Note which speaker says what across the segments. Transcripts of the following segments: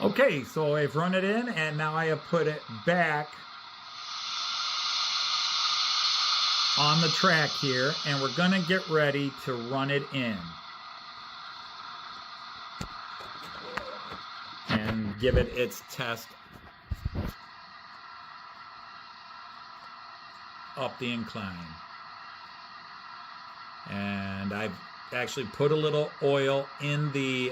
Speaker 1: Okay, so I've run it in and now I have put it back on the track here, and we're gonna get ready to run it in and give it its test up the incline. And I've actually put a little oil in the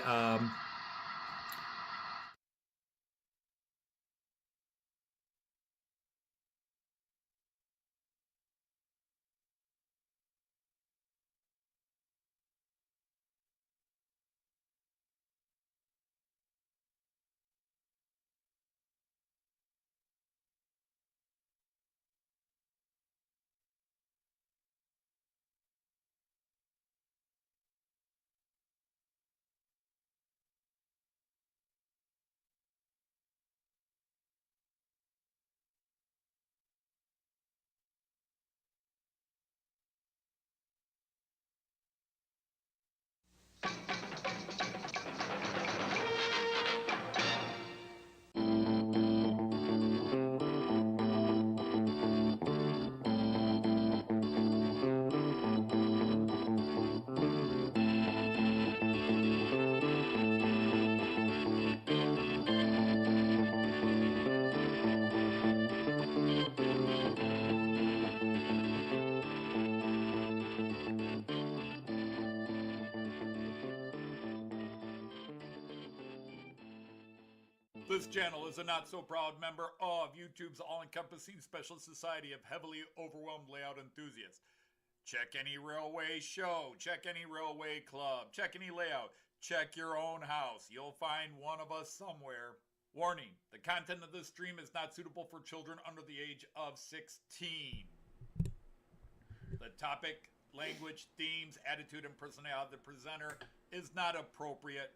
Speaker 2: This channel is a not-so-proud member of YouTube's all-encompassing special society of heavily overwhelmed layout enthusiasts. Check any railway show, check any railway club, check any layout, check your own house. You'll find one of us somewhere. Warning, the content of this stream is not suitable for children under the age of 16. The topic, language, themes, attitude, and personality of the presenter is not appropriate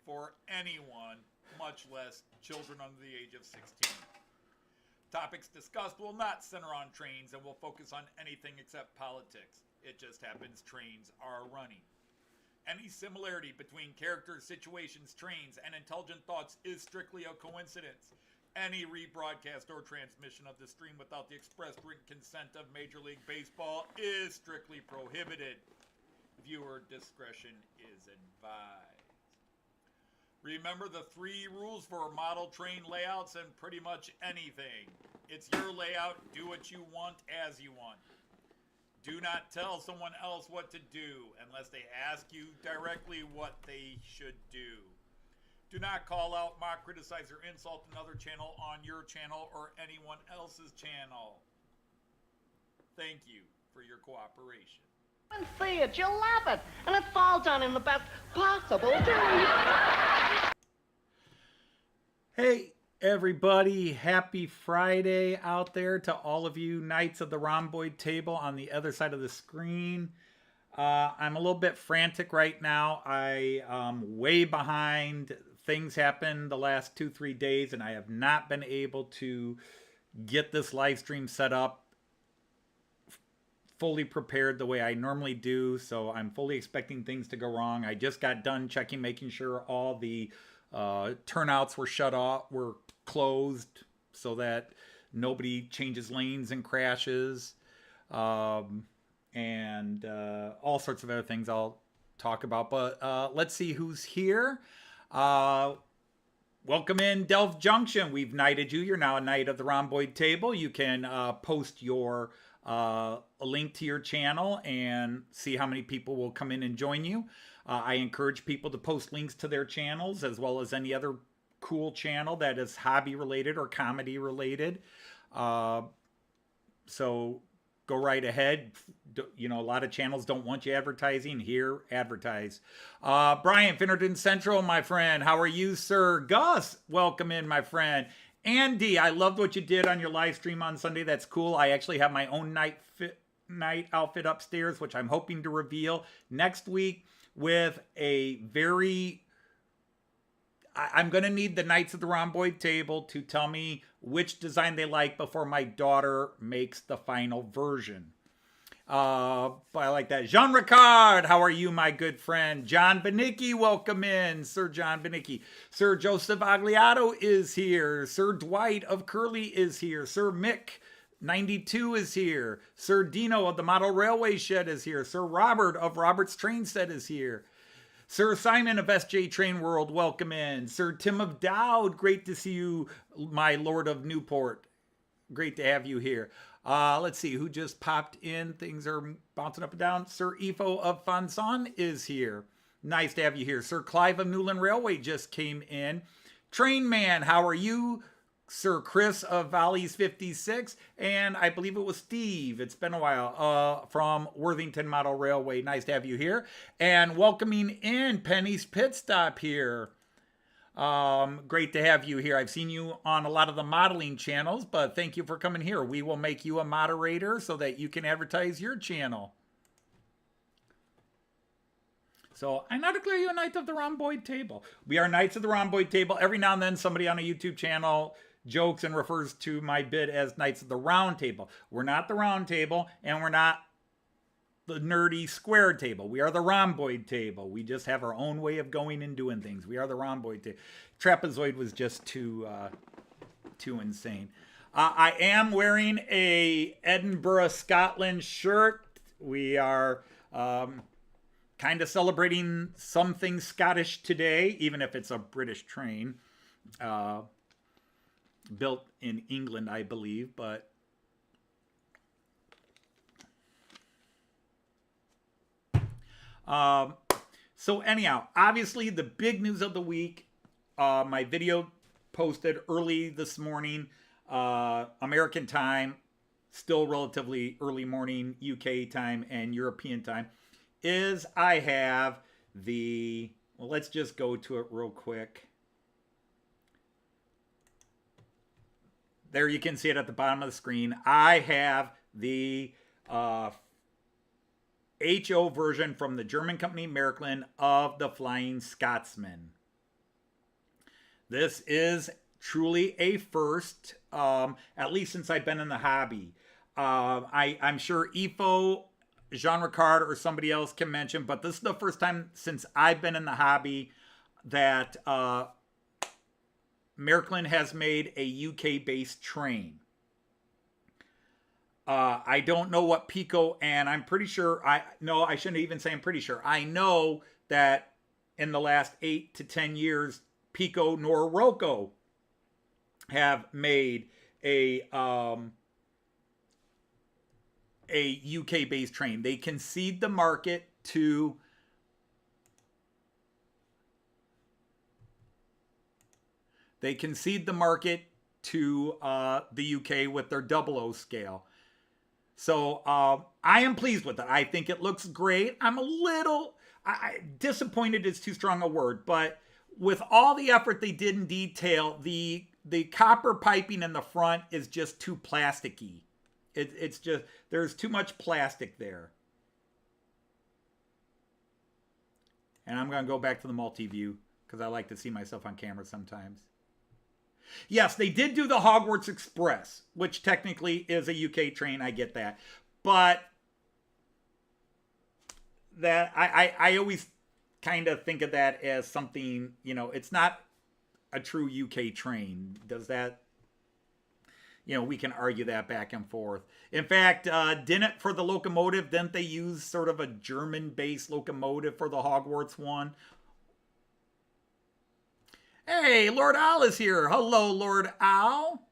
Speaker 2: for anyone, much less children under the age of 16. Topics discussed will not center on trains and will focus on anything except politics. It just happens trains are running. Any similarity between characters, situations, trains, and intelligent thoughts is strictly a coincidence. Any rebroadcast or transmission of the stream without the express written consent of Major League Baseball is strictly prohibited. Viewer discretion is advised. Remember the 3 rules for model train layouts and pretty much anything. It's your layout, do what you want as you want. Do not tell someone else what to do unless they ask you directly what they should do. Do not call out, mock, criticize, or insult another channel on your channel or anyone else's channel. Thank you for your cooperation.
Speaker 3: And see it, you'll love it, and it's all done in the best possible way.
Speaker 1: Hey everybody, happy Friday out there to all of you Knights of the Rhomboid table on the other side of the screen. I'm a little bit frantic right now. I am way behind. Things happened the last 2-3 days and I have not been able to get this live stream set up fully prepared the way I normally do, so I'm fully expecting things to go wrong. I just got done checking, making sure all the turnouts were shut off, were closed, so that nobody changes lanes and crashes, and all sorts of other things I'll talk about. But let's see who's here. Welcome in Delft Junction. We've knighted you. You're now a knight of the Rhomboid table. You can post your a link to your channel and see how many people will come in and join you. I encourage people to post links to their channels as well as any other cool channel that is hobby related or comedy related. So go right ahead. You know, a lot of channels don't want you advertising. Here, advertise. Brian, Finnerton Central, my friend. How are you, sir? Gus, welcome in, my friend. Andy, I loved what you did on your live stream on Sunday. That's cool. I actually have my own night outfit upstairs, which I'm hoping to reveal next week with a very... I'm going to need the Knights of the Rhomboid table to tell me which design they like before my daughter makes the final version. I like that. Jean Ricard, how are you, my good friend? John Benicki, welcome in. Sir John Benicki. Sir Joseph Agliato is here. Sir Dwight of Curly is here. Sir Mick 92 is here. Sir Dino of the Model Railway Shed is here. Sir Robert of Robert's Train Set is here. Sir Simon of SJ Train World, welcome in. Sir Tim of Dowd, great to see you, my Lord of Newport. Great to have you here. Let's see who just popped in. Things are bouncing up and down. Sir Ifo of Fanson is here. Nice to have you here. Sir Clive of Newland Railway just came in. Train Man, how are you? Sir Chris of Valleys 56, and I believe it was Steve. It's been a while. From Worthington Model Railway. Nice to have you here. And welcoming in Penny's Pit Stop here. Great to have you here. I've seen you on a lot of the modeling channels, but thank you for coming here. We will make you a moderator so that you can advertise your channel. So I now declare you a Knight of the Rhomboid Table. We are Knights of the Rhomboid Table. Every now and then somebody on a YouTube channel jokes and refers to my bid as Knights of the Round Table. We're not the Round Table, and we're not the nerdy square table. We are the rhomboid table. We just have our own way of going and doing things. We are the rhomboid table. Trapezoid was just too insane. I am wearing a Edinburgh, Scotland shirt. We are kind of celebrating something Scottish today, even if it's a British train. Built in England, I believe, but so anyhow, obviously the big news of the week, my video posted early this morning, American time, still relatively early morning, UK time and European time, is I have the, well, let's just go to it real quick. There you can see it at the bottom of the screen. I have the HO version from the German company Märklin of the Flying Scotsman. This is truly a first, at least since I've been in the hobby. I'm sure Ifo, Jean Ricard, or somebody else can mention, but this is the first time since I've been in the hobby that Märklin has made a UK-based train. I don't know what Pico, and I'm pretty sure, I shouldn't even say I'm pretty sure. I know that in the last 8 to 10 years, Pico nor Roco have made a UK-based train. They concede the market to the UK with their 00 scale. So I am pleased with it. I think it looks great. I'm a little disappointed is too strong a word, but with all the effort they did in detail, the copper piping in the front is just too plasticky. It's just, there's too much plastic there. And I'm going to go back to the multi-view because I like to see myself on camera sometimes. Yes, they did do the Hogwarts Express, which technically is a UK train. I get that. But that I always kind of think of that as something, it's not a true UK train. Does that, we can argue that back and forth. In fact, didn't for the locomotive, didn't they use sort of a German-based locomotive for the Hogwarts one? Hey, Lord Al is here. Hello, Lord Al.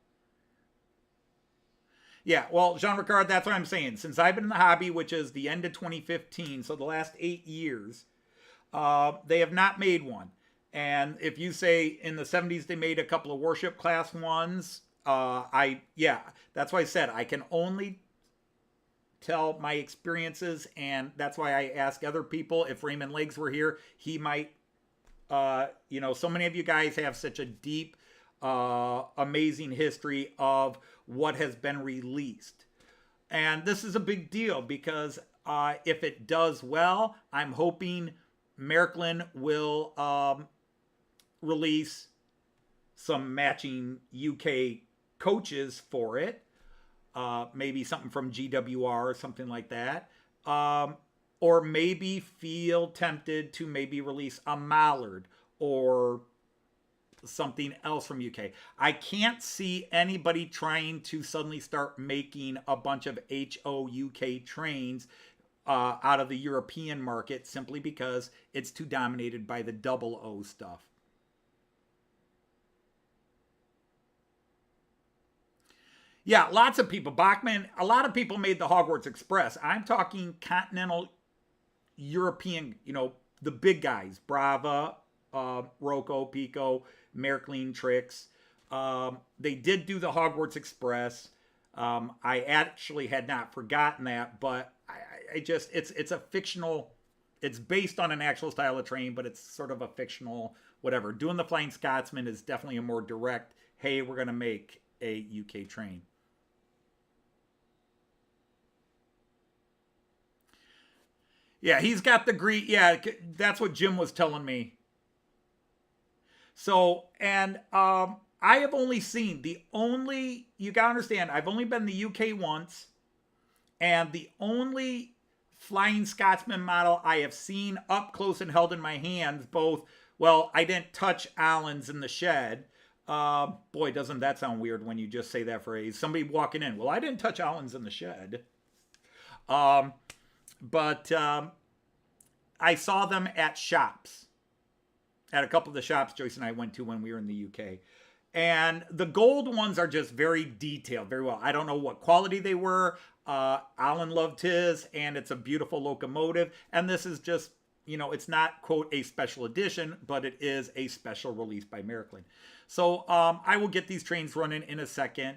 Speaker 1: Yeah, well, Jean Ricard, that's what I'm saying. Since I've been in the hobby, which is the end of 2015, so the last 8 years, they have not made one. And if you say in the 70s they made a couple of warship class ones, that's why I said I can only tell my experiences, and that's why I ask other people. If Raymond Legs were here, he might. So many of you guys have such a deep, amazing history of what has been released. And this is a big deal because if it does well, I'm hoping Märklin will release some matching UK coaches for it. maybe something from GWR or something like that. Or maybe feel tempted to maybe release a Mallard or something else from UK. I can't see anybody trying to suddenly start making a bunch of HO UK trains out of the European market simply because it's too dominated by the double O stuff. Yeah, lots of people. Bachmann, a lot of people made the Hogwarts Express. I'm talking continental European, the big guys. Brava, Roco, Pico, Märklin, Tricks. They did do the Hogwarts Express. I actually had not forgotten that, but I just, it's a fictional, it's based on an actual style of train, but it's sort of a fictional whatever. Doing the Flying Scotsman is definitely a more direct, hey, we're going to make a UK train. Yeah, he's got the green. Yeah, that's what Jim was telling me. So, and I have only seen you gotta understand, I've only been in the UK once, and the only Flying Scotsman model I have seen up close and held in my hands, I didn't touch Allen's in the shed. Boy, doesn't that sound weird when you just say that phrase. Somebody walking in, well, I didn't touch Allen's in the shed. But I saw them at shops, at a couple of the shops Joyce and I went to when we were in the UK. And the gold ones are just very detailed, very well. I don't know what quality they were. Allen loved his, and it's a beautiful locomotive. And this is just, it's not, quote, a special edition, but it is a special release by Märklin. So I will get these trains running in a second.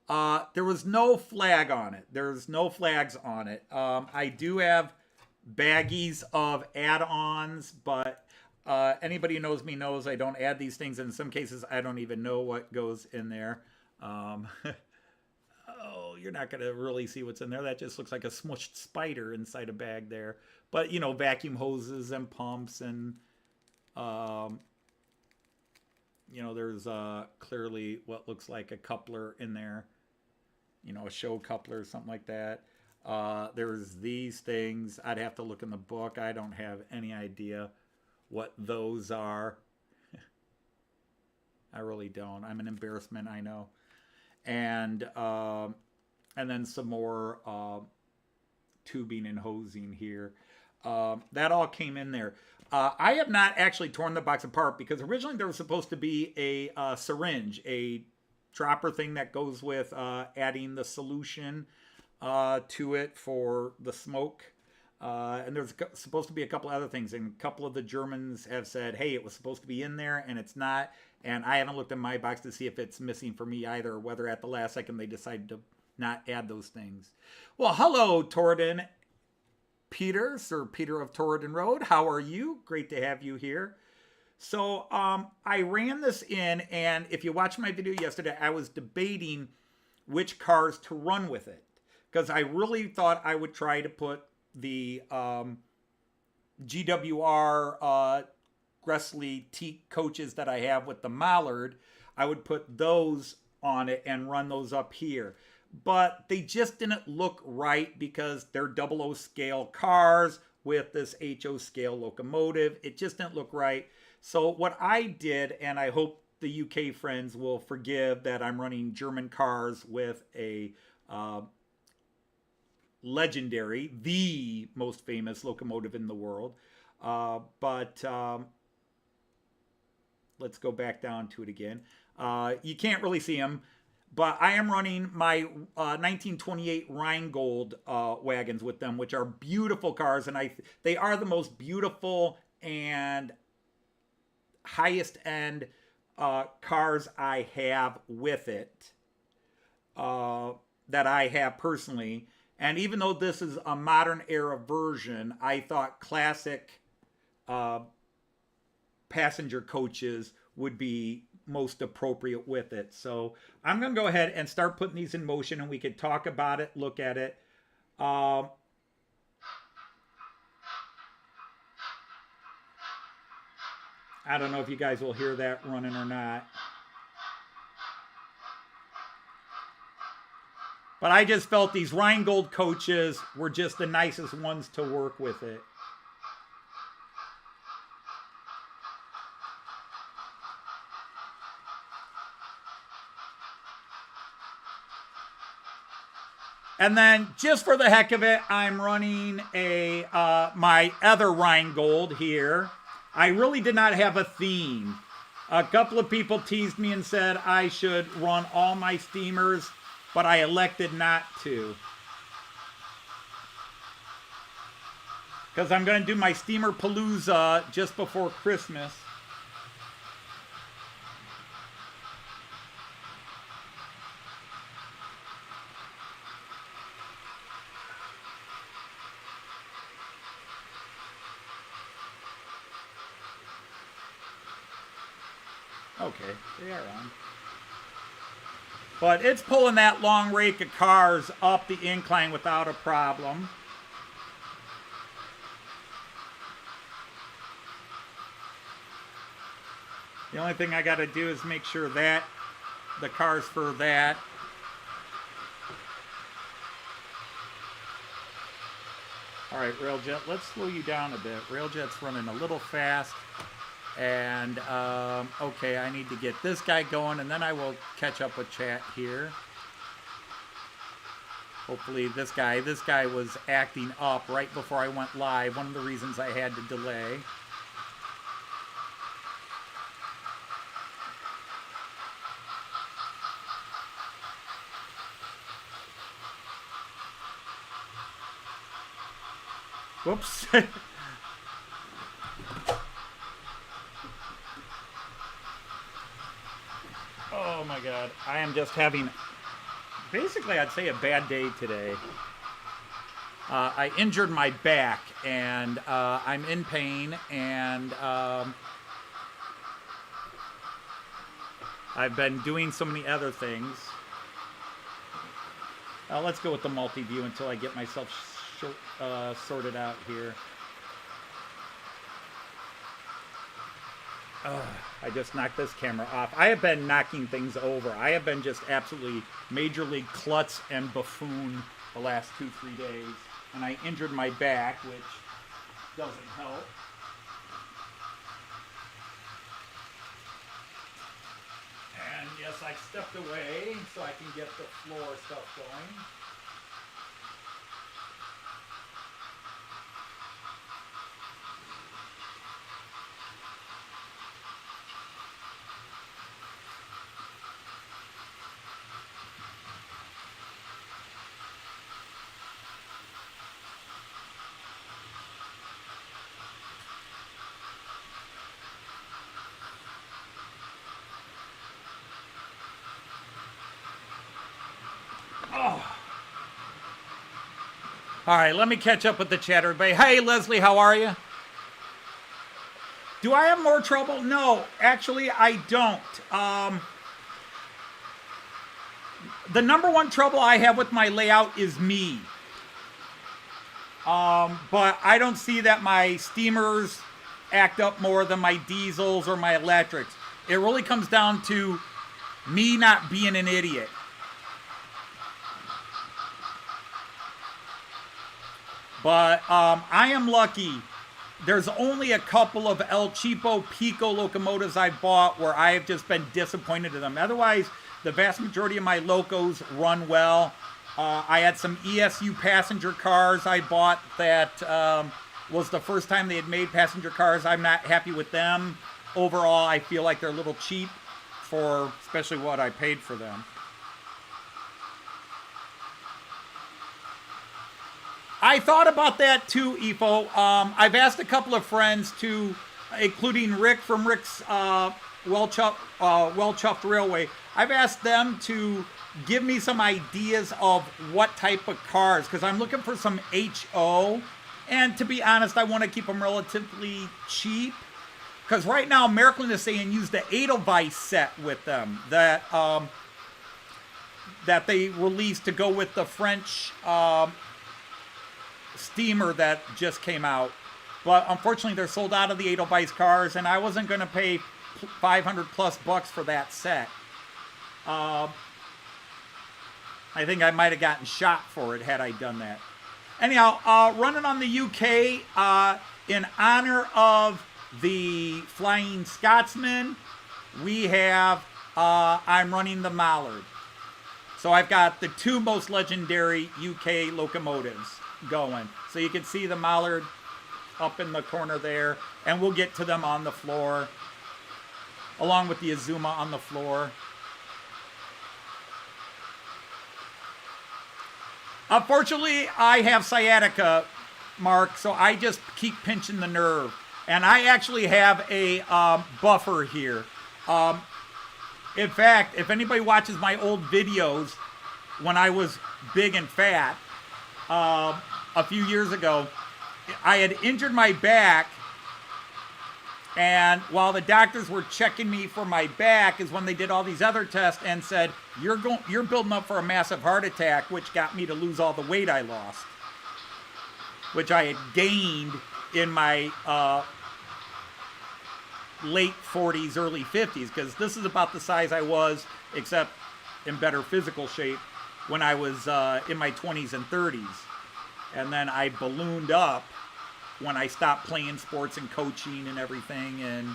Speaker 1: There was no flag on it. There's no flags on it. I do have baggies of add-ons, but anybody who knows me knows I don't add these things. In some cases, I don't even know what goes in there. Oh, you're not going to really see what's in there. That just looks like a smushed spider inside a bag there. But, vacuum hoses and pumps and, there's clearly what looks like a coupler in there. A show coupler or something like that. There's these things. I'd have to look in the book. I don't have any idea what those are. I really don't. I'm an embarrassment, I know. And then some more tubing and hosing here. That all came in there. I have not actually torn the box apart because originally there was supposed to be a syringe, a dropper thing that goes with adding the solution to it for the smoke. And there's supposed to be a couple other things. And a couple of the Germans have said, hey, it was supposed to be in there and it's not. And I haven't looked in my box to see if it's missing for me either, or whether at the last second they decided to not add those things. Well, hello, Torridon Peter, Sir Peter of Torridon Road. How are you? Great to have you here. So I ran this in, and if you watched my video yesterday, I was debating which cars to run with it. Because I really thought I would try to put the GWR Gresley Teak coaches that I have with the Mallard. I would put those on it and run those up here. But they just didn't look right because they're 00 scale cars with this HO scale locomotive. It just didn't look right. So what I did, and I hope the UK friends will forgive that I'm running German cars with a legendary, the most famous locomotive in the world. But let's go back down to it again. You can't really see them, but I am running my 1928 Rheingold wagons with them, which are beautiful cars, and they are the most beautiful and highest end cars I have with it that I have personally. And even though this is a modern era version, I thought classic passenger coaches would be most appropriate with it. So I'm going to go ahead and start putting these in motion, and we could talk about it, look at it. I don't know if you guys will hear that running or not. But I just felt these Rheingold coaches were just the nicest ones to work with it. And then, just for the heck of it, I'm running a my other Rheingold here. I really did not have a theme. A couple of people teased me and said I should run all my steamers, but I elected not to. Because I'm going to do my Steamer Palooza just before Christmas. Okay, they are on. But it's pulling that long rake of cars up the incline without a problem. The only thing I got to do is make sure that the car's for that. All right, Railjet, let's slow you down a bit. Railjet's running a little fast. And, okay, I need to get this guy going, and then I will catch up with chat here. Hopefully this guy was acting up right before I went live. One of the reasons I had to delay. Whoops. Oh my God, I am just having, basically I'd say a bad day today. I injured my back and I'm in pain, and I've been doing so many other things. Let's go with the multi-view until I get myself sorted out here. I just knocked this camera off. I have been knocking things over. I have been just absolutely major league klutz and buffoon the last 2-3 days. And I injured my back, which doesn't help. And yes, I stepped away so I can get the floor stuff going. All right, let me catch up with the chat, everybody. Hey, Leslie, how are you? Do I have more trouble? No, actually, I don't. The number one trouble I have with my layout is me. But I don't see that my steamers act up more than my diesels or my electrics. It really comes down to me not being an idiot. But I am lucky. There's only a couple of El Cheapo Pico locomotives I bought where I have just been disappointed in them. Otherwise, the vast majority of my locos run well. I had some ESU passenger cars I bought that was the first time they had made passenger cars. I'm not happy with them. Overall, I feel like they're a little cheap for especially what I paid for them. I thought about that too, Ifo. I've asked a couple of friends to, including Rick from Rick's Well-Chuffed Railway. I've asked them to give me some ideas of what type of cars, because I'm looking for some HO. And to be honest, I want to keep them relatively cheap. Because right now, Märklin is saying use the Edelweiss set with them that that they released to go with the French steamer that just came out. But unfortunately, they're sold out of the Edelweiss cars, and I wasn't going to pay $500+ for that set. I think I might have gotten shot for it had I done that. Anyhow, running on the UK in honor of the Flying Scotsman, we have, I'm running the Mallard. So I've got the two most legendary UK locomotives going. So you can see the Mallard up in the corner there, and we'll get to them on the floor, along with the Azuma on the floor. Unfortunately, I have sciatica, Mark, so I just keep pinching the nerve. And I actually have a buffer here. In fact, if anybody watches my old videos when I was big and fat a few years ago, I had injured my back, and while the doctors were checking me for my back is when they did all these other tests and said, you're building up for a massive heart attack, which got me to lose all the weight I lost, which I had gained in my late 40s, early 50s, because this is about the size I was, except in better physical shape, when I was in my 20s and 30s. And then I ballooned up when I stopped playing sports and coaching and everything and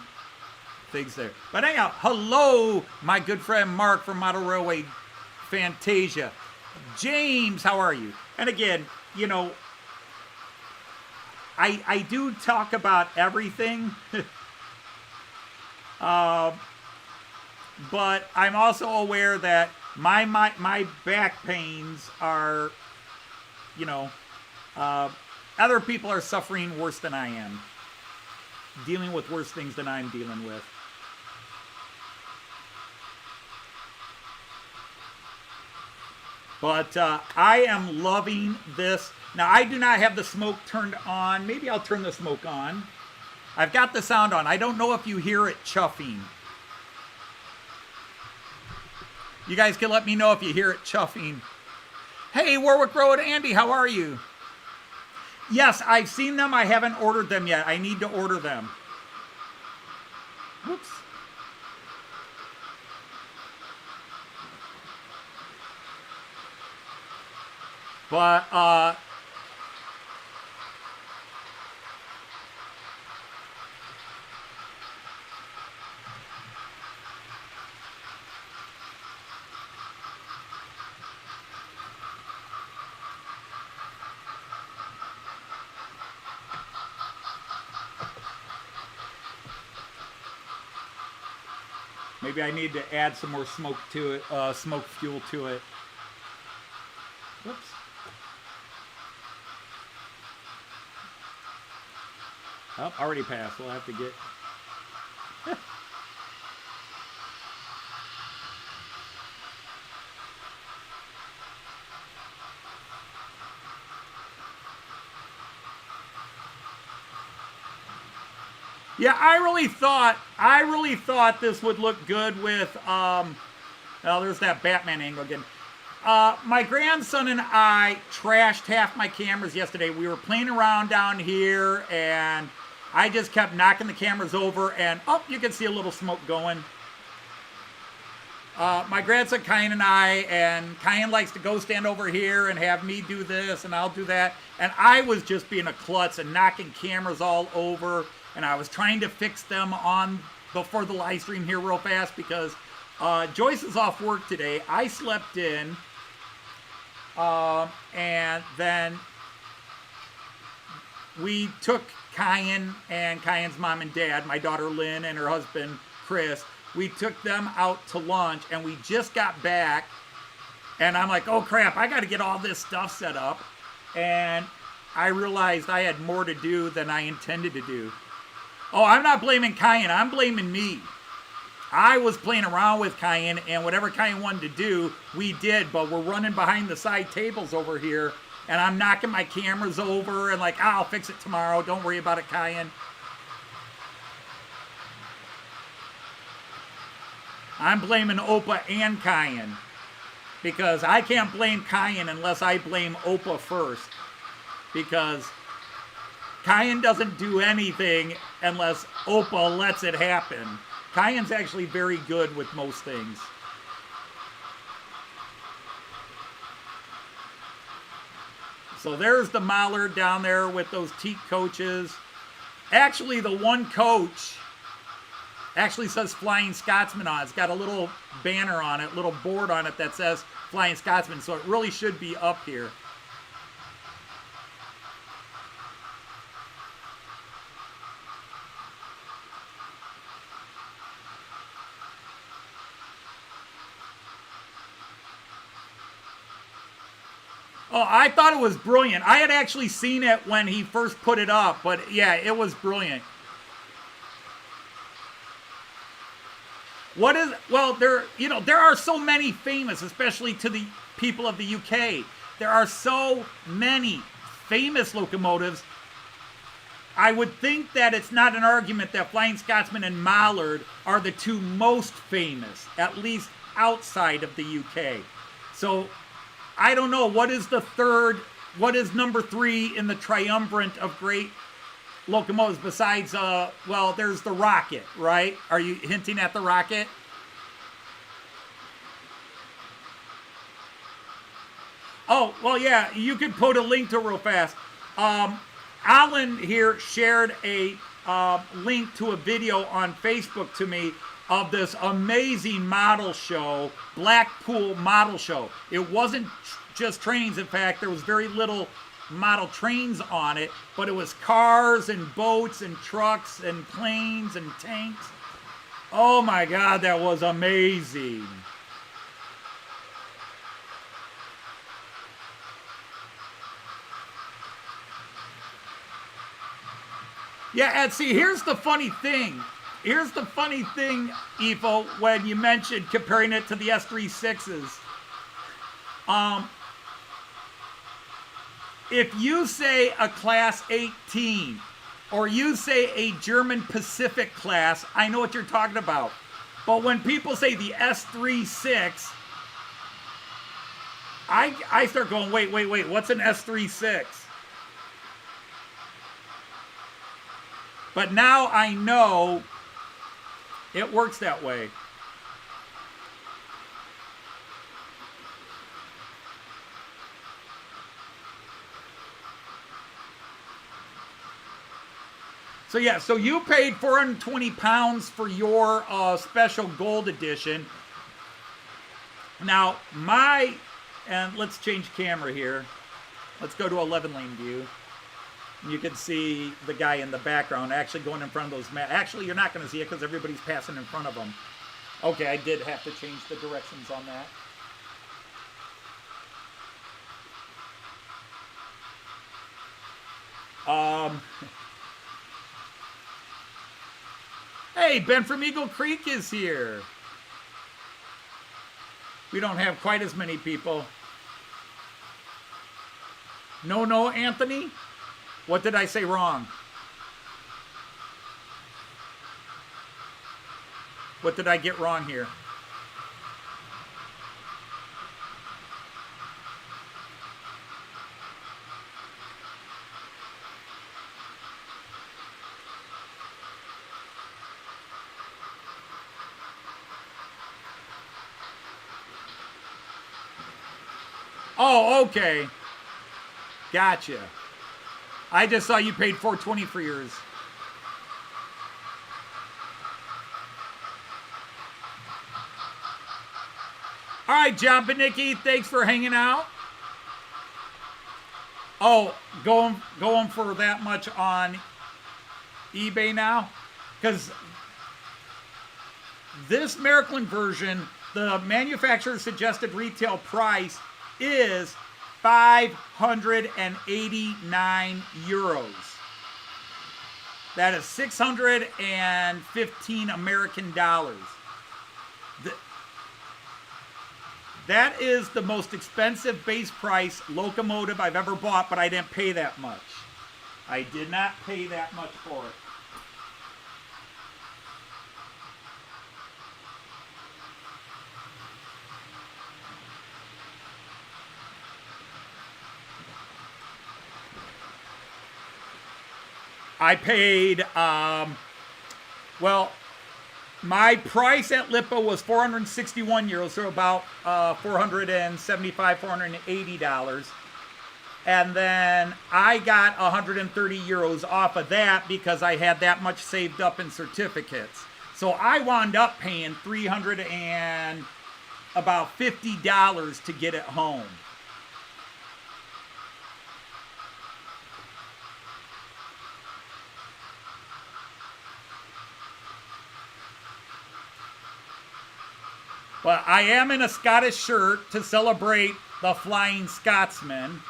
Speaker 1: things there. But anyhow, hello, my good friend Mark from Model Railway Fantasia. James, how are you? And again, you know, I do talk about everything, but I'm also aware that my back pains are, you know, other people are suffering worse than I am, dealing with worse things than I'm dealing with. But I am loving this. Now, I do not have the smoke turned on. Maybe I'll turn the smoke on. I've got the sound on. I don't know if you hear it chuffing. You guys can let me know if you hear it chuffing. Hey, Warwick Road Andy, how are you? Yes, I've seen them. I haven't ordered them yet. I need to order them. Whoops. But, maybe I need to add some more smoke to it, smoke fuel to it. Whoops. Oh, already passed. We'll have to get... Yeah, I really thought this would look good with, well, there's that Batman angle again. My grandson and I trashed half my cameras yesterday. We were playing around down here, and I just kept knocking the cameras over, and, oh, you can see a little smoke going. My grandson Kyan and Kyan likes to go stand over here and have me do this, and I'll do that. And I was just being a klutz and knocking cameras all over. And I was trying to fix them on before the live stream here real fast because Joyce is off work today. I slept in. And then we took Kyan and Kyan's mom and dad, my daughter Lynn and her husband Chris. We took them out to lunch and we just got back. And I'm like, oh crap, I got to get all this stuff set up. And I realized I had more to do than I intended to do. Oh, I'm not blaming Kyan. I'm blaming me. I was playing around with Kyan, and whatever Kyan wanted to do, we did. But we're running behind the side tables over here, and I'm knocking my cameras over, and like, I'll fix it tomorrow. Don't worry about it, Kyan. I'm blaming Opa and Kyan, because I can't blame Kyan unless I blame Opa first, because Kyan doesn't do anything unless Opa lets it happen. Kyan's actually very good with most things. So there's the Mallard down there with those Teak coaches. Actually, the one coach actually says Flying Scotsman on it. It's got a little banner on it, little board on it that says Flying Scotsman. So it really should be up here. Oh, I thought it was brilliant. I had actually seen it when he first put it up, but yeah, it was brilliant. There are so many famous, especially to the people of the UK. There are so many famous locomotives. I would think that it's not an argument that Flying Scotsman and Mallard are the two most famous, at least outside of the UK. So I don't know, what is number 3 in the triumvirate of great locomotives besides, there's the Rocket, right? Are you hinting at the Rocket? Oh, well, yeah, you could put a link to it real fast. Alan here shared a link to a video on Facebook to me of this amazing model show, Blackpool Model Show. It wasn't just trains. In fact, there was very little model trains on it, but it was cars and boats and trucks and planes and tanks. Oh my God, that was amazing. Yeah, and see, here's the funny thing. Here's the funny thing, Ifo, when you mentioned comparing it to the S36s. If you say a class 18, or you say a German Pacific class, I know what you're talking about. But when people say the S36, I start going, wait, what's an S36? But now I know it works that way. So yeah, so you paid 420 pounds for your special gold edition. Now and let's change camera here. Let's go to 11 lane view. You can see the guy in the background actually going in front of those Actually, you're not going to see it because everybody's passing in front of them. Okay, I did have to change the directions on that. Hey, Ben from Eagle Creek is here. We don't have quite as many people. No, Anthony? What did I say wrong? What did I get wrong here? Oh, okay. Gotcha. I just saw you paid $420 for yours. All right, John Panicki, thanks for hanging out. Oh, going for that much on eBay now? Because this Märklin version, the manufacturer's suggested retail price is €589. That is 615 American dollars. That is the most expensive base price locomotive I've ever bought, but I didn't pay that much. I did not pay that much for it. I paid, my price at Lipa was €461, so about $475, $480. And then I got 130 euros off of that because I had that much saved up in certificates. So I wound up paying about $50 to get it home. But I am in a Scottish shirt to celebrate the Flying Scotsman.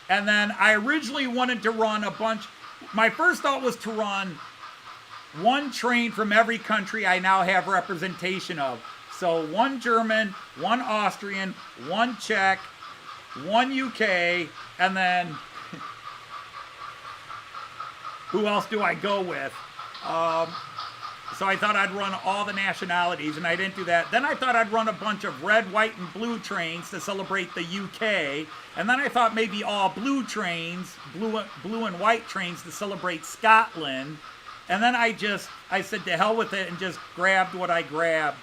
Speaker 1: And then I originally wanted to run a bunch. My first thought was to run one train from every country I now have representation of. So one German, one Austrian, one Czech, one UK, and then who else do I go with? So I thought I'd run all the nationalities, and I didn't do that. Then I thought I'd run a bunch of red, white, and blue trains to celebrate the UK. And then I thought maybe all blue trains, blue and white trains to celebrate Scotland. And then I said to hell with it and just grabbed what I grabbed.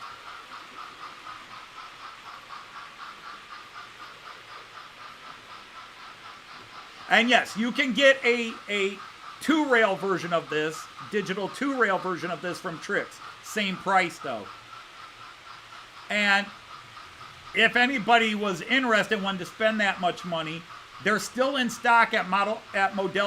Speaker 1: And yes, you can get a two-rail version of this, digital two-rail version of this from Trix. Same price, though. And if anybody was interested and wanted to spend that much money, they're still in stock at Model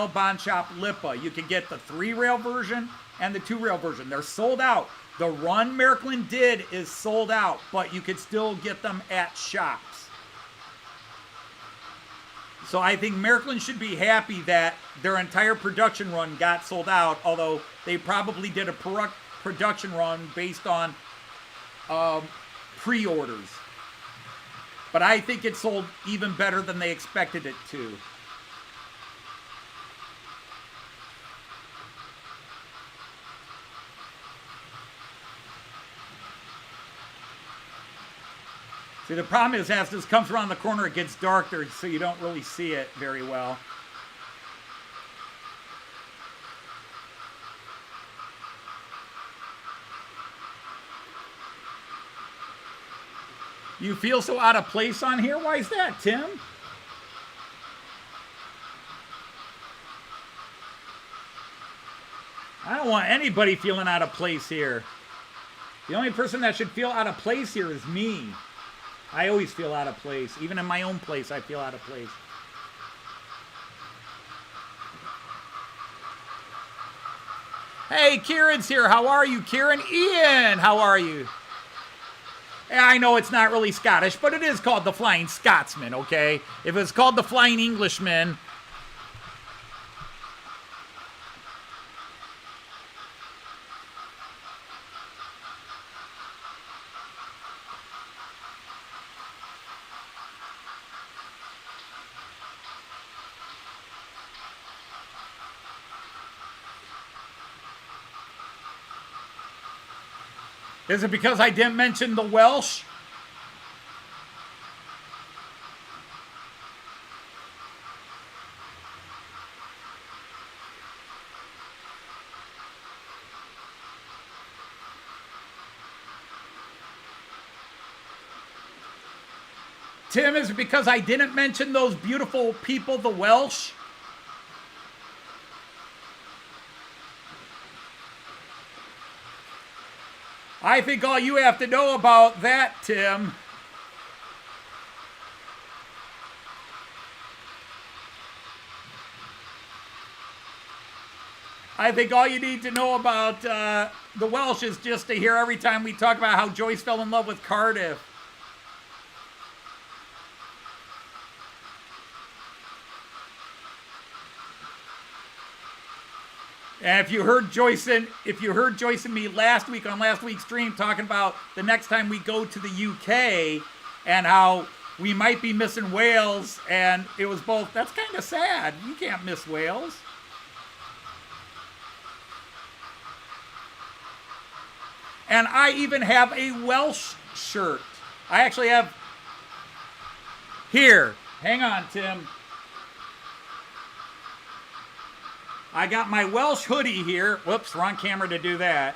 Speaker 1: Bond Shop Lipa. You can get the three-rail version and the two-rail version. They're sold out. The run Märklin did is sold out, but you could still get them at shops. So I think Märklin should be happy that their entire production run got sold out, although they probably did a production run based on pre-orders. But I think it sold even better than they expected it to. See, the problem is as this comes around the corner, it gets darker, so you don't really see it very well. You feel so out of place on here? Why is that, Tim? I don't want anybody feeling out of place here. The only person that should feel out of place here is me. I always feel out of place. Even in my own place, I feel out of place. Hey, Kieran's here. How are you, Kieran? Ian, how are you? I know it's not really Scottish, but it is called the Flying Scotsman, okay? If it's called the Flying Englishman... Is it because I didn't mention the Welsh? Tim, is it because I didn't mention those beautiful people, the Welsh? I think all you have to know about that, Tim, I think all you need to know about the Welsh is just to hear every time we talk about how Joyce fell in love with Cardiff. And if you heard Joyce and me last week on last week's stream talking about the next time we go to the UK and how we might be missing Wales, and it was both, that's kind of sad. You can't miss Wales. And I even have a Welsh shirt. I actually have, here, hang on, Tim. I got my Welsh hoodie here. Whoops, wrong camera to do that.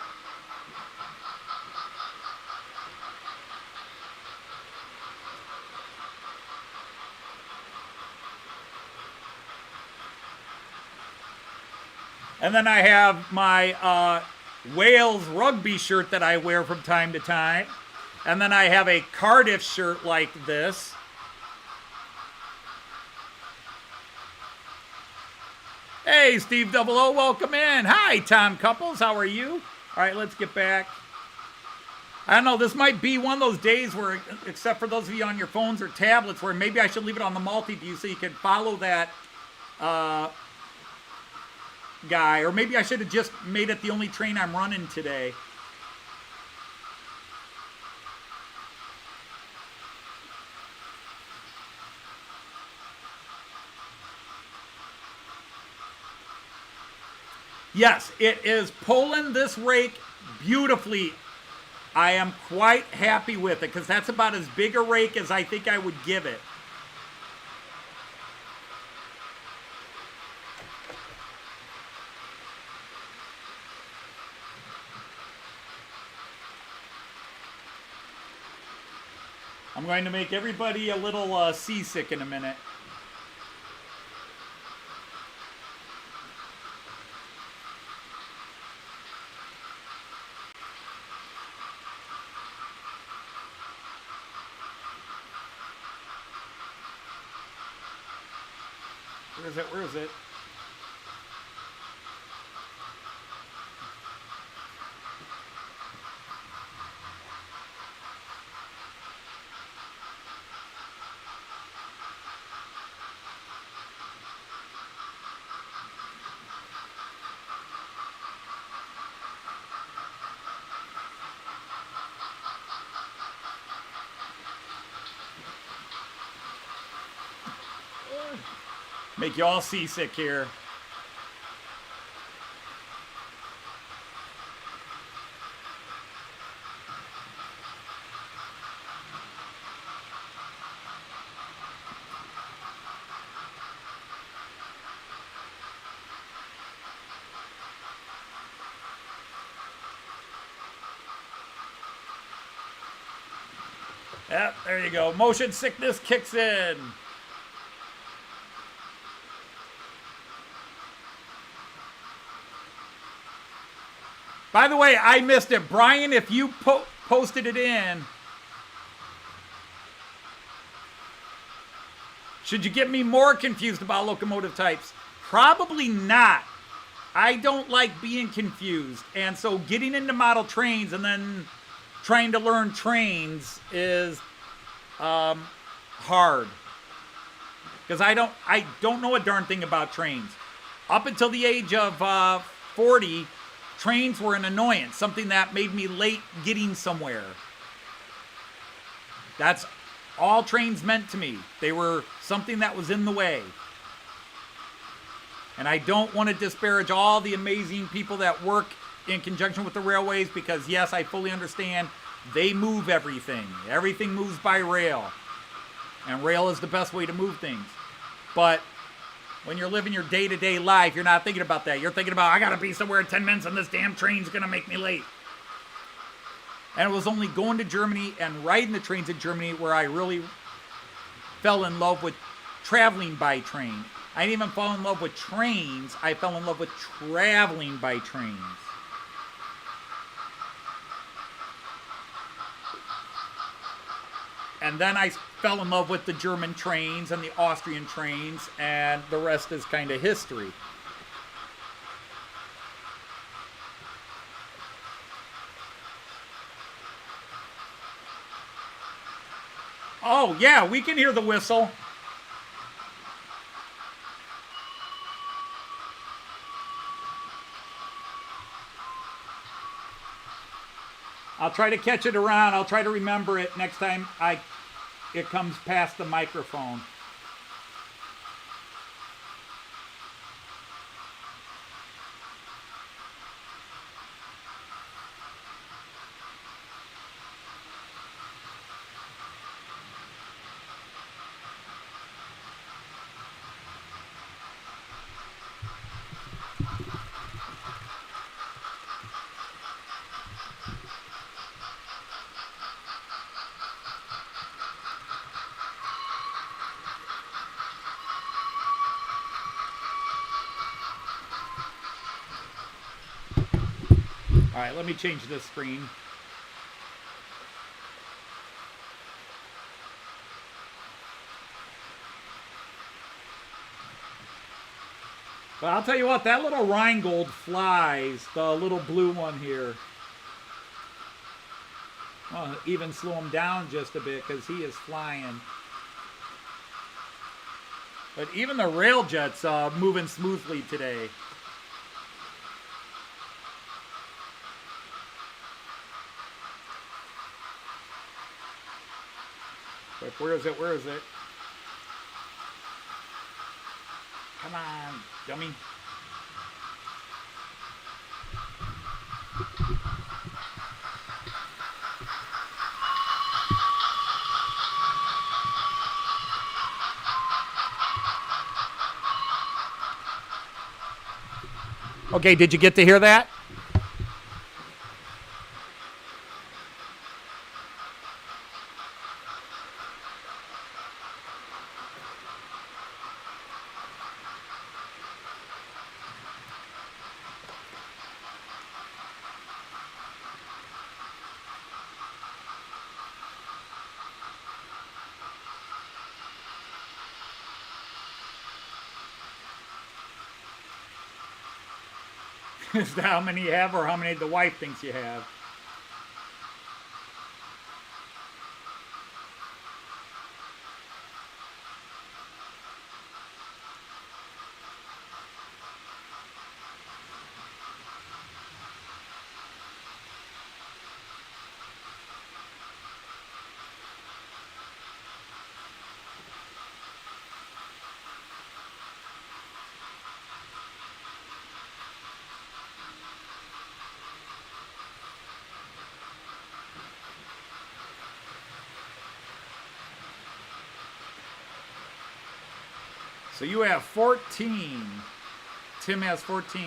Speaker 1: And then I have my Wales rugby shirt that I wear from time to time. And then I have a Cardiff shirt like this. Hey, Steve Double O, welcome in. Hi, Tom Couples, how are you? All right, let's get back. I don't know, this might be one of those days where, except for those of you on your phones or tablets, where maybe I should leave it on the multi-view so you can follow that guy. Or maybe I should have just made it the only train I'm running today. Yes, it is pulling this rake beautifully. I am quite happy with it because that's about as big a rake as I think I would give it. I'm going to make everybody a little seasick in a minute. Where is it? Where is it? Make you all seasick here. Yep, there you go. Motion sickness kicks in. By the way, I missed it. Brian, if you posted it in, should you get me more confused about locomotive types? Probably not. I don't like being confused. And so getting into model trains and then trying to learn trains is hard. Because I don't know a darn thing about trains. Up until the age of 40, trains were an annoyance, something that made me late getting somewhere. That's all trains meant to me. They were something that was in the way. And I don't want to disparage all the amazing people that work in conjunction with the railways because, yes, I fully understand they move everything. Everything moves by rail. And rail is the best way to move things. But when you're living your day-to-day life, you're not thinking about that. You're thinking about, I got to be somewhere in 10 minutes and this damn train's going to make me late. And it was only going to Germany and riding the trains in Germany where I really fell in love with traveling by train. I didn't even fall in love with trains. I fell in love with traveling by trains. And then I fell in love with the German trains and the Austrian trains, and the rest is kind of history. Oh, yeah, we can hear the whistle. I'll try to catch it around. I'll try to remember it next time it comes past the microphone. right, let me change this screen. But I'll tell you what, that little Rheingold flies, the little blue one here. I'll even slow him down just a bit because he is flying. But even the Railjet's moving smoothly today. But where is it? Where is it? Come on, dummy. Okay, did you get to hear that? Is that how many you have or how many the wife thinks you have? So you have 14. Tim has 14.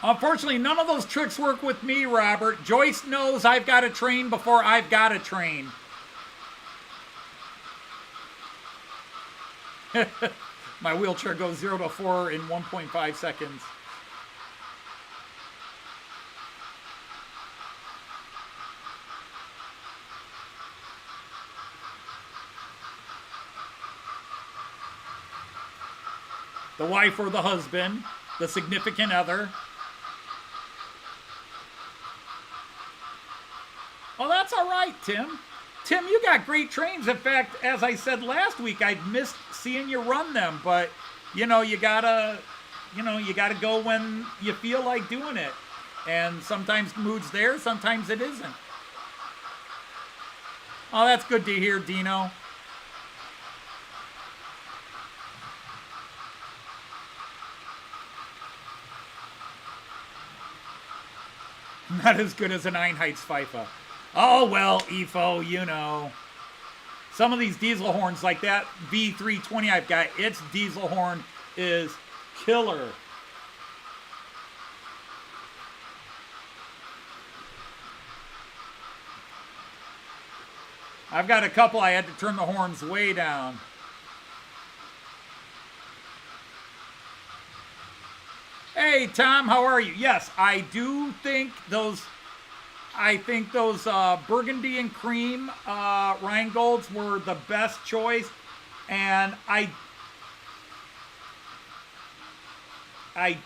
Speaker 1: Unfortunately, none of those tricks work with me, Robert. Joyce knows I've got to train before I've got to train. My wheelchair goes 0 to 4 in 1.5 seconds. The wife or the husband, the significant other. Oh, that's all right, Tim. Tim, you got great trains. In fact, as I said last week, I missed seeing you run them, but you gotta go when you feel like doing it. And sometimes the mood's there, sometimes it isn't. Oh, that's good to hear, Dino. Not as good as an Einheitspfeife. Oh, well, EFO, you know. Some of these diesel horns, like that V320 I've got, its diesel horn is killer. I've got a couple I had to turn the horns way down. Hey, Tom, how are you? Yes, I do think those burgundy and cream Rheingolds were the best choice, and I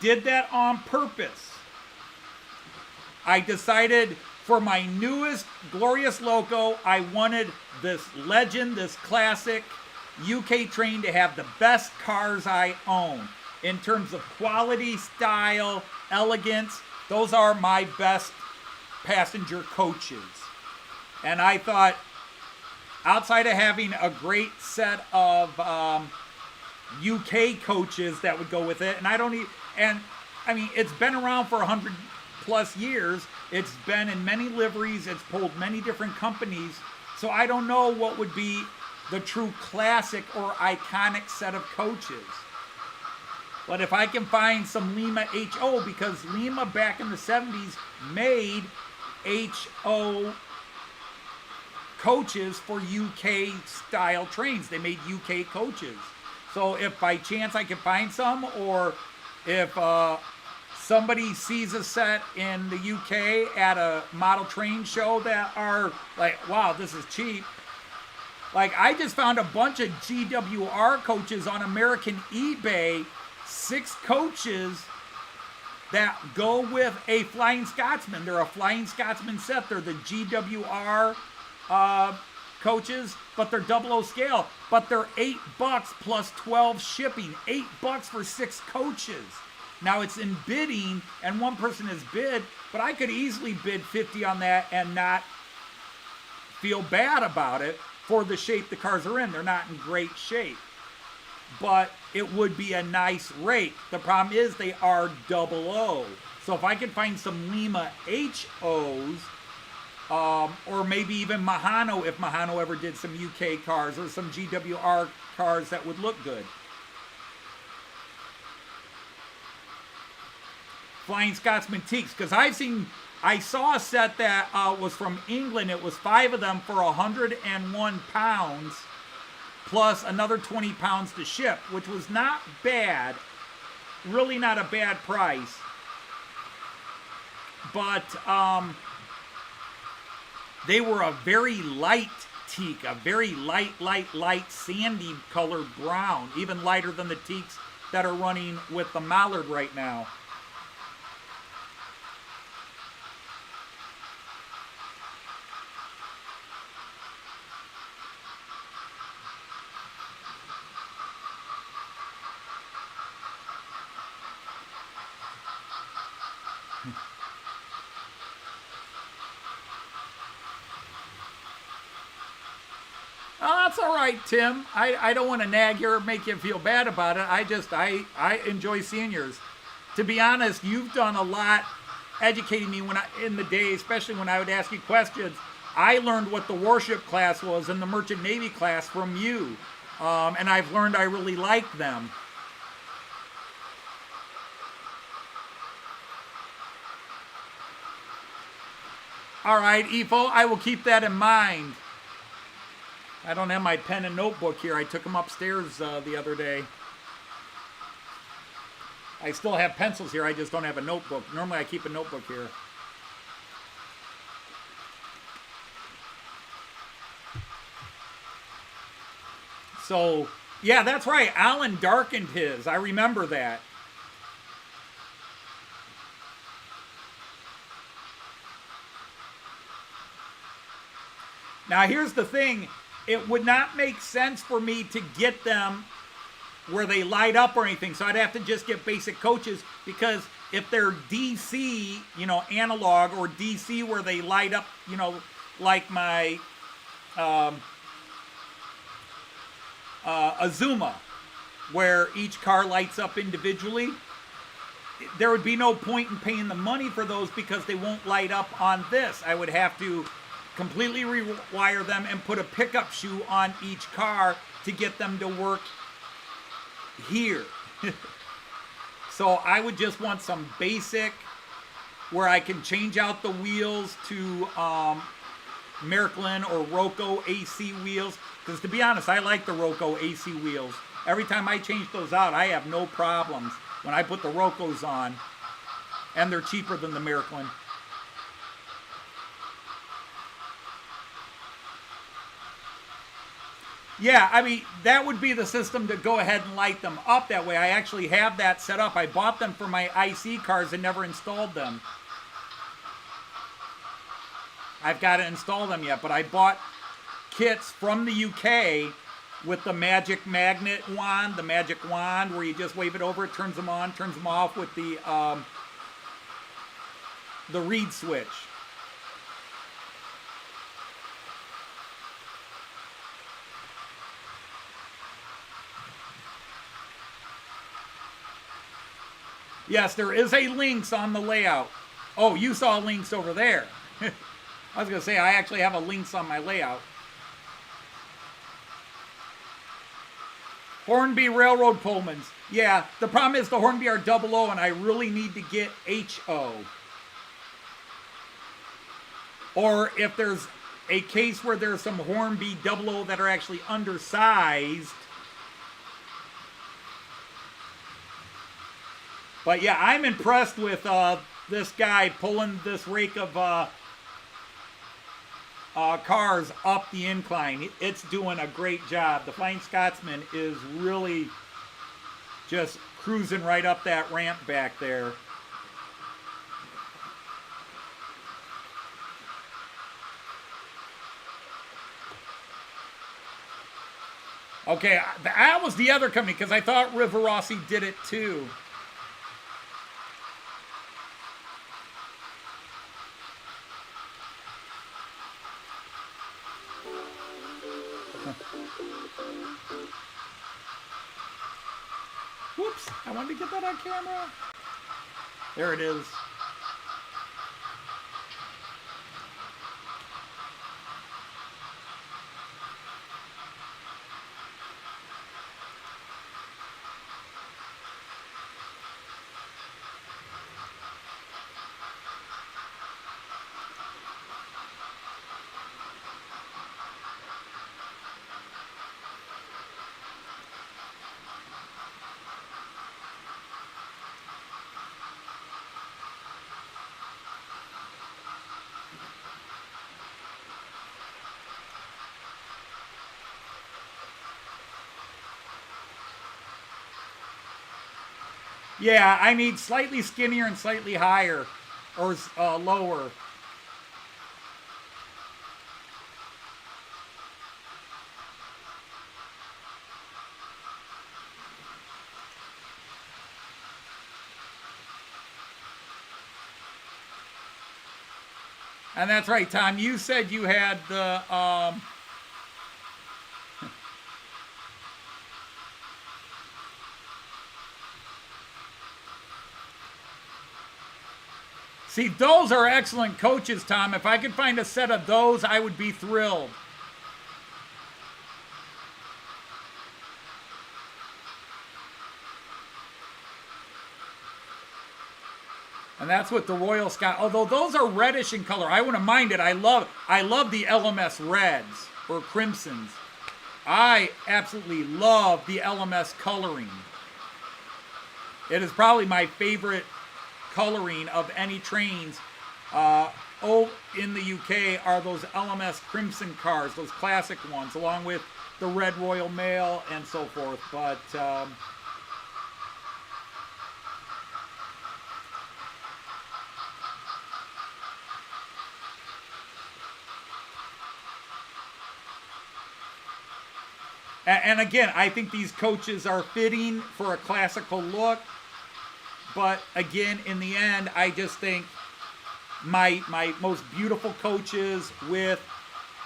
Speaker 1: did that on purpose. I decided for my newest glorious Loco, I wanted this legend, this classic UK train to have the best cars I own. In terms of quality, style, elegance, those are my best passenger coaches. And I thought, outside of having a great set of UK coaches that would go with it, it's been around for 100 plus years. It's been in many liveries. It's pulled many different companies. So I don't know what would be the true classic or iconic set of coaches. But if I can find some Lima HO, because Lima back in the 70s made HO coaches for UK style trains. They made UK coaches. So if by chance I can find some, or if somebody sees a set in the UK at a model train show that are like, wow, this is cheap. Like, I just found a bunch of GWR coaches on American eBay, 6 coaches that go with a Flying Scotsman. They're a Flying Scotsman set. They're the GWR coaches, but they're 00 scale. But they're $8 plus 12 shipping. $8 for 6 coaches. Now it's in bidding, and one person has bid, but I could easily bid 50 on that and not feel bad about it for the shape the cars are in. They're not in great shape, but it would be a nice rate. The problem is they are 00. So if I could find some Lima HOs, or maybe even Mahano, if Mahano ever did some UK cars, or some GWR cars that would look good. Flying Scotsman Teaks, because I saw a set that was from England. It was 5 of them for 101 pounds, plus another 20 pounds to ship, which was not bad. Really not a bad price. But they were a very light teak, a very light sandy colored brown, even lighter than the teaks that are running with the Mallard right now. Oh, that's all right, Tim. I don't want to nag you or make you feel bad about it. I enjoy seeing yours. To be honest, you've done a lot educating me in the day, especially when I would ask you questions. I learned what the warship class was and the merchant navy class from you. And I've learned I really like them. All right, Ifo, I will keep that in mind. I don't have my pen and notebook here. I took them upstairs the other day. I still have pencils here. I just don't have a notebook. Normally I keep a notebook here. So, yeah, that's right. Alan darkened his. I remember that. Now, here's the thing. It would not make sense for me to get them where they light up or anything. So I'd have to just get basic coaches, because if they're DC, analog, or DC where they light up, like my Azuma, where each car lights up individually, there would be no point in paying the money for those because they won't light up on this. I would have to completely rewire them and put a pickup shoe on each car to get them to work here. So I would just want some basic where I can change out the wheels to Märklin or Roco AC wheels, because to be honest, I like the Roco AC wheels. Every time I change those out, I have no problems when I put the Rocos on, and they're cheaper than the Märklin. Yeah, I mean, that would be the system to go ahead and light them up that way. I actually have that set up. I bought them for my IC cars and never installed them. I've got to install them yet, but I bought kits from the UK with the magic magnet wand, the magic wand where you just wave it over, it turns them on, turns them off with the reed switch. Yes, there is a links on the layout. Oh, you saw links over there. I was going to say, I actually have a links on my layout. Hornby Railroad Pullmans. Yeah, the problem is the Hornby are 00, and I really need to get HO. Or if there's a case where there's some Hornby 00 that are actually undersized. But yeah, I'm impressed with this guy pulling this rake of cars up the incline. It's doing a great job. The Flying Scotsman is really just cruising right up that ramp back there. Okay, that was the other company because I thought Rivarossi did it too. Whoops, I wanted to get that on camera. There it is. Yeah, I need slightly skinnier and slightly higher, or lower. And that's right, Tom. You said you had the See, those are excellent coaches, Tom. If I could find a set of those, I would be thrilled. And that's what the Royal Scot, although those are reddish in color. I wouldn't mind it. I love the LMS reds or crimsons. I absolutely love the LMS coloring. It is probably my favorite coloring of any trains. In the UK are those LMS crimson cars, those classic ones, along with the Red Royal Mail and so forth. But and again, I think these coaches are fitting for a classical look. But again, in the end, I just think my most beautiful coaches with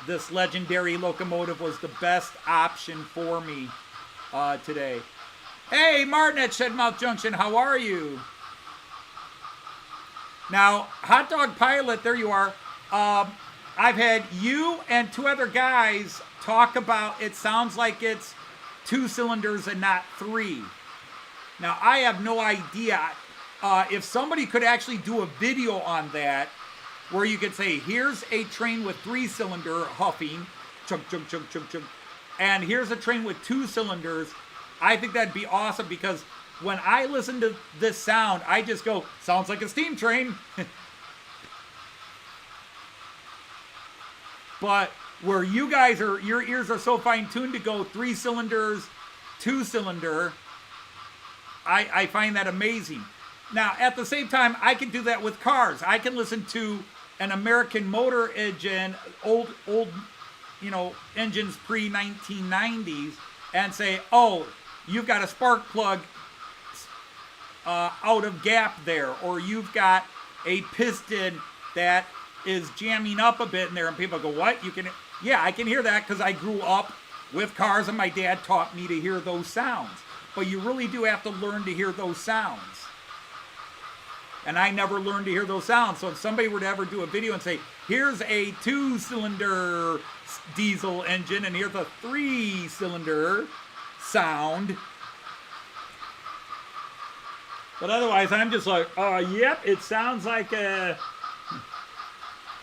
Speaker 1: this legendary locomotive was the best option for me today. Hey, Martin at Shedmouth Junction, how are you? Now, Hot Dog Pilot, there you are. I've had you and two other guys talk about it sounds like it's 2 cylinders and not 3. Now, I have no idea if somebody could actually do a video on that where you could say, here's a train with 3-cylinder huffing, chug, chug, chug, chug, chug, and here's a train with 2 cylinders. I think that'd be awesome because when I listen to this sound, I just go, sounds like a steam train. But where you guys are, your ears are so fine-tuned to go 3 cylinders, 2-cylinder, I find that amazing. Now, at the same time, I can do that with cars. I can listen to an American motor engine, old, engines pre-1990s, and say, oh, you've got a spark plug out of gap there, or you've got a piston that is jamming up a bit in there, and people go, what? Yeah, I can hear that because I grew up with cars, and my dad taught me to hear those sounds. But you really do have to learn to hear those sounds. And I never learned to hear those sounds. So if somebody were to ever do a video and say, here's a 2-cylinder diesel engine and here's a 3-cylinder sound. But otherwise, I'm just like, yep, it sounds like a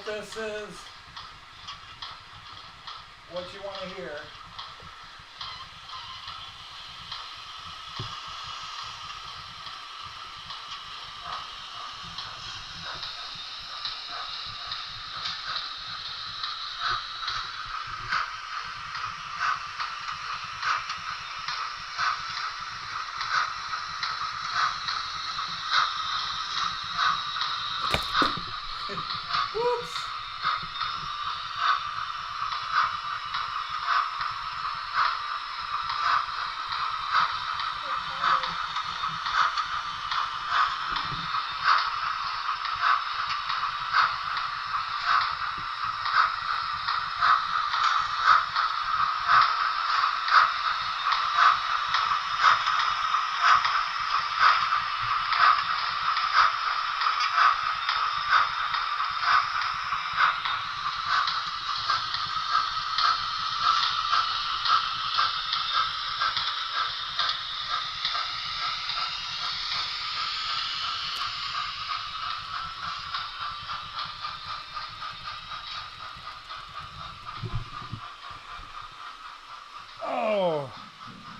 Speaker 1: hope this is what you want to hear. Whoops.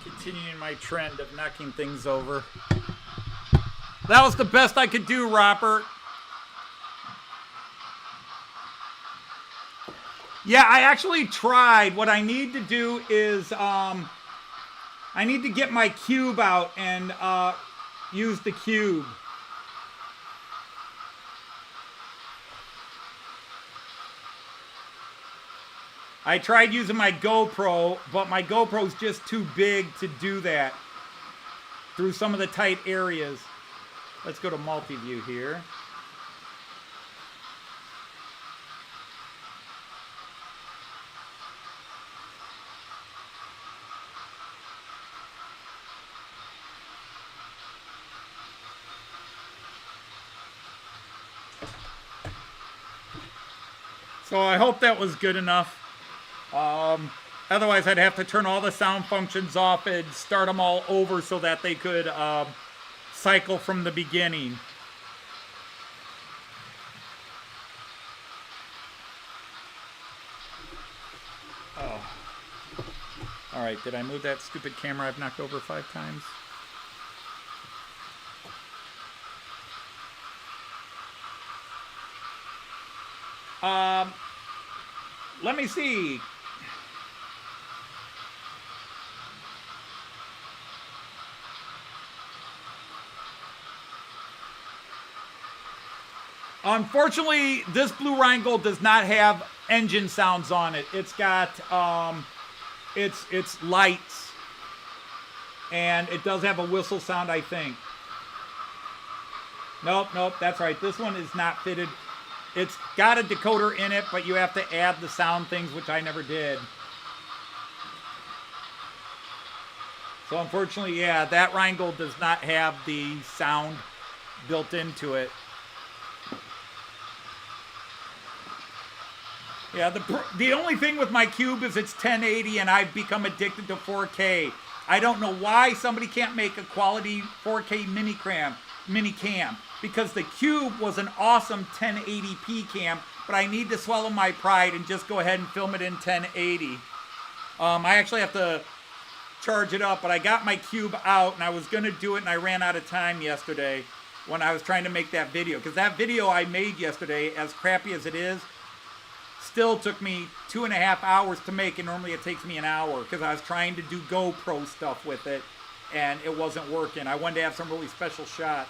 Speaker 1: Continuing my trend of knocking things over. That was the best I could do, Robert. Yeah, I actually tried. What I need to do is I need to get my cube out and use the cube. I tried using my GoPro, but my GoPro's just too big to do that through some of the tight areas. Let's go to multi-view here. So I hope that was good enough. Otherwise, I'd have to turn all the sound functions off and start them all over so that they could cycle from the beginning. Oh. All right, did I move that stupid camera I've knocked over 5 times? Let me see. Unfortunately, this Blue Rheingold does not have engine sounds on it. It's got it's lights, and it does have a whistle sound, I think. Nope, that's right. This one is not fitted. It's got a decoder in it, but you have to add the sound things, which I never did. So unfortunately, yeah, that Rheingold does not have the sound built into it. Yeah, the only thing with my cube is it's 1080 and I've become addicted to 4K. I don't know why somebody can't make a quality 4K mini cam because the cube was an awesome 1080p cam, but I need to swallow my pride and just go ahead and film it in 1080. I actually have to charge it up, but I got my cube out and I was going to do it and I ran out of time yesterday when I was trying to make that video. Because that video I made yesterday, as crappy as it is, still took me 2.5 hours to make, and normally it takes me an hour because I was trying to do GoPro stuff with it and it wasn't working. I wanted to have some really special shots.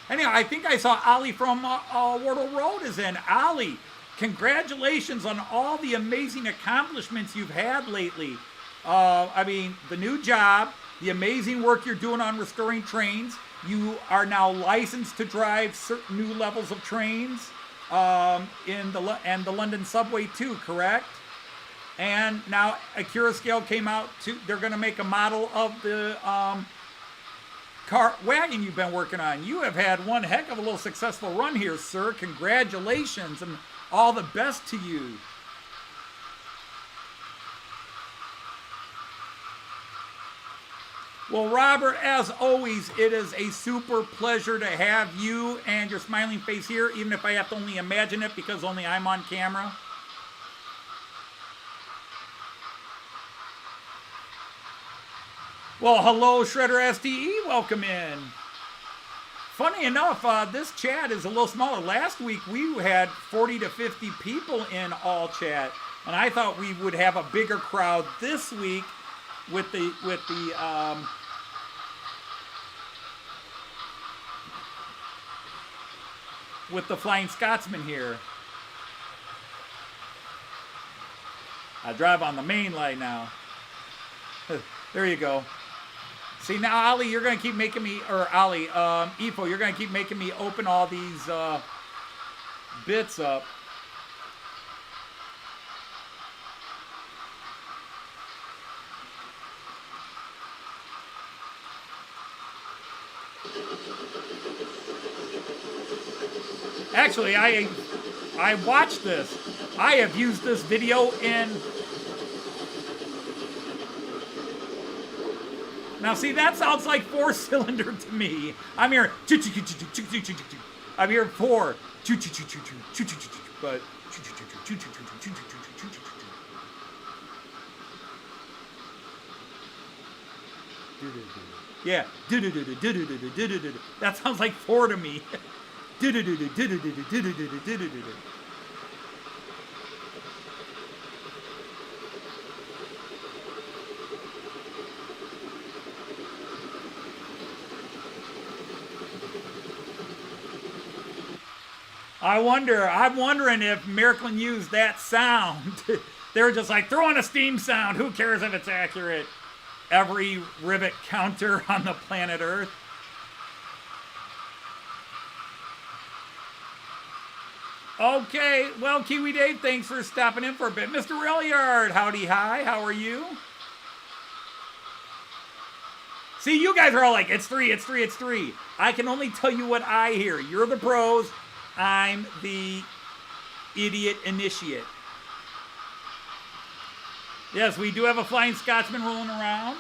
Speaker 1: Anyhow, I think I saw Ali from Wardle Road is in. Ali, congratulations on all the amazing accomplishments you've had lately. I mean, the new job, the amazing work you're doing on restoring trains. You are now licensed to drive certain new levels of trains. In the London subway too, correct? And now Acura Scale came out to, they're going to make a model of the car wagon you've been working on. You have had one heck of a little successful run here, sir. Congratulations and all the best to you. Well, Robert, as always, it is a super pleasure to have you and your smiling face here, even if I have to only imagine it because only I'm on camera. Well, hello, Shredder STE. Welcome in. Funny enough, this chat is a little smaller. Last week, we had 40 to 50 people in all chat, and I thought we would have a bigger crowd this week with the Flying Scotsman here. I drive on the main line now. There you go. See, now, Ollie, you're going to keep making me, or Ollie, Ifo, you're going to keep making me open all these bits up. Actually, I watched this. I have used this video in... Now, see, that sounds like 4-cylinder to me. I'm hearing... I'm hearing 4. But... Yeah. That sounds like 4 to me. I'm wondering if Märklin used that sound. They were just like, throw in a steam sound. Who cares if it's accurate? Every rivet counter on the planet Earth. Okay, well, Kiwi Dave, thanks for stopping in for a bit. Mr. Railyard, howdy hi, how are you? See, you guys are all like, it's 3, it's 3, it's 3. I can only tell you what I hear. You're the pros. I'm the idiot initiate. Yes, we do have a Flying Scotsman rolling around.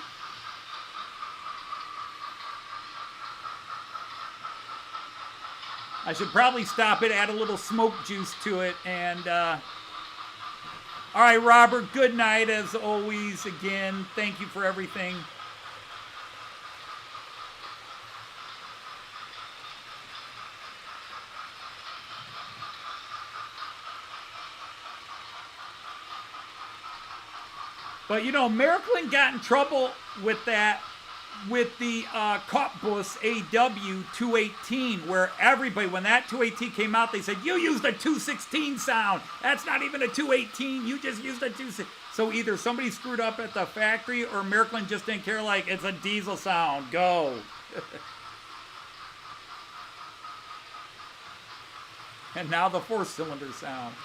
Speaker 1: I should probably stop it, add a little smoke juice to it, and all right, Robert, good night as always. Again, thank you for everything. But, you know, Märklin got in trouble with that, with the Cottbus AW 218, where everybody, when that 218 came out, they said, you used a 216 sound. That's not even a 218. You just used a 216. So either somebody screwed up at the factory or Märklin just didn't care, like, it's a diesel sound. Go. And now the 4-cylinder sound.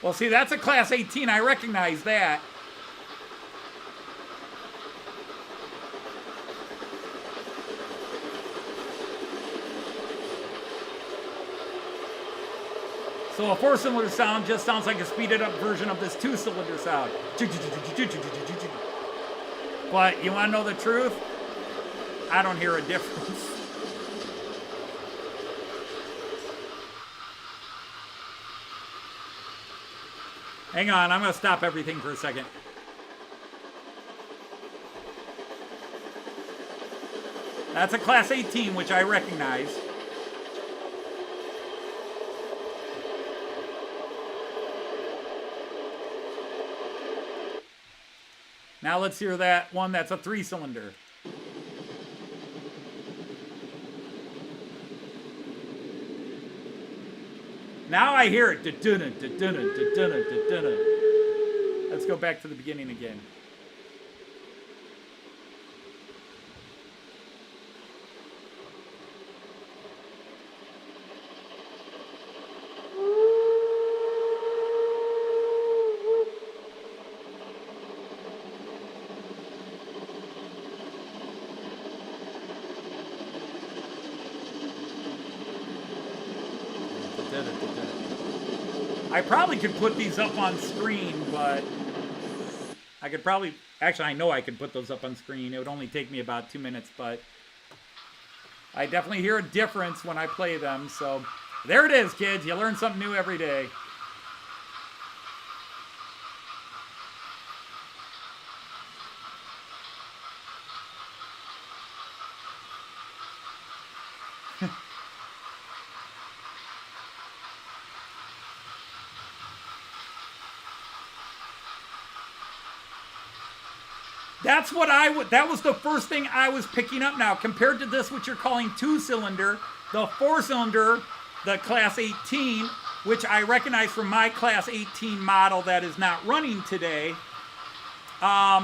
Speaker 1: Well, see, that's a Class 18. I recognize that. So a 4-cylinder sound just sounds like a speeded up version of this 2-cylinder sound. But you want to know the truth? I don't hear a difference. Hang on, I'm going to stop everything for a second. That's a Class 18, which I recognize. Now let's hear that one that's a 3-cylinder. Now I hear it. Let's go back to the beginning again. I probably could put these up on screen, but I could probably, actually I know I could put those up on screen. It would only take me about 2 minutes, but I definitely hear a difference when I play them. So there it is, kids. You learn something new every day. That's what that was the first thing I was picking up now. Compared to this, which you're calling 2-cylinder, the 4-cylinder, the Class 18, which I recognize from my Class 18 model that is not running today. Yeah,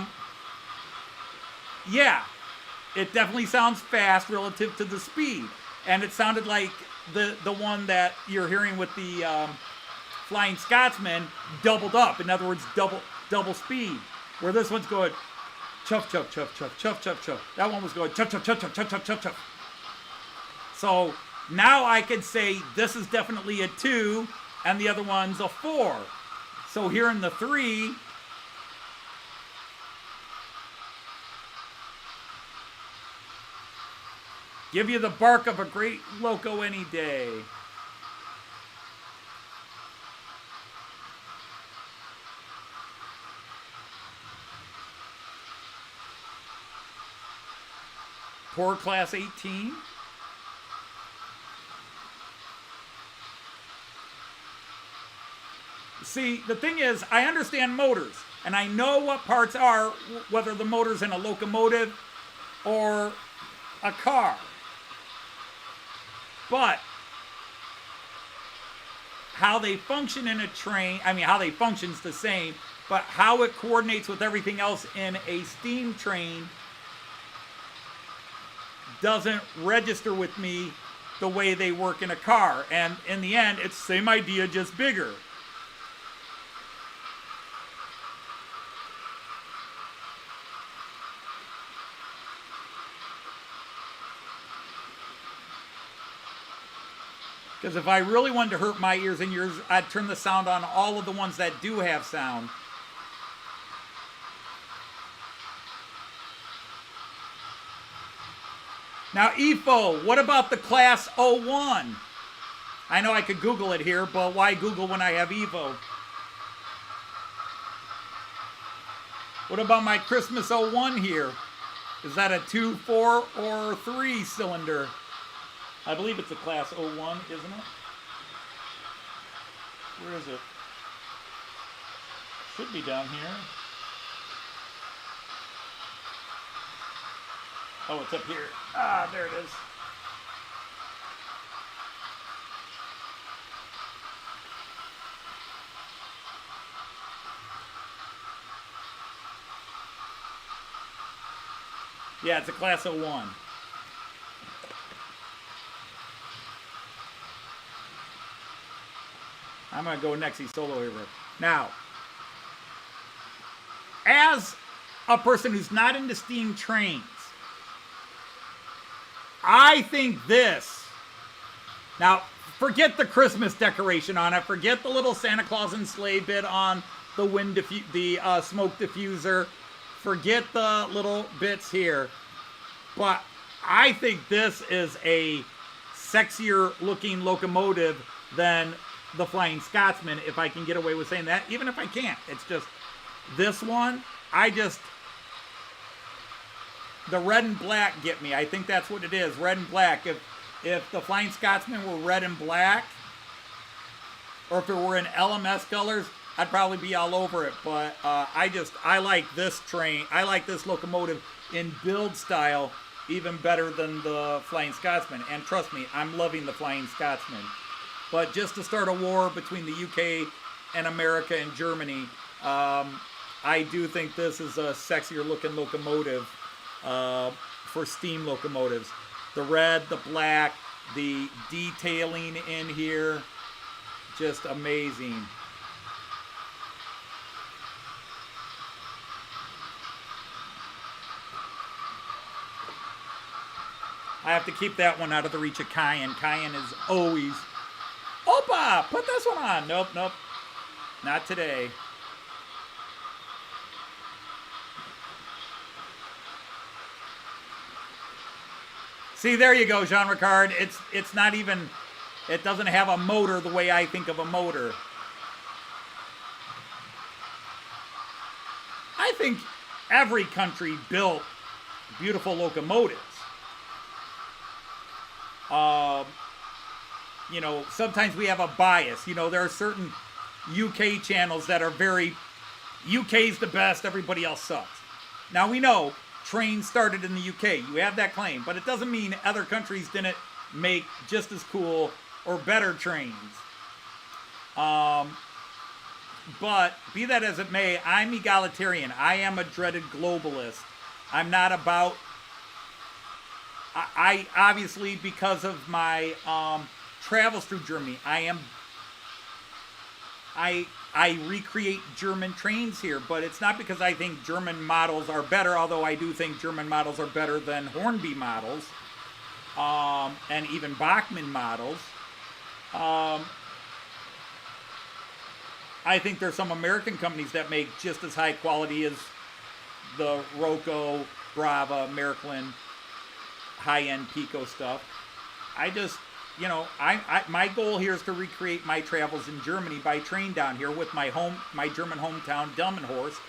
Speaker 1: it definitely sounds fast relative to the speed. And it sounded like the one that you're hearing with the Flying Scotsman doubled up. In other words, double speed. Where this one's going chuff, chuff, chuff, chuff, chuff, chuff, chuff. That one was going chuff, chuff, chuff, chuff, chuff, chuff, chuff, chuff. So now I can say this is definitely a 2 and the other one's a 4. So here in the 3, give you the bark of a great loco any day. Poor Class 18. See, the thing is, I understand motors, and I know what parts are, whether the motor's in a locomotive or a car. But how they function in a train, I mean, how they function's the same, but how it coordinates with everything else in a steam train doesn't register with me the way they work in a car. And in the end, it's the same idea, just bigger. Because if I really wanted to hurt my ears and yours, I'd turn the sound on all of the ones that do have sound. Now, EFO, what about the Class 01? I know I could Google it here, but why Google when I have EVO? What about my Christmas 01 here? Is that a 2, 4, or 3 cylinder? I believe it's a Class 01, isn't it? Where is it? Should be down here. Oh, it's up here. Ah, there it is. Yeah, it's a Class 01. I'm going to go Nexi solo here. Now, as a person who's not into steam trains, I think this. Now, forget the Christmas decoration on it. Forget the little Santa Claus and sleigh bit on the smoke diffuser. Forget the little bits here. But I think this is a sexier looking locomotive than the Flying Scotsman, if I can get away with saying that. Even if I can't. It's just this one, the red and black get me. I think that's what it is, red and black. If the Flying Scotsman were red and black, or if it were in LMS colors, I'd probably be all over it. But I like this train. I like this locomotive in build style even better than the Flying Scotsman. And trust me, I'm loving the Flying Scotsman. But just to start a war between the UK and America and Germany, I do think this is a sexier looking locomotive for steam locomotives. The red, the black, the detailing in here, just amazing. I have to keep that one out of the reach of Cayenne. Cayenne is always, Opa, put this one on. Nope. Not today. See, there you go, Jean Ricard. It's not even, it doesn't have a motor the way I think of a motor. I think every country built beautiful locomotives. You know, sometimes we have a bias. You know, there are certain UK channels that are very, UK's the best, everybody else sucks. Now we know trains started in the UK. You have that claim, but it doesn't mean other countries didn't make just as cool or better trains. But be that as it may, I'm egalitarian. I am a dreaded globalist. I'm not about, I obviously, because of my travels through Germany, I recreate German trains here, but it's not because I think German models are better, although I do think German models are better than Hornby models, and even Bachmann models. I think there's some American companies that make just as high quality as the Roco, Brava, Märklin, high-end Pico stuff. I just, you know, my goal here is to recreate my travels in Germany by train down here with my German hometown, Delmenhorst,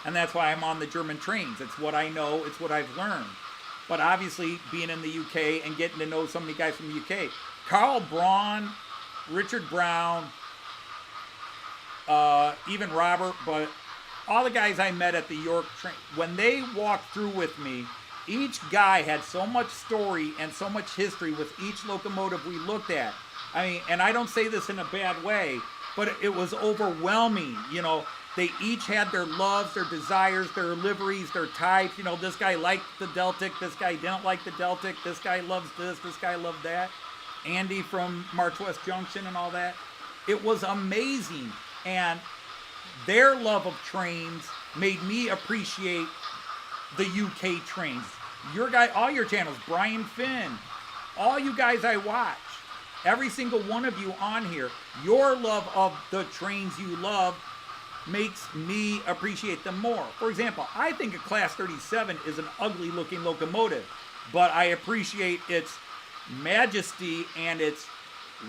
Speaker 1: and that's why I'm on the German trains. It's what I know, it's what I've learned. But obviously, being in the UK and getting to know so many guys from the UK, Carl Braun, Richard Brown, even Robert, but all the guys I met at the York train, when they walked through with me, each guy had so much story and so much history with each locomotive we looked at. I mean, and I don't say this in a bad way, but it was overwhelming. You know, they each had their loves, their desires, their liveries, their types. You know, this guy liked the Deltic, this guy didn't like the Deltic, this guy loves this guy loved that. Andy from March West Junction and all that. It was amazing. And their love of trains made me appreciate the UK trains. Your guy, all your channels, Brian Finn, all you guys I watch, every single one of you on here, your love of the trains you love makes me appreciate them more. For example, I think a Class 37 is an ugly looking locomotive, but I appreciate its majesty and its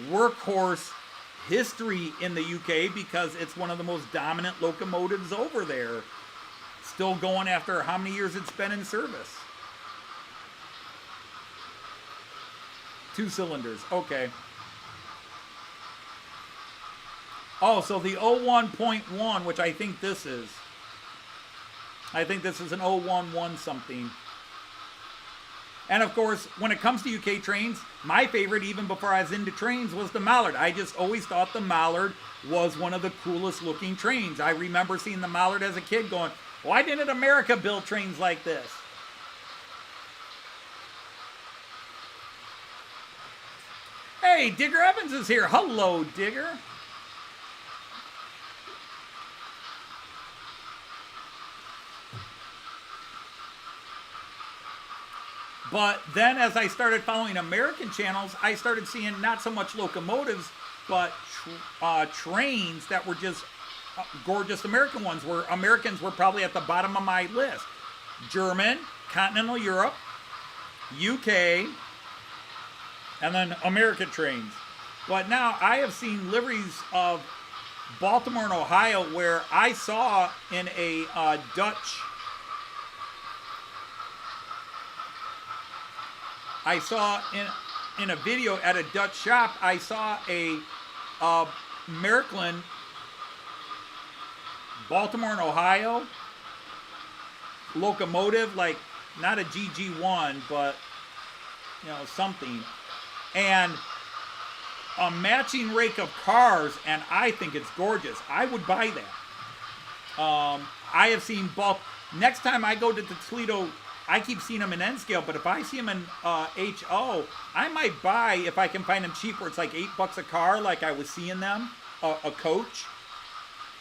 Speaker 1: workhorse history in the UK because it's one of the most dominant locomotives over there. Still going after how many years it's been in service. 2 cylinders, okay. Oh, so the 01.1, which I think this is. I think this is an 011 something. And of course, when it comes to UK trains, my favorite, even before I was into trains, was the Mallard. I just always thought the Mallard was one of the coolest looking trains. I remember seeing the Mallard as a kid going, why didn't America build trains like this? Hey, Digger Evans is here. Hello, Digger. But then as I started following American channels, I started seeing not so much locomotives, but trains that were just gorgeous American ones, where Americans were probably at the bottom of my list. German, continental Europe, UK, and then American trains. But now I have seen liveries of Baltimore and Ohio where I saw in a Dutch... I saw in a video at a Dutch shop, I saw a Märklin, Baltimore and Ohio locomotive, like not a GG1, but you know, something, and a matching rake of cars, and I think it's gorgeous. I would buy that. I have seen next time I go to the Toledo, I keep seeing them in N scale, but if I see them in HO, I might buy, if I can find them cheap, where it's like $8 a car, like I was seeing them, a coach.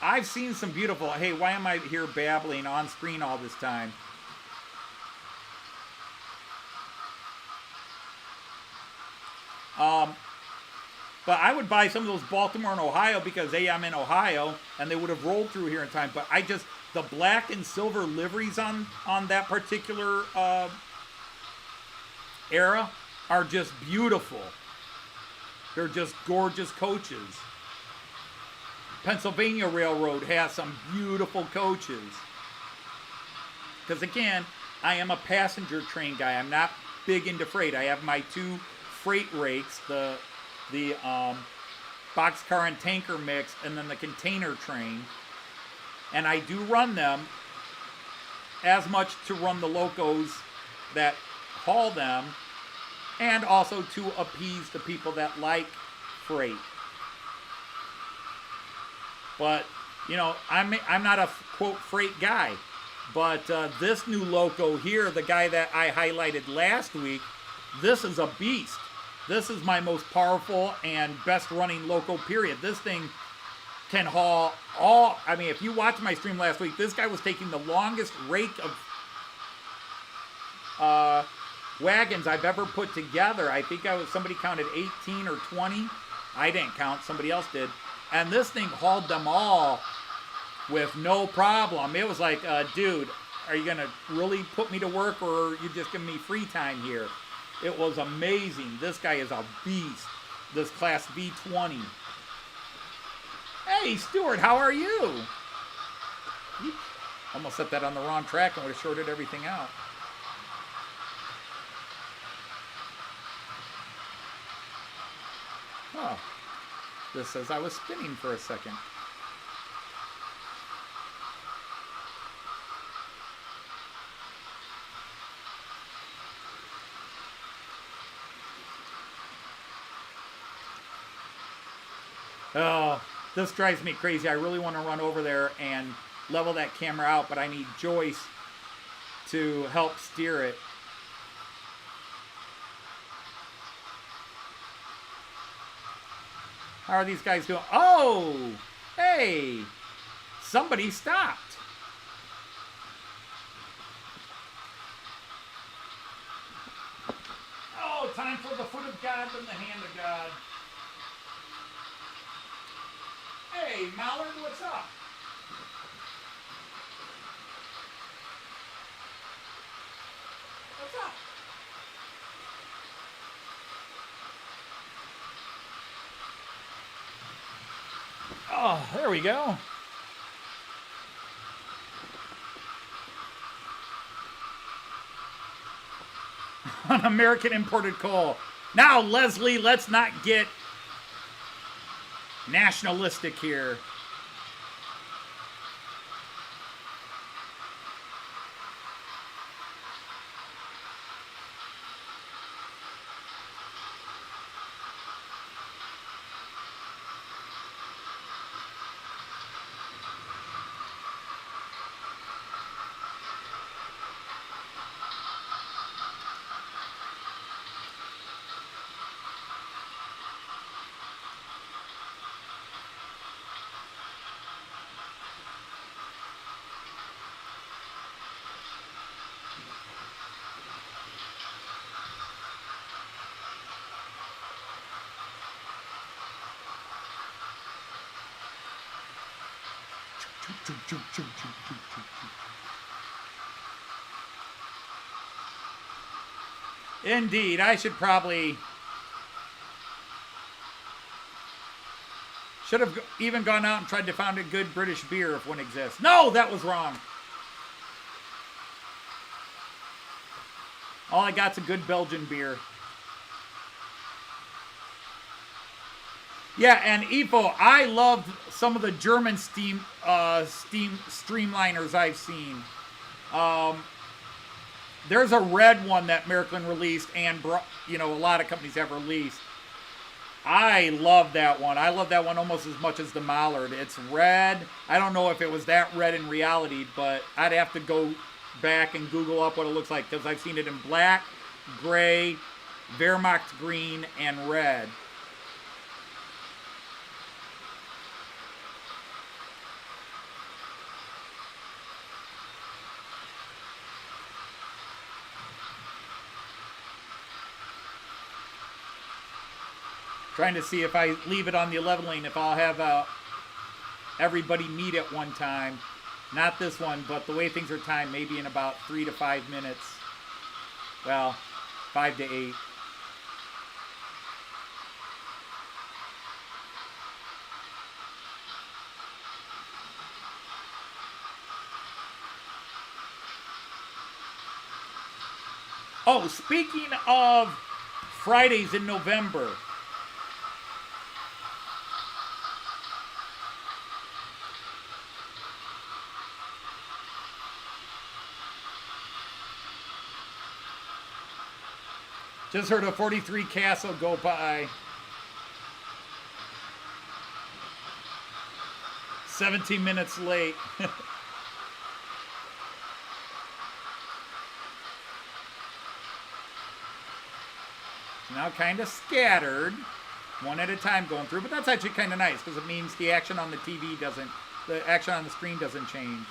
Speaker 1: I've seen some beautiful, hey, why am I here babbling on screen all this time? But I would buy some of those Baltimore and Ohio because A, I'm in Ohio, and they would have rolled through here in time. But I just, the black and silver liveries on that particular era are just beautiful. They're just gorgeous coaches. Pennsylvania Railroad has some beautiful coaches. Because again, I am a passenger train guy. I'm not big into freight. I have my 2 freight rakes, the boxcar and tanker mix, and then the container train. And I do run them as much to run the locos that haul them, and also to appease the people that like freight. But, you know, I'm not a, quote, freight guy. But this new loco here, the guy that I highlighted last week, this is a beast. This is my most powerful and best running loco, period. This thing can haul all, I mean, if you watched my stream last week, this guy was taking the longest rake of wagons I've ever put together. I think somebody counted 18 or 20. I didn't count, somebody else did. And this thing hauled them all with no problem. It was like, dude, are you gonna really put me to work, or are you just giving me free time here? It was amazing. This guy is a beast. This class V20. Hey, Stuart, how are you? Almost set that on the wrong track and would have shorted everything out. Oh, this says I was spinning for a second. Oh, this drives me crazy. I really want to run over there and level that camera out, but I need Joyce to help steer it. How are these guys doing? Oh, hey, somebody stopped. Oh, time for the foot of God and the hand of God. Hey, Mallard, what's up? What's up? Oh, there we go. An American imported coal. Now, Leslie, let's not get nationalistic here. Indeed, I should have even gone out and tried to find a good British beer if one exists. No, that was wrong. All I got's a good Belgian beer. Yeah, and Ifo, I love some of the German steam streamliners I've seen. There's a red one that Märklin released, and a lot of companies have released. I love that one. I love that one almost as much as the Mallard. It's red. I don't know if it was that red in reality, but I'd have to go back and Google up what it looks like, because I've seen it in black, gray, Wehrmacht green, and red. Trying to see if I leave it on the 11 lane, if I'll have everybody meet at one time. Not this one, but the way things are timed, maybe in about 3 to 5 minutes. Well, 5 to 8. Oh, speaking of Fridays in November. Just heard a 43 Castle go by. 17 minutes late. Now kind of scattered, one at a time going through, but that's actually kind of nice because it means the action on the TV doesn't, the action on the screen doesn't change.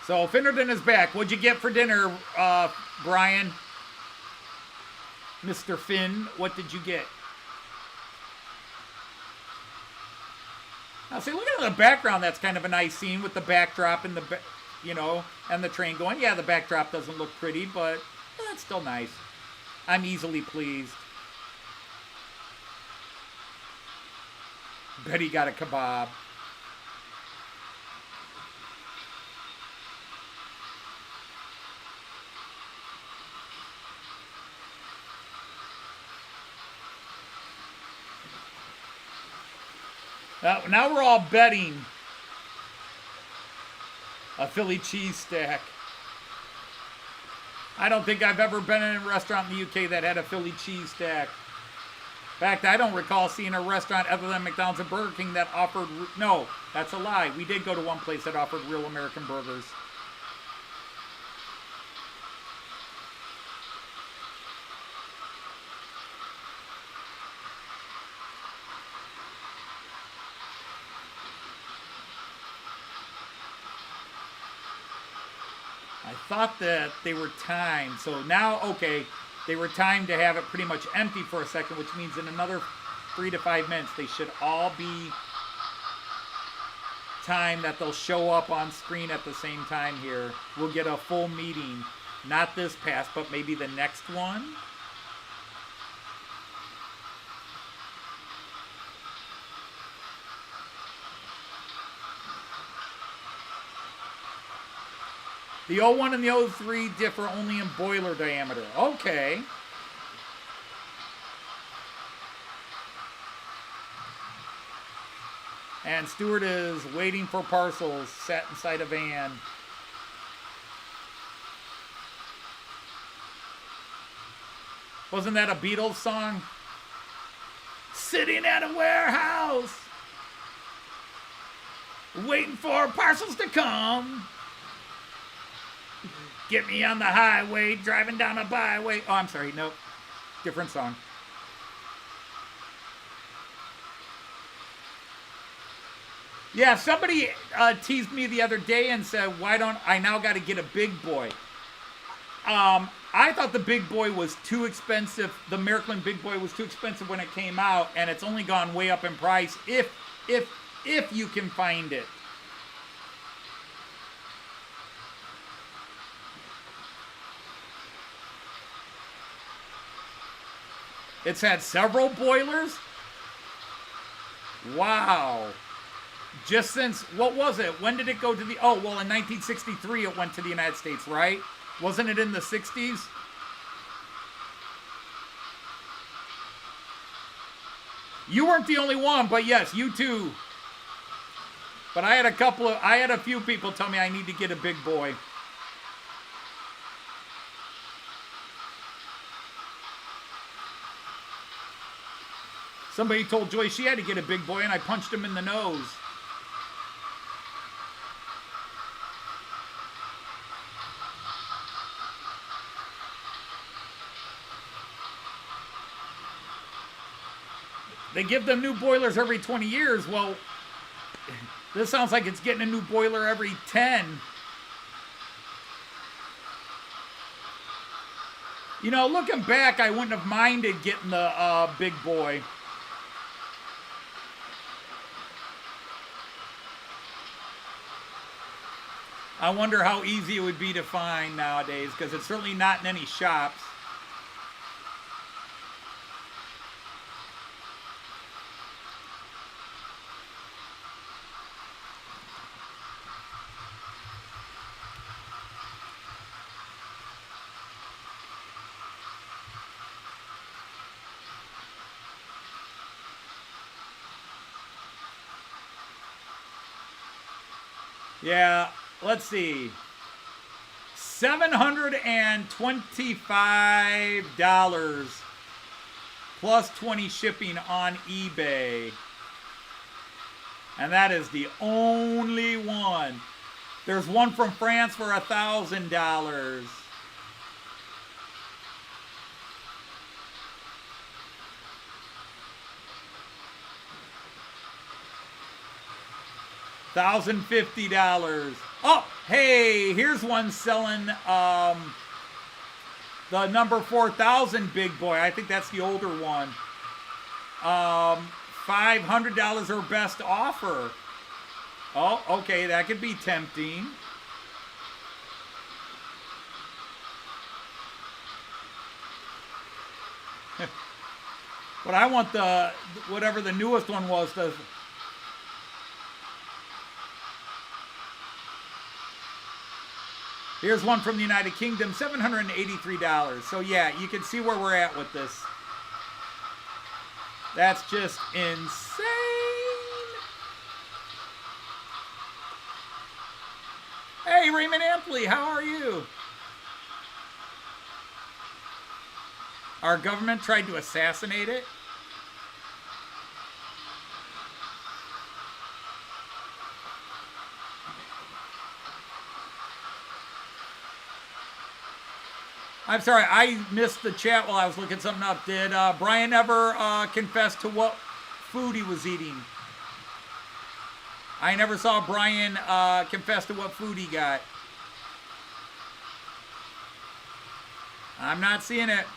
Speaker 1: So Finnerton is back. What'd you get for dinner, Brian? Mr. Finn, what did you get? Now see, look at the background. That's kind of a nice scene with the backdrop and the, you know, and the train going. Yeah, the backdrop doesn't look pretty, but that's still nice. I'm easily pleased. Betty got a kebab. Now we're all betting a Philly cheese stack. I don't think I've ever been in a restaurant in the UK that had a Philly cheese stack. In fact, I don't recall seeing a restaurant other than McDonald's and Burger King that offered... No, that's a lie. We did go to one place that offered real American burgers. I thought that they were timed. So now, okay, they were timed to have it pretty much empty for a second, which means in another 3 to 5 minutes, they should all be timed that they'll show up on screen at the same time here. We'll get a full meeting. Not this pass, but maybe the next one. The 01 and the 03 differ only in boiler diameter. Okay. And Stewart is waiting for parcels, sat inside a van. Wasn't that a Beatles song? Sitting at a warehouse, waiting for parcels to come. Get me on the highway, driving down a byway. Oh, I'm sorry. Nope. Different song. Yeah, somebody teased me the other day and said, why don't I now got to get a big boy? I thought the big boy was too expensive. The Märklin big boy was too expensive when it came out, and it's only gone way up in price if you can find it. It's had several boilers. Wow. Just since, what was it? When did it go to the, oh, well, in 1963 it went to the United States, right? Wasn't it in the 60s? You weren't the only one, but yes, you too. But I had a few people tell me I need to get a big boy. Somebody told Joy she had to get a big boy, and I punched him in the nose. They give them new boilers every 20 years. Well, this sounds like it's getting a new boiler every 10. You know, looking back, I wouldn't have minded getting the big boy. I wonder how easy it would be to find nowadays, because it's certainly not in any shops. Yeah, let's see. $725 plus 20 shipping on eBay. And that is the only one. There's one from France for $1,000. $1,050. Oh, hey, here's one selling the number 4000 big boy. I think that's the older one. $500 or best offer. Oh, okay, that could be tempting. But I want the, whatever the newest one was, the... Here's one from the United Kingdom, $783. So yeah, you can see where we're at with this. That's just insane. Hey, Raymond Ampley, how are you? Our government tried to assassinate it. I'm sorry, I missed the chat while I was looking something up. Did Brian ever confess to what food he was eating? I never saw Brian confess to what food he got. I'm not seeing it.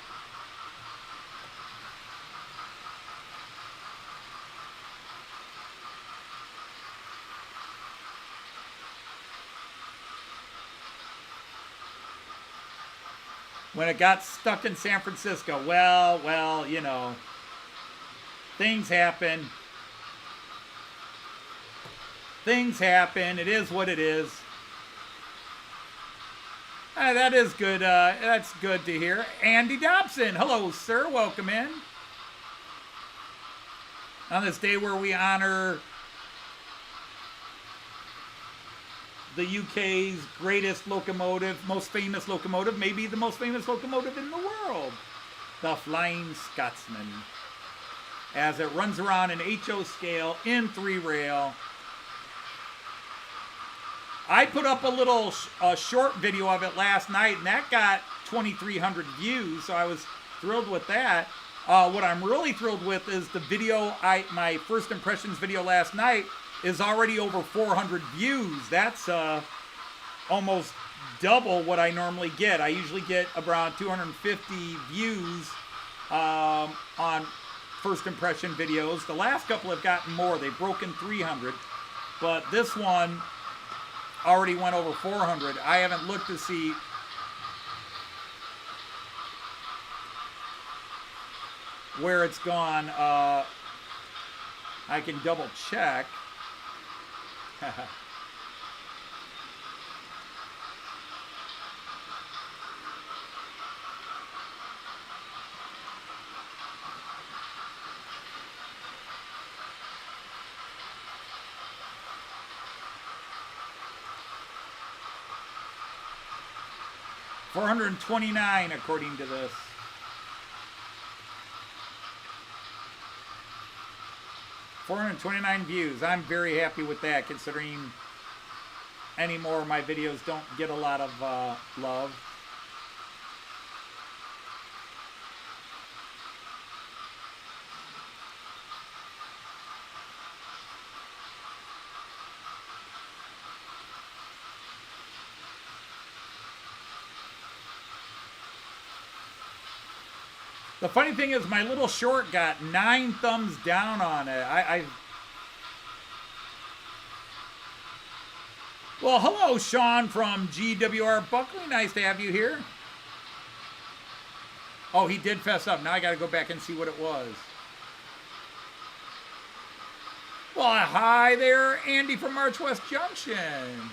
Speaker 1: When it got stuck in San Francisco, well, you know, things happen. Things happen. It is what it is. That is good. That's good to hear. Andy Dobson. Hello, sir. Welcome in. On this day where we honor the UK's greatest locomotive, most famous locomotive, maybe the most famous locomotive in the world, the Flying Scotsman, as it runs around in HO scale in 3-rail. I put up a little short video of it last night, and that got 2,300 views, so I was thrilled with that. What I'm really thrilled with is the video, my first impressions video last night, is already over 400 views. That's almost double what I normally get. I usually get around 250 views on first impression videos. The last couple have gotten more. They've broken 300. But this one already went over 400. I haven't looked to see where it's gone. I can double check. $429 according to this. $429 views. I'm very happy with that, considering any more of my videos don't get a lot of love. The funny thing is my little short got 9 thumbs down on it. Well, hello, Sean from GWR Buckley. Nice to have you here. Oh, he did fess up. Now I got to go back and see what it was. Well, hi there, Andy from March West Junction.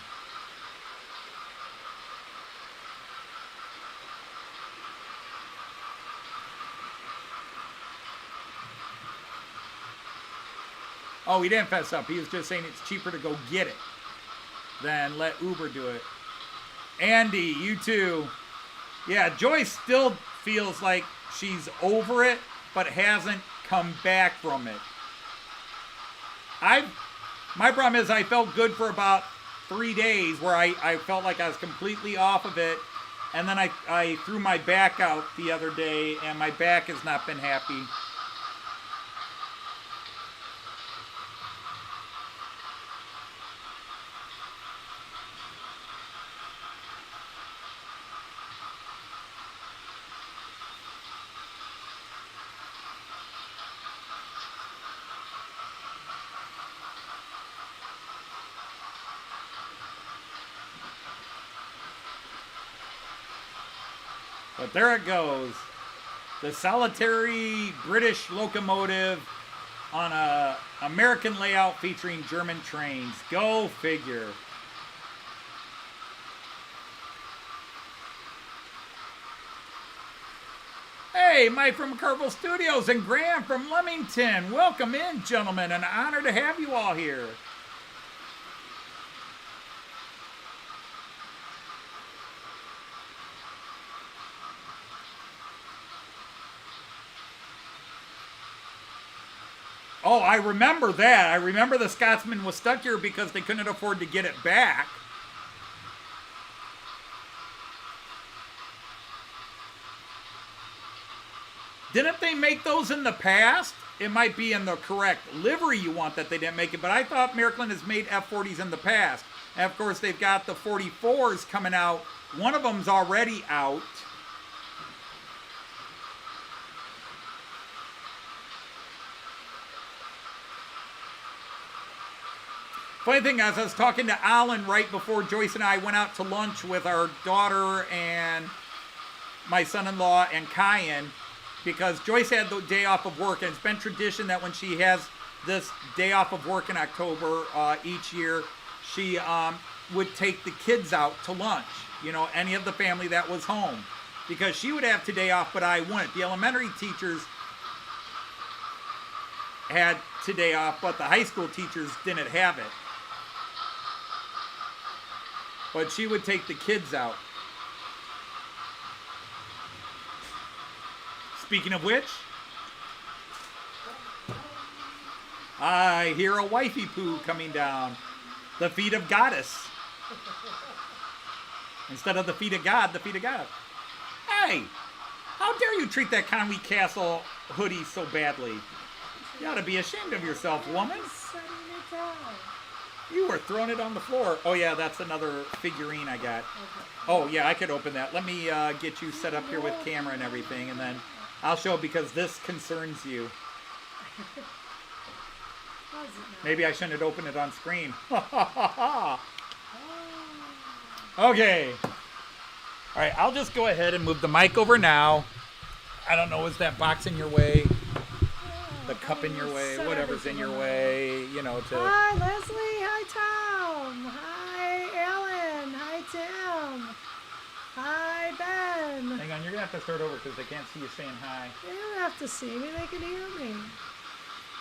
Speaker 1: Oh, he didn't fess up. He was just saying it's cheaper to go get it than let Uber do it. Andy, you too. Yeah, Joyce still feels like she's over it, but hasn't come back from it. My problem is I felt good for about 3 days where I felt like I was completely off of it. And then I threw my back out the other day, and my back has not been happy. But there it goes. The solitary British locomotive on a American layout featuring German trains. Go figure. Hey, Mike from Carvel Studios and Graham from Leamington. Welcome in, gentlemen. An honor to have you all here. Oh, I remember that. I remember the Scotsman was stuck here because they couldn't afford to get it back. Didn't they make those in the past? It might be in the correct livery you want that they didn't make it, but I thought Märklin has made F40s in the past. And of course, they've got the 44s coming out. One of them's already out. Funny thing is, I was talking to Alan right before Joyce and I went out to lunch with our daughter and my son-in-law and Kyan, because Joyce had the day off of work, and it's been tradition that when she has this day off of work in October each year, she would take the kids out to lunch, you know, any of the family that was home, because she would have today off, but I wouldn't. The elementary teachers had today off, but the high school teachers didn't have it. But she would take the kids out. Speaking of which, I hear a wifey poo coming down. The feet of goddess. Instead of the feet of God, the feet of God. Hey, how dare you treat that Conway Castle hoodie so badly? You ought to be ashamed of yourself, woman. You were throwing it on the floor. Oh, yeah, that's another figurine I got. Oh, yeah, I could open that. Let me get you set up here with camera and everything, and then I'll show because this concerns you. Maybe I shouldn't have opened it on screen. Okay. All right, I'll just go ahead and move the mic over now. I don't know, is that box in your way? The cup in your way, whatever's in your way, you know, to...
Speaker 4: Hi, Leslie. Hi, Tom. Hi, Ellen. Hi, Tim. Hi, Ben.
Speaker 1: Hang on, you're going to have to start over because they can't see you saying hi.
Speaker 4: They don't have to see me. They can hear me.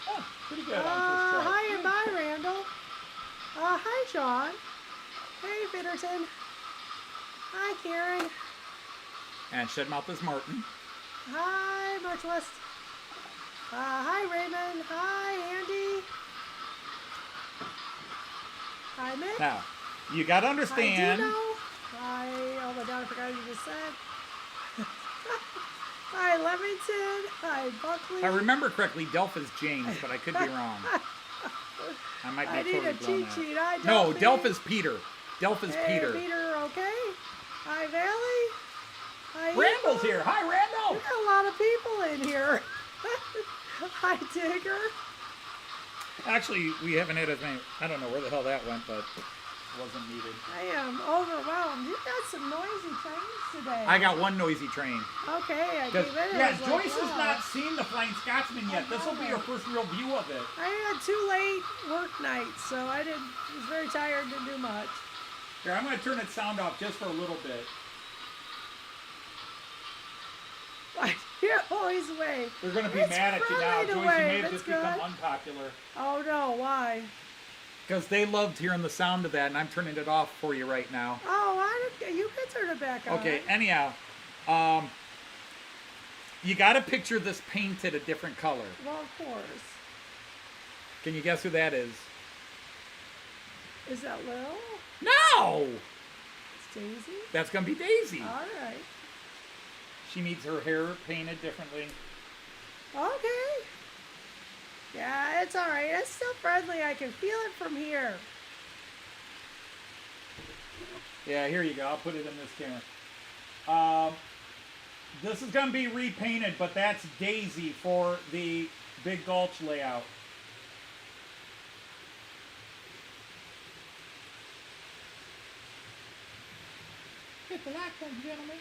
Speaker 1: Oh, pretty good on first try.
Speaker 4: Hi and bye, Randall. Hi, John. Hey, Bitterton. Hi, Karen.
Speaker 1: And Shedmouth is Martin.
Speaker 4: Hi, March West. Hi, Raymond. Hi, Andy. Hi, Mick.
Speaker 1: Now, you got to understand...
Speaker 4: Hi, Dino. Hi, oh my God, I forgot what you just said. Hi, Leamington. Hi, Buckley.
Speaker 1: If I remember correctly, Delph is James, but I could be wrong. I might be
Speaker 4: I need a
Speaker 1: totally blown
Speaker 4: cheat sheet.
Speaker 1: that.
Speaker 4: Hi,
Speaker 1: No,
Speaker 4: Delphi.
Speaker 1: Delph is Peter. Delph is
Speaker 4: Hey,
Speaker 1: Peter.
Speaker 4: Peter, okay? Hi, Valley.
Speaker 1: Randall's here. Hi,
Speaker 4: We
Speaker 1: Randall.
Speaker 4: got a lot of people in here. Hi, Digger.
Speaker 1: Actually, we haven't had as many. I don't know where the hell that went, but it wasn't needed.
Speaker 4: I am overwhelmed. You've got some noisy trains today.
Speaker 1: I got one noisy train.
Speaker 4: Okay, I gave it.
Speaker 1: Yeah,
Speaker 4: I was like,
Speaker 1: Joyce has
Speaker 4: wow.
Speaker 1: not seen the Flying Scotsman yet. This will be her first real view of it.
Speaker 4: I had 2 late work nights, so I was very tired, didn't do much.
Speaker 1: Here, I'm going to turn its sound off just for a little bit.
Speaker 4: You're always away.
Speaker 1: They're going to be
Speaker 4: It's
Speaker 1: mad at you now.
Speaker 4: Friday
Speaker 1: Joyce, you
Speaker 4: away.
Speaker 1: may have
Speaker 4: That's
Speaker 1: just become
Speaker 4: good.
Speaker 1: unpopular.
Speaker 4: Oh no, why?
Speaker 1: Because they loved hearing the sound of that, and I'm turning it off for you right now.
Speaker 4: Oh, you can turn it back on.
Speaker 1: Okay, anyhow, you got to picture this painted a different color.
Speaker 4: Well, of course.
Speaker 1: Can you guess who that is?
Speaker 4: Is that Lil?
Speaker 1: No!
Speaker 4: It's Daisy?
Speaker 1: That's going to be Daisy.
Speaker 4: All right.
Speaker 1: She needs her hair painted differently.
Speaker 4: Okay. Yeah, it's all right. It's still friendly. I can feel it from here.
Speaker 1: Yeah, here you go. I'll put it in this camera. This is going to be repainted, but that's Daisy for the Big Gulch layout. Hit the like button, gentlemen.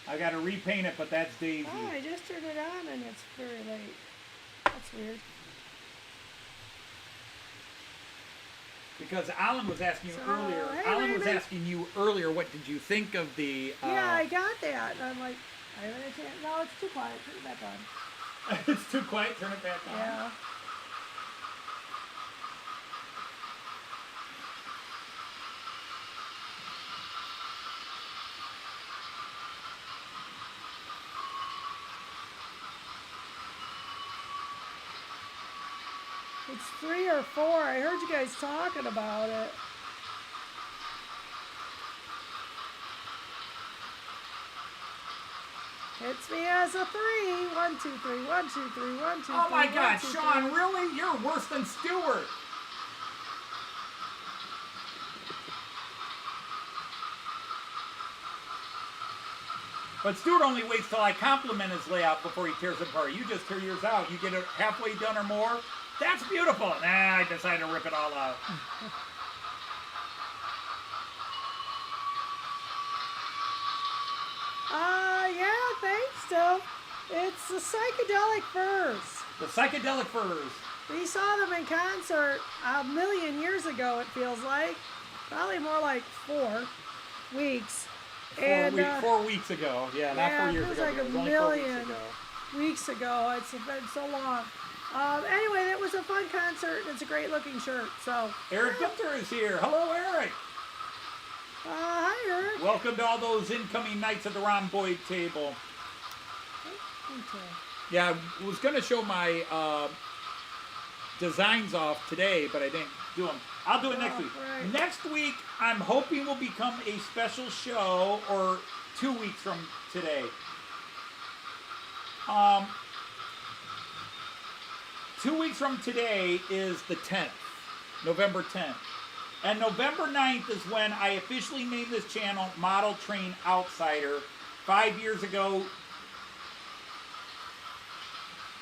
Speaker 1: I got to repaint it, but that's Daisy.
Speaker 4: Oh, I just turned it on and it's very late. That's weird.
Speaker 1: Because Alan was asking you
Speaker 4: So,
Speaker 1: earlier.
Speaker 4: hey,
Speaker 1: Alan was
Speaker 4: Raymond.
Speaker 1: asking you earlier, what did you think of the?
Speaker 4: Yeah, I got that. I'm like, I haven't had a chance. No, it's too quiet. Turn it back on.
Speaker 1: It's too quiet. Turn it back on.
Speaker 4: Yeah. It's 3 or 4. I heard you guys talking about it. Hits me as a 3. 1, 2, 3. 1, 2, 3. 1, 2, 3.
Speaker 1: Oh my
Speaker 4: 1,
Speaker 1: God,
Speaker 4: 2,
Speaker 1: Sean!
Speaker 4: 3.
Speaker 1: Really? You're worse than Stewart. But Stuart only waits till I compliment his layout before he tears it apart. You just tear yours out. You get it halfway done or more. That's beautiful. Nah, I decided to rip it all out.
Speaker 4: Yeah, thanks, Steph. It's the Psychedelic Furs.
Speaker 1: The Psychedelic Furs.
Speaker 4: We saw them in concert a million years ago, it feels like. Probably more like 4 weeks.
Speaker 1: 4 weeks ago. Yeah, not 4 years
Speaker 4: it feels
Speaker 1: ago.
Speaker 4: like
Speaker 1: It
Speaker 4: a
Speaker 1: was only 4 weeks
Speaker 4: million
Speaker 1: ago.
Speaker 4: weeks ago. It's been so long. Anyway, that was a fun concert. It's a great looking shirt. So
Speaker 1: Eric Gupter is here. Hello, Eric.
Speaker 4: hi, Eric.
Speaker 1: Welcome to all those incoming nights at the Ron Boyd table.
Speaker 4: Okay.
Speaker 1: Yeah, I was going to show my designs off today, but I didn't do them. I'll do it next week.
Speaker 4: Right.
Speaker 1: Next week, I'm hoping will become a special show, or 2 weeks from today. 2 weeks from today is the 10th, November 10th. And November 9th is when I officially named this channel Model Train Outsider. 5 years ago,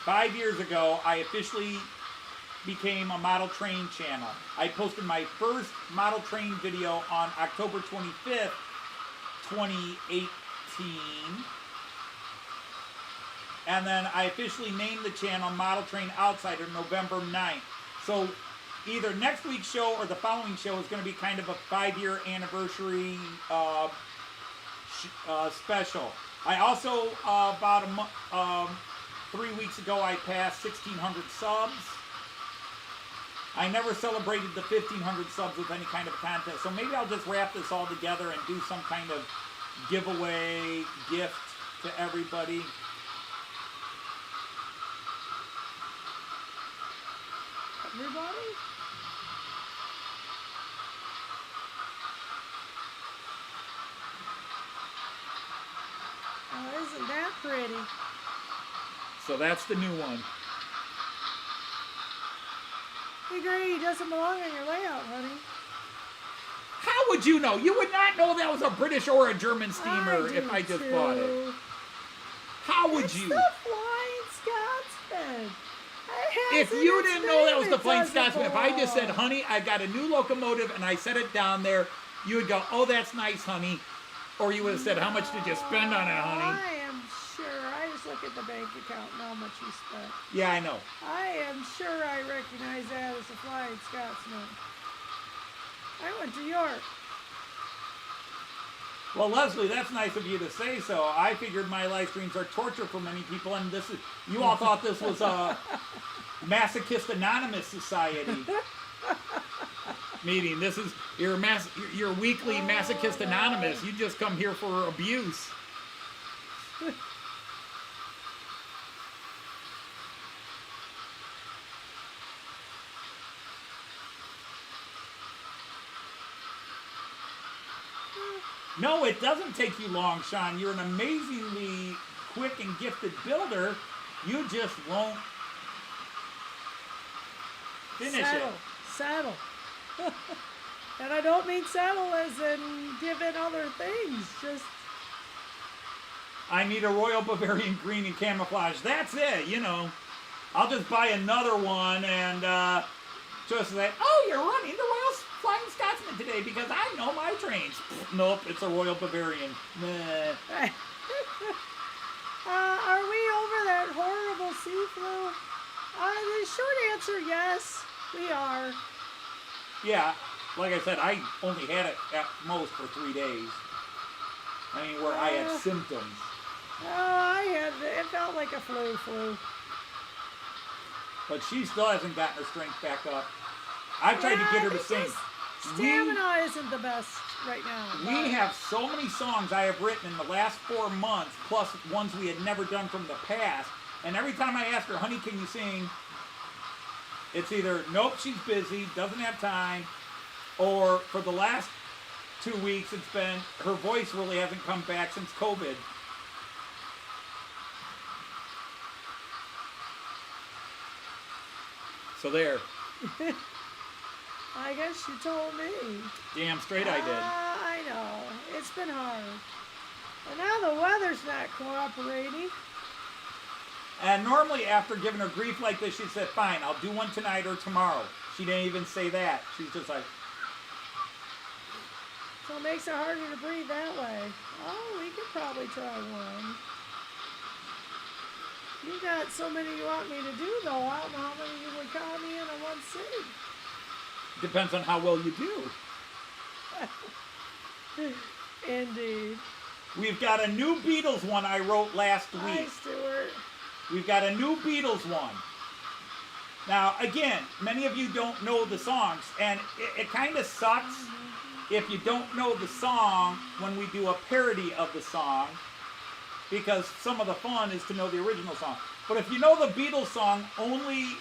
Speaker 1: I officially became a model train channel. I posted my first model train video on October 25th, 2018. And then I officially named the channel Model Train Outsider November 9th. So either next week's show or the following show is going to be kind of a 5-year anniversary special. I also, about 3 weeks ago, I passed 1,600 subs. I never celebrated the 1,500 subs with any kind of contest, so maybe I'll just wrap this all together and do some kind of giveaway gift to everybody.
Speaker 4: Everybody? Oh, isn't that pretty?
Speaker 1: So that's the new one.
Speaker 4: Hey, Gray, he doesn't belong on your layout, honey.
Speaker 1: How would you know? You would not know that was a British or a German steamer
Speaker 4: do
Speaker 1: if I just
Speaker 4: too.
Speaker 1: bought it. How would you?
Speaker 4: It's the Flying Scotsman.
Speaker 1: If you didn't know that was the Flying Scotsman, if I just said, honey, I got a new locomotive and I set it down there, you would go, oh, that's nice, honey. Or you would have said, how much did you spend on it, honey?
Speaker 4: I am sure. I just look at the bank account and how much you spent.
Speaker 1: Yeah, I know.
Speaker 4: I am sure I recognize that as a Flying Scotsman. I went to York.
Speaker 1: Well, Leslie, that's nice of you to say so. I figured my live streams are torture for many people, and this is, you all thought this was a Masochist Anonymous Society meeting. This is your weekly Masochist Anonymous. You just come here for abuse. No, it doesn't take you long, Sean. You're an amazingly quick and gifted builder. You just won't finish it.
Speaker 4: Settle. And I don't mean settle as in give in other things. Just
Speaker 1: I need a Royal Bavarian green and camouflage. That's it, you know. I'll just buy another one and just say, oh, you're running the Royal Flying Scotsman today because I know my trains. Nope, it's a Royal Bavarian. Nah.
Speaker 4: Are we over that horrible sea flu? The short answer, yes, we are.
Speaker 1: Yeah, like I said, I only had it at most for 3 days. I mean, where I had symptoms.
Speaker 4: It felt like a flu.
Speaker 1: But she still hasn't gotten her strength back up. I've tried to get her to sing.
Speaker 4: Stamina isn't the best right now.
Speaker 1: We have so many songs I have written in the last 4 months, plus ones we had never done from the past. And every time I ask her, honey, can you sing? It's either, nope, she's busy, doesn't have time, or for the last 2 weeks, it's been, her voice really hasn't come back since COVID. So there.
Speaker 4: I guess you told me.
Speaker 1: Damn straight I did.
Speaker 4: I know. It's been hard. And now the weather's not cooperating.
Speaker 1: And normally after giving her grief like this, she said, fine, I'll do one tonight or tomorrow. She didn't even say that. She's just like...
Speaker 4: So it makes it harder to breathe that way. Oh, we could probably try one. You got so many you want me to do, though. I don't know how many you would call me in one sitting.
Speaker 1: Depends on how well you do.
Speaker 4: Indeed.
Speaker 1: We've got a new Beatles one I wrote last week.
Speaker 4: Hi, Stuart.
Speaker 1: We've got a new Beatles one. Now, again, many of you don't know the songs, and it kind of sucks if you don't know the song when we do a parody of the song, because some of the fun is to know the original song. But if you know the Beatles song, only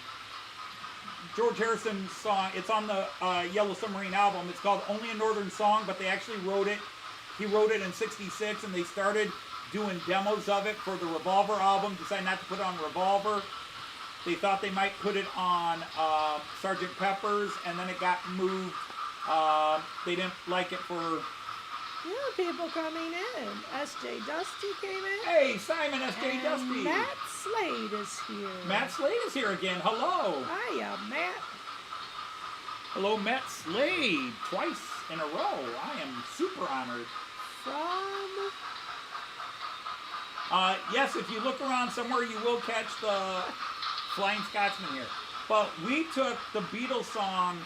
Speaker 1: George Harrison's song, it's on the Yellow Submarine album. It's called Only a Northern Song, but they actually wrote it. He wrote it in '66, and they started doing demos of it for the Revolver album. Decided not to put it on Revolver. They thought they might put it on Sgt. Pepper's, and then it got moved. They didn't like it for...
Speaker 4: Yeah, people coming in. S.J. Dusty came in.
Speaker 1: Hey, Simon S.J.
Speaker 4: And
Speaker 1: Dusty.
Speaker 4: Matt Slade is here.
Speaker 1: Matt Slade is here again. Hello.
Speaker 4: Hiya, Matt.
Speaker 1: Hello, Matt Slade. Twice in a row. I am super honored.
Speaker 4: From...
Speaker 1: Yes, if you look around somewhere, you will catch the Flying Scotsman here. But we took the Beatles song,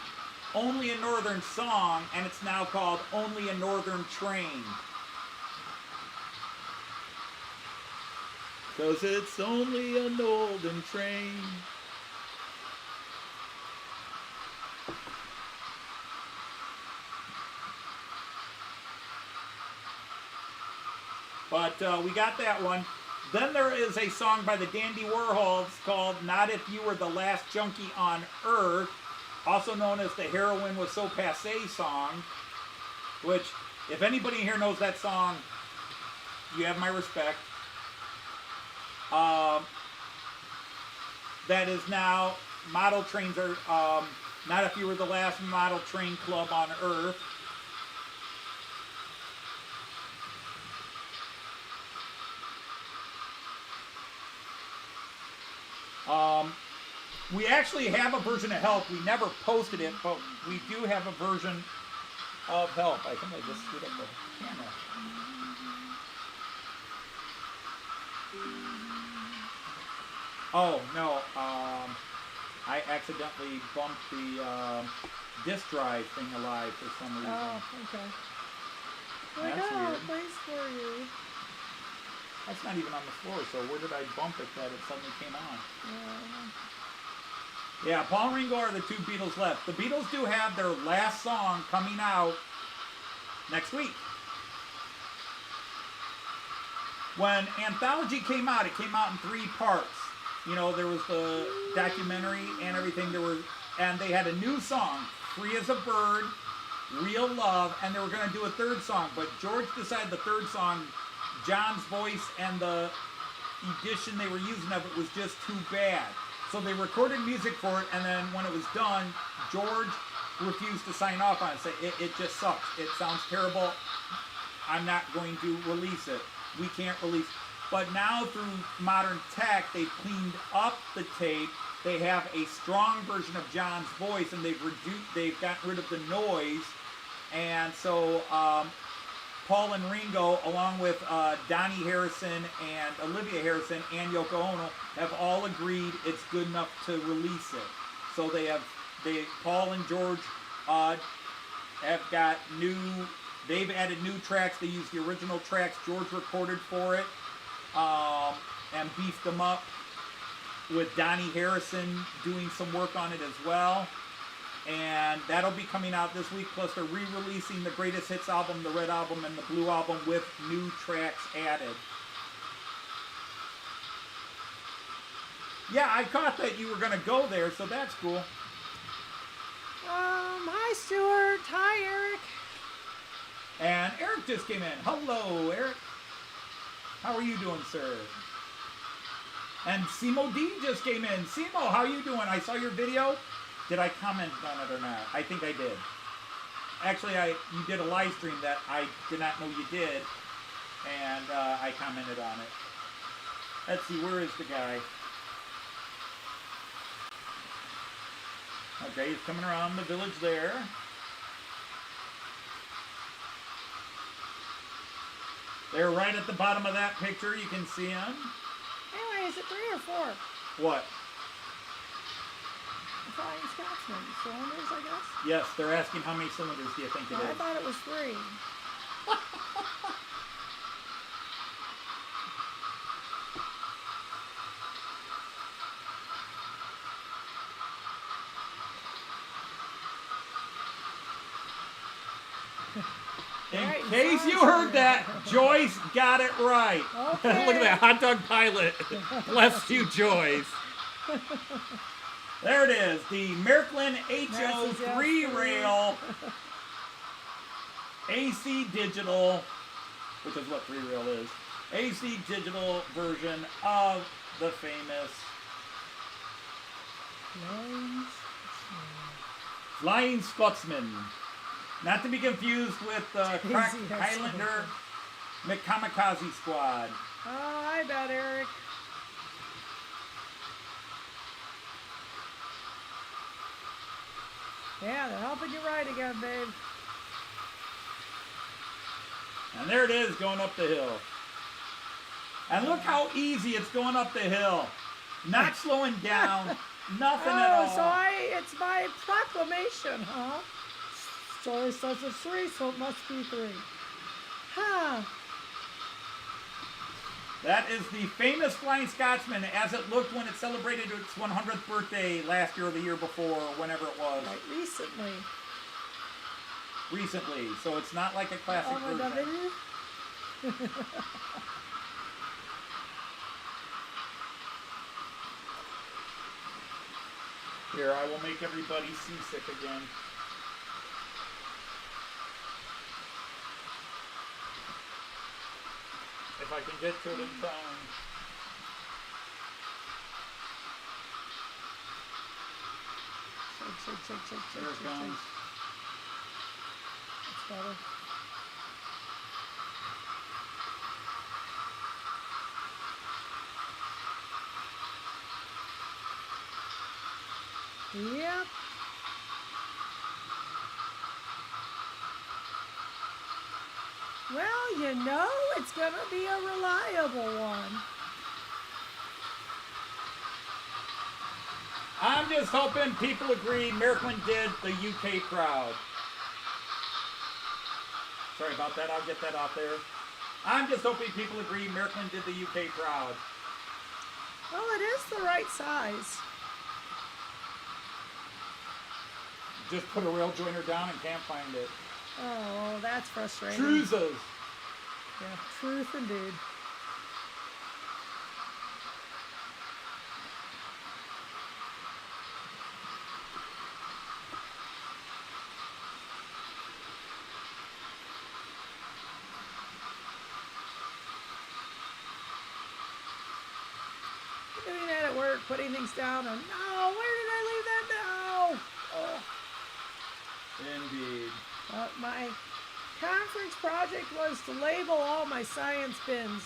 Speaker 1: Only a Northern Song, and it's now called Only a Northern Train. 'Cause it's only a northern train. But we got that one. Then there is a song by the Dandy Warhols called Not If You Were the Last Junkie on Earth, also known as the Heroin Was So Passé song, which, if anybody here knows that song, you have my respect. That is now, model trains are, Not If You Were the Last Model Train Club on Earth. We actually have a version of Help. We never posted it, but we do have a version of Help. I think I just screwed up the camera. Oh, no. I accidentally bumped the disk drive thing alive for some reason.
Speaker 4: Oh, okay. Like,
Speaker 1: That's
Speaker 4: oh,
Speaker 1: weird.
Speaker 4: place for you.
Speaker 1: That's not even on the floor, so where did I bump it that it suddenly came on? Yeah, Paul and Ringo are the two Beatles left. The Beatles do have their last song coming out next week. When Anthology came out, it came out in 3 parts. You know, there was the documentary and everything. And they had a new song, Free as a Bird, Real Love, and they were going to do a 3rd song. But George decided the 3rd song, John's voice and the edition they were using of it was just too bad. So they recorded music for it, and then when it was done, George refused to sign off on it. Say, it just sucks. It sounds terrible. I'm not going to release it. We can't release. But now through modern tech, they've cleaned up the tape. They have a strong version of John's voice, and they've gotten rid of the noise. And so Paul and Ringo, along with Donnie Harrison and Olivia Harrison and Yoko Ono, have all agreed it's good enough to release it. So Paul and George have got they've added new tracks. They used the original tracks George recorded for it and beefed them up with Donnie Harrison doing some work on it as well. And that'll be coming out this week. Plus, they're re-releasing the Greatest Hits album, the Red album, and the Blue album with new tracks added. Yeah, I caught that you were going to go there, so that's cool.
Speaker 4: Hi, Stuart. Hi, Eric.
Speaker 1: And Eric just came in. Hello, Eric. How are you doing, sir? And Simo D just came in. Simo, how are you doing? I saw your video. Did I comment on it or not? I think I did. Actually, you did a live stream that I did not know you did, and I commented on it. Let's see, where is the guy? Okay, he's coming around the village there. They're right at the bottom of that picture. You can see him.
Speaker 4: Anyway, is it 3 or 4?
Speaker 1: What?
Speaker 4: Flying Scotsman. Cylinders, I guess?
Speaker 1: Yes, they're asking how many cylinders do you think it
Speaker 4: I
Speaker 1: is?
Speaker 4: thought it was 3.
Speaker 1: In
Speaker 4: Right,
Speaker 1: case you
Speaker 4: sorry.
Speaker 1: heard that, Joyce got it right.
Speaker 4: Okay.
Speaker 1: Look at that hot dog pilot. Bless you, Joyce. There it is, the Märklin HO 3-rail AC digital, which is what 3-rail is, AC digital version of the famous Flying Scotsman. Not to be confused with the crack
Speaker 4: Crazy
Speaker 1: Highlander McKamikaze Squad.
Speaker 4: Oh, I bet, Eric. Yeah, they're helping you right again, babe.
Speaker 1: And there it is going up the hill. And look how easy it's going up the hill. Not slowing down, nothing at all.
Speaker 4: Oh, so it's my proclamation, huh? Story says it's 3, so it must be 3. Huh.
Speaker 1: That is the famous Flying Scotsman as it looked when it celebrated its 100th birthday last year or the year before, or whenever it was.
Speaker 4: Like recently.
Speaker 1: Recently, so it's not like a classic
Speaker 4: Oh, my
Speaker 1: version.
Speaker 4: God.
Speaker 1: Here, I will make everybody seasick again. If I can get to it in time.
Speaker 4: Shake.
Speaker 1: There it comes.
Speaker 4: That's better. Yep. Well, you know it's going to be a reliable one.
Speaker 1: I'm just hoping people agree Märklin did the UK crowd. Sorry about that. I'll get that off there. I'm just hoping people agree Märklin did the UK crowd.
Speaker 4: Well, it is the right size.
Speaker 1: Just put a rail joiner down and can't find it.
Speaker 4: Oh, that's frustrating.
Speaker 1: Truthers.
Speaker 4: Yeah, truth indeed. Doing that at work, putting things down, and no, where did I leave that now? Oh.
Speaker 1: Indeed.
Speaker 4: My conference project was to label all my science bins.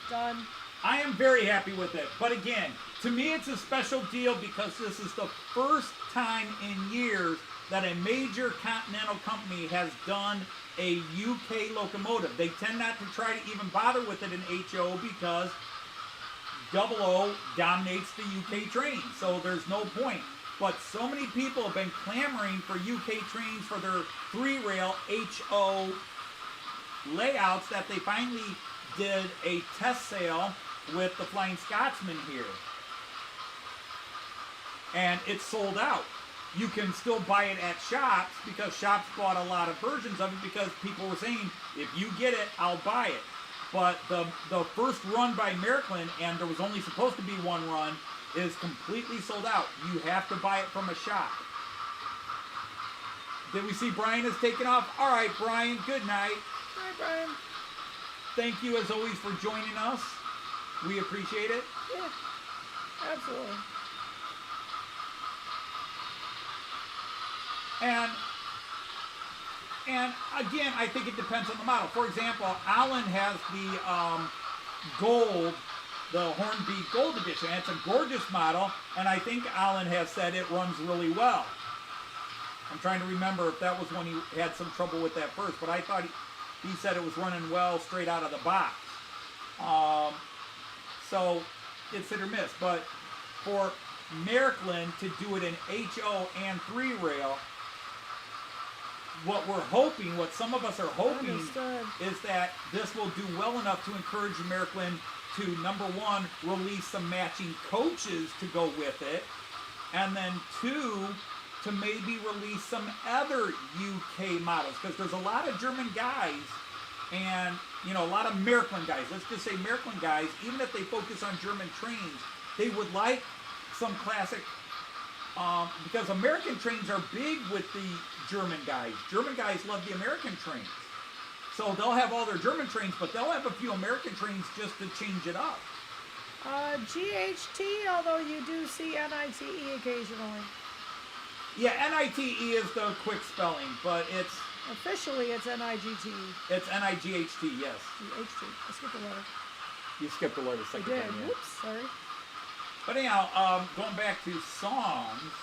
Speaker 4: Done.
Speaker 1: I am very happy with it. But again, to me it's a special deal because this is the first time in years that a major continental company has done a UK locomotive. They tend not to try to even bother with it in HO because 00 dominates the UK train. So there's no point. But so many people have been clamoring for UK trains for their 3-rail HO layouts that they finally did a test sale with the Flying Scotsman here. And it's sold out. You can still buy it at shops because shops bought a lot of versions of it because people were saying, if you get it, I'll buy it. But the first run by Märklin, and there was only supposed to be one run, is completely sold out. You have to buy it from a shop. Did we see Brian has taken off? All right, Brian, good night.
Speaker 4: Hi, Brian.
Speaker 1: Thank you, as always, for joining us. We appreciate it.
Speaker 4: Yeah, absolutely.
Speaker 1: And again, I think it depends on the model. For example, Alan has the gold, the Hornby Gold Edition. It's a gorgeous model, and I think Alan has said it runs really well. I'm trying to remember if that was when he had some trouble with that first, but I thought he said it was running well straight out of the box. So it's hit or miss. But for Märklin to do it in HO and 3-rail, what we're hoping, what some of us are hoping, is that this will do well enough to encourage Märklin to, number one, release some matching coaches to go with it, and then two, to maybe release some other UK models, because there's a lot of German guys and, you know, a lot of Märklin guys. Let's just say Märklin guys, even if they focus on German trains, they would like some classic, because American trains are big with the German guys. German guys love the American trains. So they'll have all their German trains, but they'll have a few American trains just to change it up.
Speaker 4: GHT, although you do see NITE occasionally.
Speaker 1: Yeah, NITE is the quick spelling, but it's...
Speaker 4: Officially, it's NIGT.
Speaker 1: It's NIGHT, yes.
Speaker 4: GHT. I skipped a letter.
Speaker 1: You skipped a letter second
Speaker 4: I did.
Speaker 1: time, yeah.
Speaker 4: Whoops, sorry.
Speaker 1: But anyhow, going back to songs,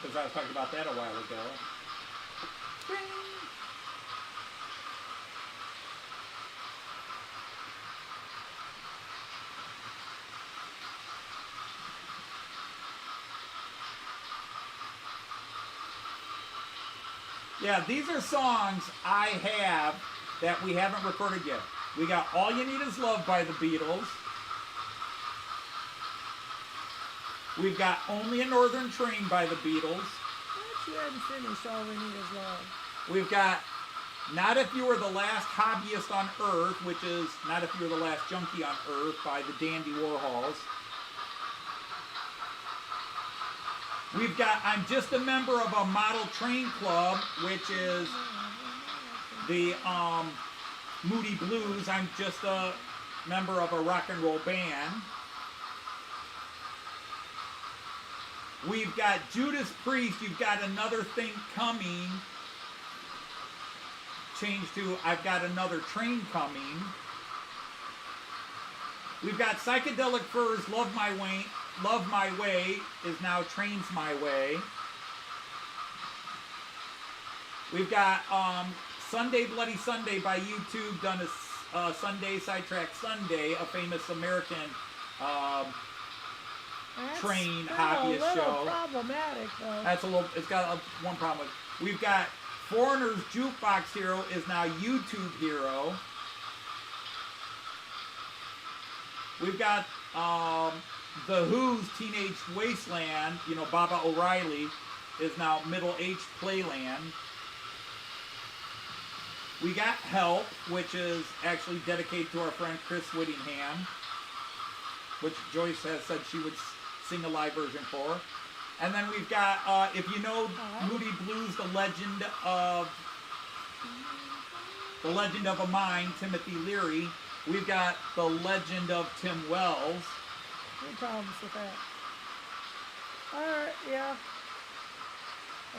Speaker 1: because I was talking about that a while ago. Yeah, these are songs I have that we haven't recorded yet. We got All You Need Is Love by the Beatles. We've got Only a Northern Train by the Beatles.
Speaker 4: But you hadn't finished All We Need Is Love.
Speaker 1: We've got Not If You Were the Last Hobbyist on Earth, which is Not If You Were the Last Junkie on Earth by the Dandy Warhols. We've got I'm Just a Member of a Model Train Club, which is the Moody Blues. I'm just a member of a rock and roll band. We've got Judas Priest, You've Got Another Thing Coming. Change to I've Got Another Train Coming. We've got Psychedelic Furs, Love My Love My Way is now Trains My Way. We've got Sunday Bloody Sunday by YouTube, done a Sunday Sidetrack Sunday, a famous American train hobbyist show.
Speaker 4: Problematic though.
Speaker 1: That's a little. It's got one problem. We've got Foreigner's Jukebox Hero is now YouTube Hero. We've got The Who's Teenage Wasteland. You know, Baba O'Reilly is now middle-aged Playland. We got Help, which is actually dedicated to our friend Chris Whittingham, which Joyce has said she would sing a live version for. And then we've got, if you know Moody Blues, The Legend of a Mind, Timothy Leary, we've got The Legend of Tim Wells.
Speaker 4: No problems with that. Alright, yeah.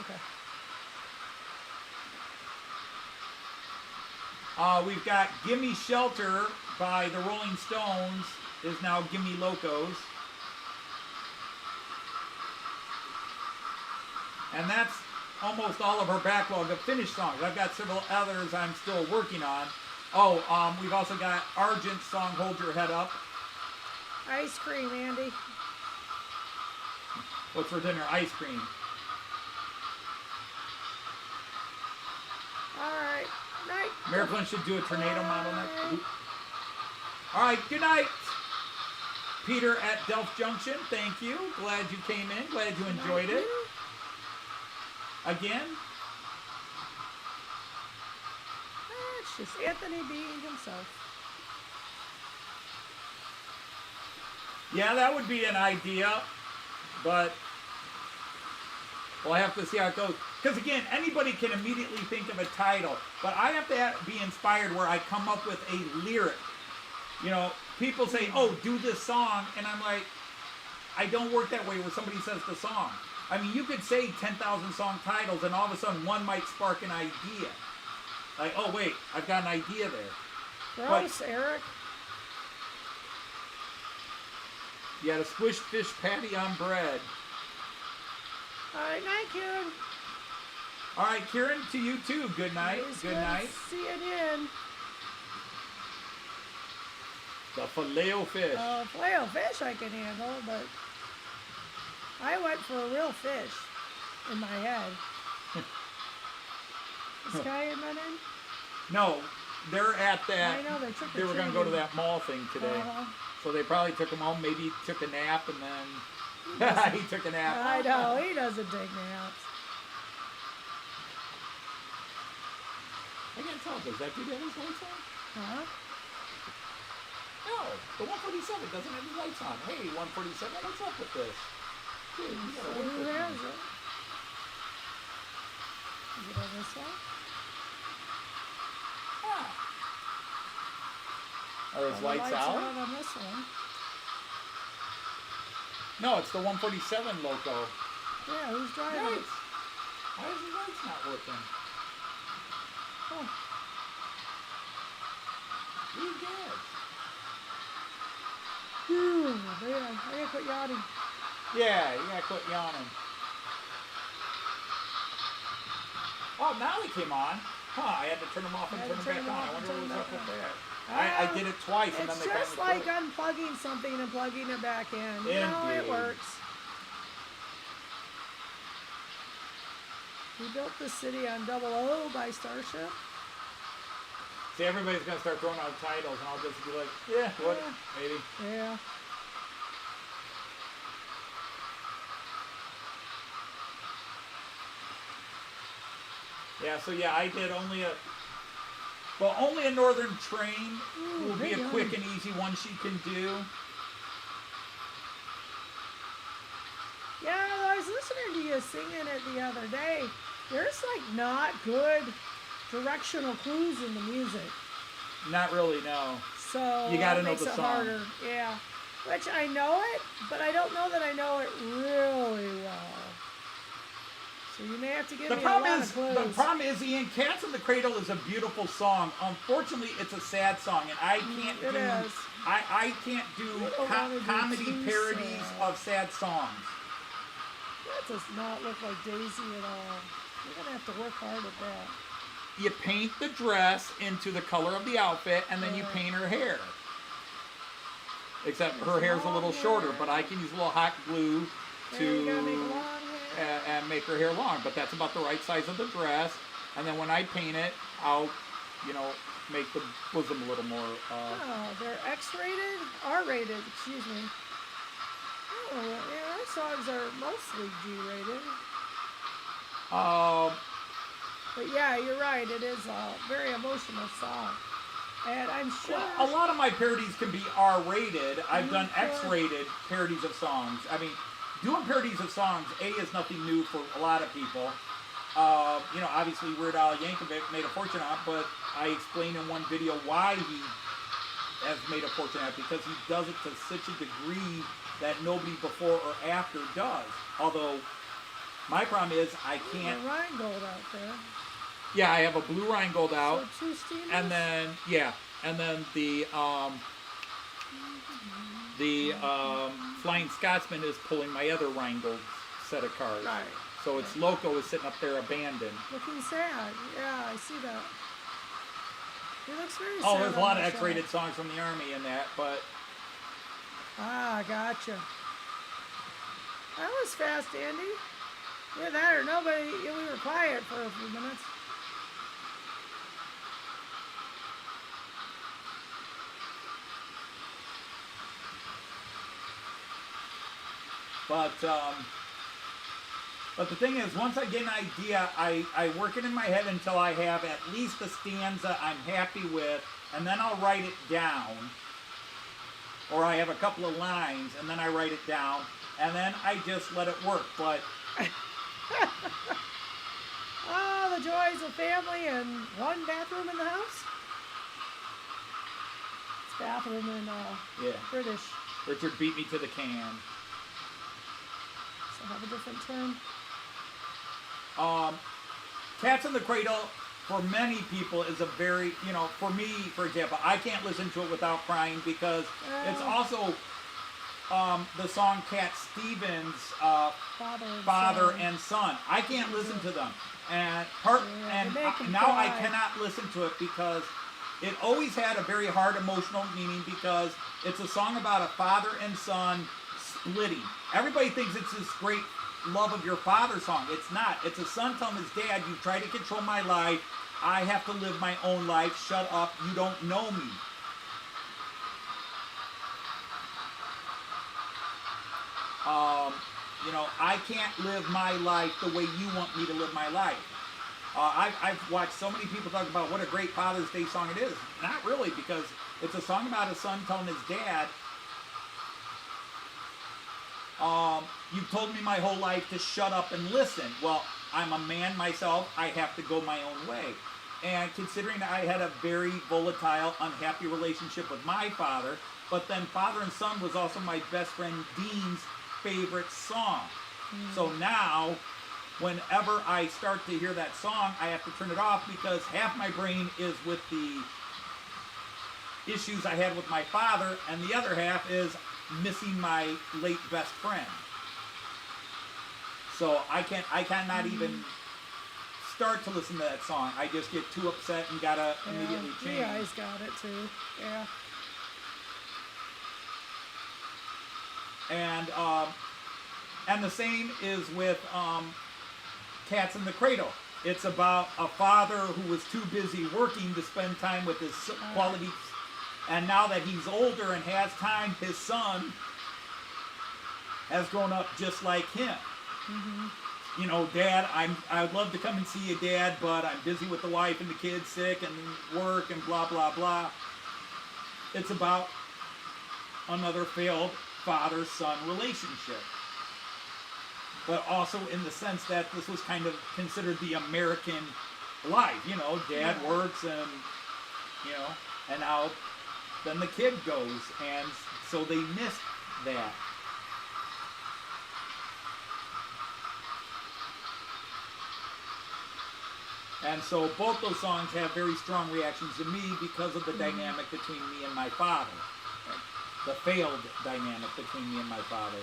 Speaker 4: Okay.
Speaker 1: We've got Gimme Shelter by the Rolling Stones is now Gimme Locos. And that's almost all of our backlog of finished songs. I've got several others I'm still working on. Oh, we've also got Argent's song Hold Your Head Up.
Speaker 4: Ice cream, Andy.
Speaker 1: What's for dinner? Ice cream.
Speaker 4: Alright. Night.
Speaker 1: Märklin should do a tornado model next. Alright, good night. Peter at Delft Junction, thank you. Glad you came in. Glad you enjoyed it. Again?
Speaker 4: It's just Anthony being himself.
Speaker 1: Yeah, that would be an idea, but we'll have to see how it goes. Because again, anybody can immediately think of a title, but I have to be inspired where I come up with a lyric. You know, people say, oh, do this song, and I'm like, I don't work that way where somebody says the song. I mean, you could say 10,000 song titles, and all of a sudden one might spark an idea. Like, oh, wait, I've got an idea there.
Speaker 4: Gross, Eric.
Speaker 1: You had a squished fish patty on bread.
Speaker 4: Alright, night, Kieran.
Speaker 1: All right, Kieran, to you too. Good night. Good night.
Speaker 4: See you again.
Speaker 1: The Filet-O-Fish.
Speaker 4: Filet-O-Fish I can handle, but I went for a real fish in my head. This guy in my name?
Speaker 1: No, they're at that.
Speaker 4: I know,
Speaker 1: they were going to go to that mall thing today.
Speaker 4: Uh-huh.
Speaker 1: So they probably took him home, maybe took a nap, and then he took a nap.
Speaker 4: I know, he doesn't take naps.
Speaker 1: I can't tell. Does that dude have his lights on?
Speaker 4: Huh?
Speaker 1: No, the 147 doesn't have his lights on. Hey, 147, what's up with this? Dude, you gotta work
Speaker 4: Who
Speaker 1: with
Speaker 4: has
Speaker 1: me.
Speaker 4: it? Is it on this side?
Speaker 1: Ah. Are his
Speaker 4: The
Speaker 1: lights out?
Speaker 4: on this one.
Speaker 1: No, it's the 147 Loco.
Speaker 4: Yeah, who's driving
Speaker 1: Nice.
Speaker 4: it?
Speaker 1: Why is his lights not working?
Speaker 4: Oh,
Speaker 1: Who cares?
Speaker 4: phew, man, I gotta quit yawning.
Speaker 1: Yeah, you gotta quit yawning. Oh, now they came on. Huh, I had to turn them off and turn them back on. I wonder what was up with that. I did it twice and then
Speaker 4: It's
Speaker 1: they
Speaker 4: just
Speaker 1: finally
Speaker 4: like
Speaker 1: quit.
Speaker 4: unplugging something and plugging it back in. You know, it
Speaker 1: Indeed.
Speaker 4: works. We built this city on 00 by Starship.
Speaker 1: See, everybody's gonna start throwing out titles and I'll just be like, yeah, what,
Speaker 4: Yeah.
Speaker 1: maybe.
Speaker 4: Yeah.
Speaker 1: Yeah, so yeah, I did only a Northern Train
Speaker 4: Ooh,
Speaker 1: will be
Speaker 4: big
Speaker 1: a quick
Speaker 4: one.
Speaker 1: and easy one she can do.
Speaker 4: Yeah, I was listening to you singing it the other day. There's like not good directional clues in the music.
Speaker 1: Not really, no.
Speaker 4: So
Speaker 1: You gotta
Speaker 4: that
Speaker 1: know
Speaker 4: makes
Speaker 1: the
Speaker 4: it
Speaker 1: song.
Speaker 4: harder. Yeah. Which I know it, but I don't know that I know it really well. So you may have to give
Speaker 1: The
Speaker 4: me a lot
Speaker 1: problem
Speaker 4: of clues.
Speaker 1: Ian, Cats in the Cradle is a beautiful song. Unfortunately, it's a sad song, and I can't
Speaker 4: It
Speaker 1: do
Speaker 4: is.
Speaker 1: I can't do
Speaker 4: don't wanna do
Speaker 1: comedy
Speaker 4: too
Speaker 1: parodies
Speaker 4: sad.
Speaker 1: of sad songs.
Speaker 4: That does not look like Daisy at all. You're going to have to work hard at that.
Speaker 1: You paint the dress into the color of the outfit, and then you paint her hair. Except her hair's a little shorter, but I can use a little hot glue to and make her hair long. But that's about the right size of the dress. And then when I paint it, I'll, make the bosom a little more.
Speaker 4: They're X-rated? R-rated, excuse me. Oh, yeah, our songs are mostly G-rated. But yeah, you're right. It is a very emotional song. And I'm sure...
Speaker 1: Well, a lot of my parodies can be R-rated. I've done X-rated parodies of songs. I mean, doing parodies of songs, is nothing new for a lot of people. Obviously Weird Al Yankovic made a fortune on it, but I explained in one video why he has made a fortune on it, because he does it to such a degree that nobody before or after does. Although, my problem is I can't...
Speaker 4: There's a Rheingold out there.
Speaker 1: Yeah, I have a blue Rheingold out.
Speaker 4: So 2 steamers?
Speaker 1: And then, the Flying Scotsman is pulling my other Rheingold set of cars.
Speaker 4: Right.
Speaker 1: So its Loco is sitting up there abandoned.
Speaker 4: Looking sad. Yeah, I see that. It looks very sad.
Speaker 1: Oh, there's a lot of
Speaker 4: on the
Speaker 1: X-rated songs from the Army in that, but...
Speaker 4: Ah, gotcha. That was fast, Andy. Either that or nobody... We were quiet for a few minutes.
Speaker 1: But the thing is, once I get an idea, I work it in my head until I have at least a stanza I'm happy with, and then I'll write it down. Or I have a couple of lines, and then I write it down, and then I just let it work. But
Speaker 4: the joys of family and one bathroom in the house. It's bathroom in British.
Speaker 1: Richard beat me to the can.
Speaker 4: So have a different term.
Speaker 1: Cats in the Cradle, for many people, is a very, for me, for example, I can't listen to it without crying, because it's also the song Cat Stevens' Father and Son. I can't listen to them. And now I cannot listen to it because it always had a very hard emotional meaning, because it's a song about a father and son splitting. Everybody thinks it's this great love of your father song. It's not. It's a son telling his dad, you try to control my life. I have to live my own life. Shut up. You don't know me. I can't live my life the way you want me to live my life. I've watched so many people talk about what a great Father's Day song it is. Not really, because it's a song about a son telling his dad, you've told me my whole life to shut up and listen. Well, I'm a man myself. I have to go my own way. And considering I had a very volatile, unhappy relationship with my father, but then Father and Son was also my best friend Dean's favorite song. So now, whenever I start to hear that song, I have to turn it off, because half my brain is with the issues I had with my father, and the other half is missing my late best friend. So I cannot even start to listen to that song. I just get too upset and gotta immediately change.
Speaker 4: Yeah, he's got it too. Yeah.
Speaker 1: And the same is with Cats in the Cradle. It's about a father who was too busy working to spend time with his quality. And now that he's older and has time, his son has grown up just like him. Dad, I'd love to come and see you, Dad, but I'm busy with the wife and the kids, sick and work and blah, blah, blah. It's about another failed father-son relationship. But also in the sense that this was kind of considered the American life. Dad works and, and now then the kid goes. And so they missed that. And so both those songs have very strong reactions to me because of the dynamic between me and my father. The failed dynamic between me and my father.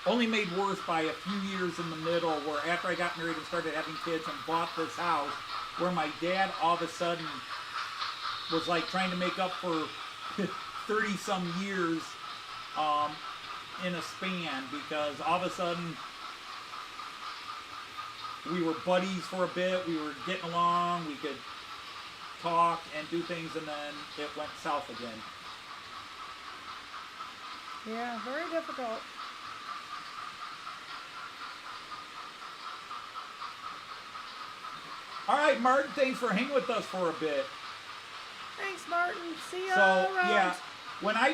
Speaker 1: only made worse by a few years in the middle, where after I got married and started having kids and bought this house, where my dad all of a sudden was like trying to make up for 30 some years in a span, because all of a sudden we were buddies for a bit, we were getting along, we could talk and do things, and then it went south again.
Speaker 4: Yeah, very difficult.
Speaker 1: All right, Martin, thanks for hanging with us for a bit.
Speaker 4: Thanks, Martin. See you
Speaker 1: So
Speaker 4: around.
Speaker 1: yeah, when I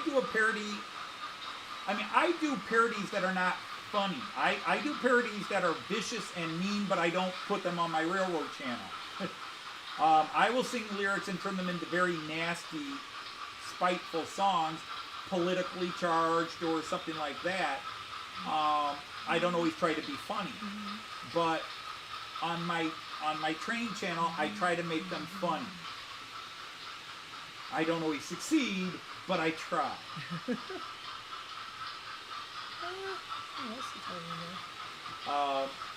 Speaker 1: do a parody, I mean, I do parodies that are not funny. I do parodies that are vicious and mean, but I don't put them on my railroad channel. I will sing lyrics and turn them into very nasty, spiteful songs, politically charged or something like that. I don't always try to be funny, but on my train channel, I try to make them funny. I don't always succeed, but I try.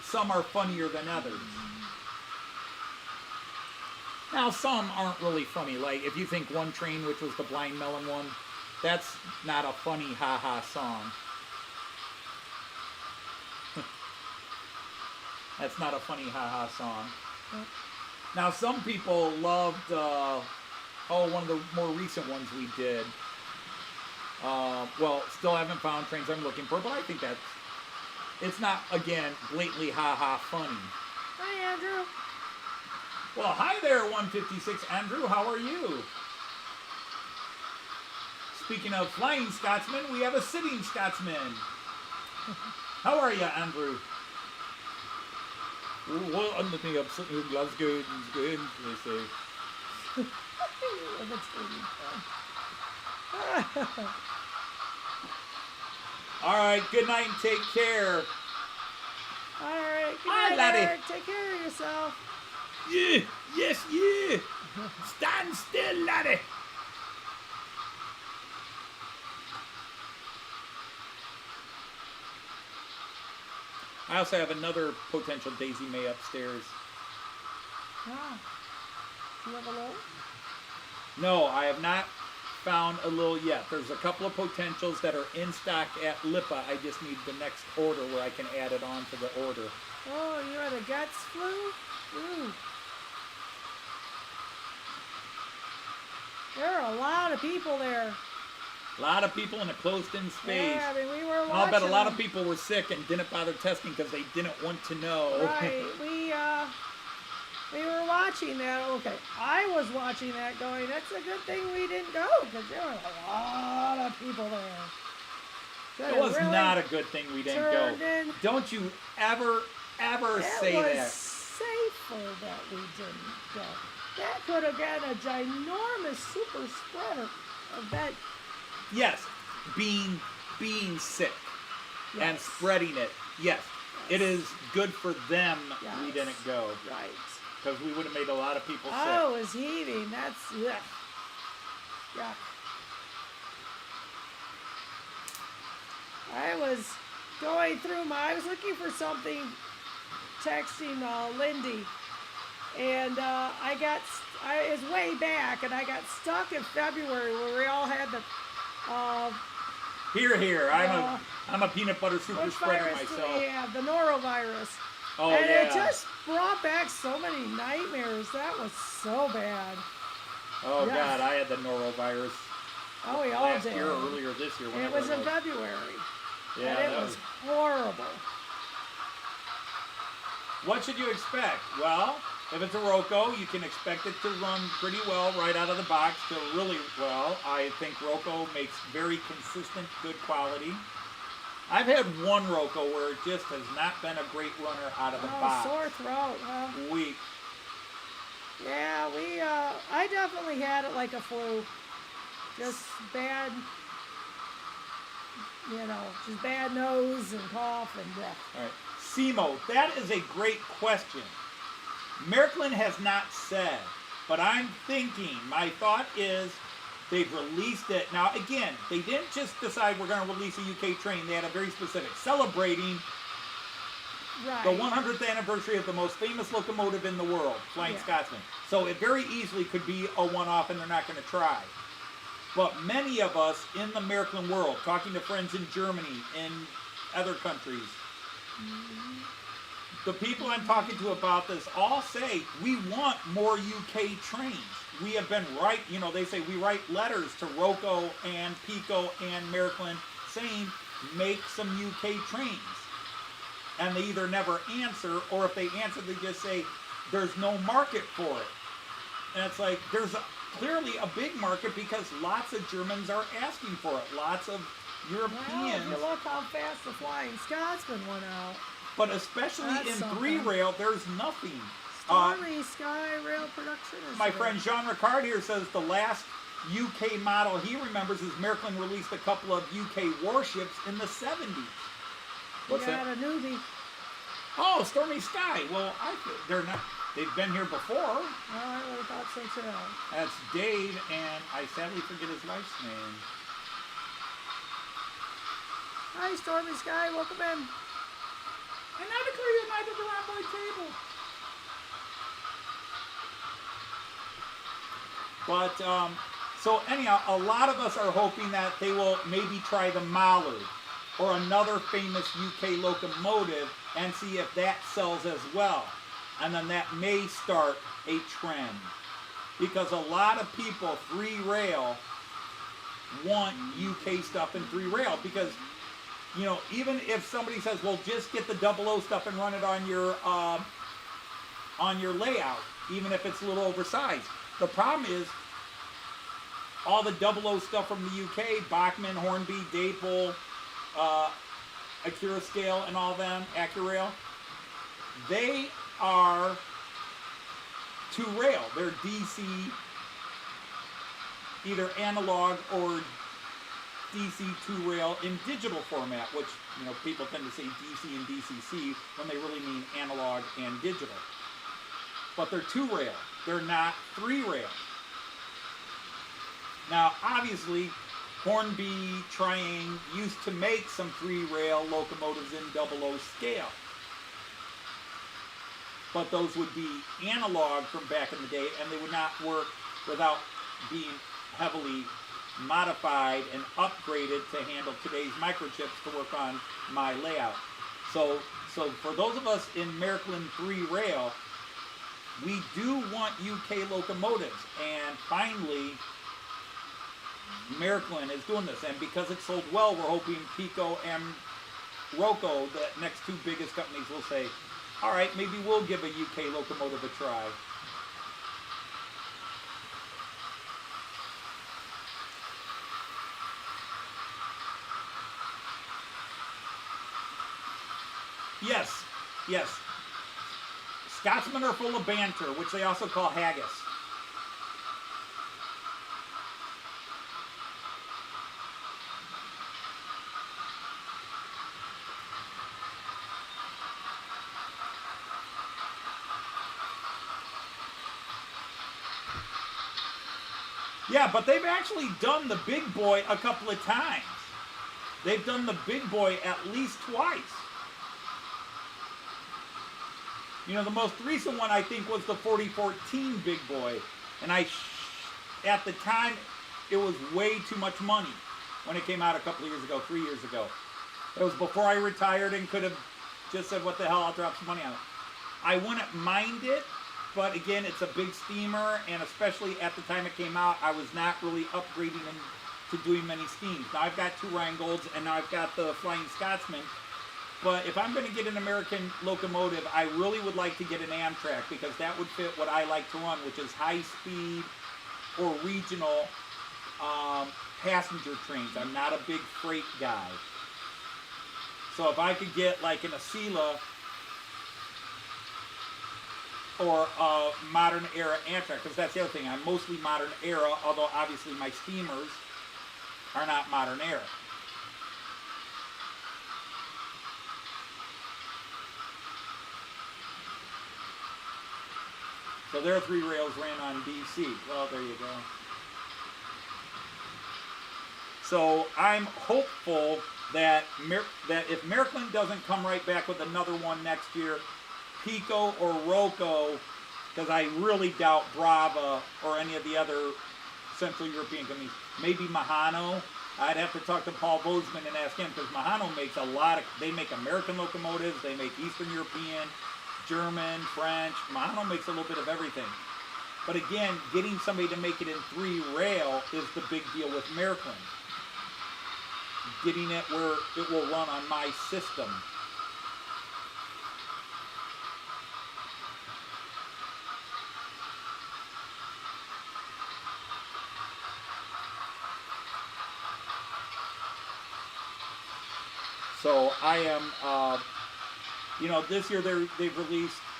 Speaker 1: Some are funnier than others. Now, some aren't really funny. Like, if you think One Train, which was the Blind Melon one, that's not a funny ha-ha song. That's not a funny ha-ha song. Now, some people loved, one of the more recent ones we did. Well, still haven't found Trains I'm Looking For, but I think it's not, again, blatantly ha-ha funny.
Speaker 4: Hi, Andrew.
Speaker 1: Well, hi there, 156 Andrew. How are you? Speaking of Flying Scotsman, we have a sitting Scotsman. How are you, Andrew? Well, I'm looking up sitting in Glasgow. It's good, they say. All right, good night and take care.
Speaker 4: All right. Good
Speaker 1: Hi,
Speaker 4: night,
Speaker 1: laddie.
Speaker 4: Eric. Take care of yourself.
Speaker 1: Yeah, yes, yeah. Stand still, laddie. I also have another potential Daisy May upstairs.
Speaker 4: Ah. Do you have a load?
Speaker 1: No, I have not found a little yet. There's a couple of potentials that are in stock at Lipa. I just need the next order where I can add it on to the order.
Speaker 4: Oh, you had a guts flu? Ooh. There are a lot of people there.
Speaker 1: A lot of people in a closed-in space.
Speaker 4: Yeah, I mean, we were watching.
Speaker 1: I'll bet a lot of people were sick and didn't bother testing because they didn't want to know.
Speaker 4: Right. We were watching that. Okay, I was watching that going, that's a good thing we didn't go because there were a lot of people there.
Speaker 1: It was not a good thing we didn't go. Don't you ever say that.
Speaker 4: It was safer that we didn't go. That could have been a ginormous super spreader event.
Speaker 1: Yes, being sick and spreading it. Yes, it is good for them we didn't go.
Speaker 4: Right.
Speaker 1: Because we would have made a lot of people sick.
Speaker 4: Oh, it was heaving. That's, yuck. Yuck. I was going through I was looking for something, texting Lindy, and it was way back, and I got stuck in February where we all had the,
Speaker 1: Here, I'm a peanut butter super spreader myself.
Speaker 4: Yeah, the norovirus.
Speaker 1: Oh,
Speaker 4: and
Speaker 1: yeah.
Speaker 4: it just brought back so many nightmares. That was so bad.
Speaker 1: Oh, yeah. God, I had the norovirus.
Speaker 4: Oh, we all
Speaker 1: last
Speaker 4: did.
Speaker 1: year, earlier this year.
Speaker 4: It was in February.
Speaker 1: Yeah,
Speaker 4: and it was horrible.
Speaker 1: What should you expect? Well, if it's a Roco, you can expect it to run pretty well right out of the box to really well. I think Roco makes very consistent, good quality. I've had one Roco where it just has not been a great runner out of the box.
Speaker 4: Sore throat, huh?
Speaker 1: Weak.
Speaker 4: Yeah, I definitely had it like a flu. Just bad, just bad nose and cough and death.
Speaker 1: All right. Simo, that is a great question. Märklin has not said, but I'm thinking, my thought is They've released it. Now, again, they didn't just decide we're going to release a UK train. They had a very specific, celebrating
Speaker 4: Right.
Speaker 1: the 100th anniversary of the most famous locomotive in the world, Flying Scotsman. So it very easily could be a one-off, and they're not going to try. But many of us in the Märklin world, talking to friends in Germany, in other countries, the people I'm talking to about this all say, we want more UK trains. We have been they say we write letters to Roco and Pico and Märklin saying, make some UK trains. And they either never answer, or if they answer, they just say, there's no market for it. And it's like, there's clearly a big market because lots of Germans are asking for it. Lots of Europeans.
Speaker 4: Well, if you look how fast the Flying Scotsman went out.
Speaker 1: But especially
Speaker 4: That's
Speaker 1: in
Speaker 4: something.
Speaker 1: 3-rail, there's nothing.
Speaker 4: Starry Sky Rail production is
Speaker 1: My
Speaker 4: there.
Speaker 1: friend Jean Ricard here says the last UK model he remembers is Märklin released a couple of UK warships in the 70s. What's
Speaker 4: You got
Speaker 1: that?
Speaker 4: a newbie.
Speaker 1: Oh, Stormy Sky. Well, they're not. They've been here before.
Speaker 4: Oh, I would have thought so too.
Speaker 1: That's Dave, and I sadly forget his wife's name.
Speaker 4: Hi, Stormy Sky. Welcome in.
Speaker 1: And I declare you knight of the round boy table. But, so anyhow, a lot of us are hoping that they will maybe try the Mallard or another famous UK locomotive and see if that sells as well. And then that may start a trend. Because a lot of people, 3-rail, want UK stuff in 3-rail. Because, even if somebody says, well, just get the 00 stuff and run it on your layout, even if it's a little oversized. The problem is, all the 00 stuff from the UK, Bachmann, Hornby, Dapel, Acura Scale, and all them, Accurail, they are 2-rail. They're DC, either analog or DC 2-rail in digital format, which, people tend to say DC and DCC when they really mean analog and digital. But they're 2-rail. They're not 3-rail. Now, obviously, Hornby Triang used to make some 3-rail locomotives in 00 scale. But those would be analog from back in the day, and they would not work without being heavily modified and upgraded to handle today's microchips to work on my layout. So for those of us in Märklin 3-rail, we do want UK locomotives, and finally, Märklin is doing this, and because it sold well, we're hoping Pico and Roco, the next two biggest companies, will say, all right, maybe we'll give a UK locomotive a try. Yes. Scotsmen are full of banter, which they also call haggis. Yeah, but they've actually done the big boy a couple of times. They've done the big boy at least twice. The most recent one I think was the 4014 big boy. And at the time, it was way too much money when it came out a couple of years ago, 3 years ago. It was before I retired and could have just said, what the hell, I'll drop some money on it. I wouldn't mind it. But again, it's a big steamer, and especially at the time it came out, I was not really upgrading to doing many steams. Now I've got 2 Rheingolds, and now I've got the Flying Scotsman. But if I'm going to get an American locomotive, I really would like to get an Amtrak, because that would fit what I like to run, which is high-speed or regional passenger trains. I'm not a big freight guy. So if I could get like an Asila or a modern era Amtrak, because that's the other thing. I'm mostly modern era, although obviously my steamers are not modern era. So their 3 rails ran on DC. Well, there you go. So I'm hopeful that that if Märklin doesn't come right back with another one next year, Pico or Roco, because I really doubt Brava or any of the other Central European companies, maybe Mahano. I'd have to talk to Paul Bozeman and ask him, because Mahano makes a lot of, they make American locomotives, they make Eastern European, German, French. Mahano makes a little bit of everything. But again, getting somebody to make it in 3 rail is the big deal with Märklin. Getting it where it will run on my system. So I am, you know, this year they're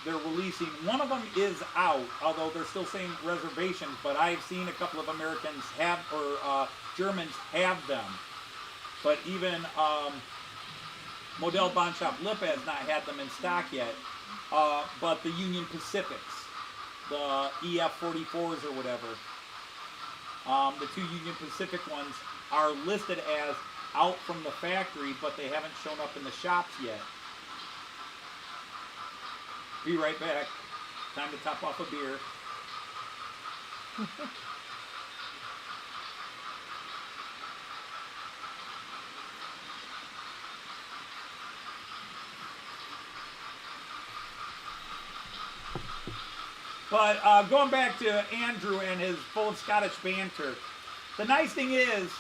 Speaker 1: releasing, one of them is out, although they're still saying reservations, but I've seen a couple of Americans have, or Germans have them. But even Modell Bahnshop Lippe has not had them in stock yet. But the Union Pacifics, the EF44s or whatever, the 2 Union Pacific ones are listed as out from the factory, but they haven't shown up in the shops yet. Be right back. Time to top off a beer. But going back to Andrew and his full of Scottish banter, the nice thing is,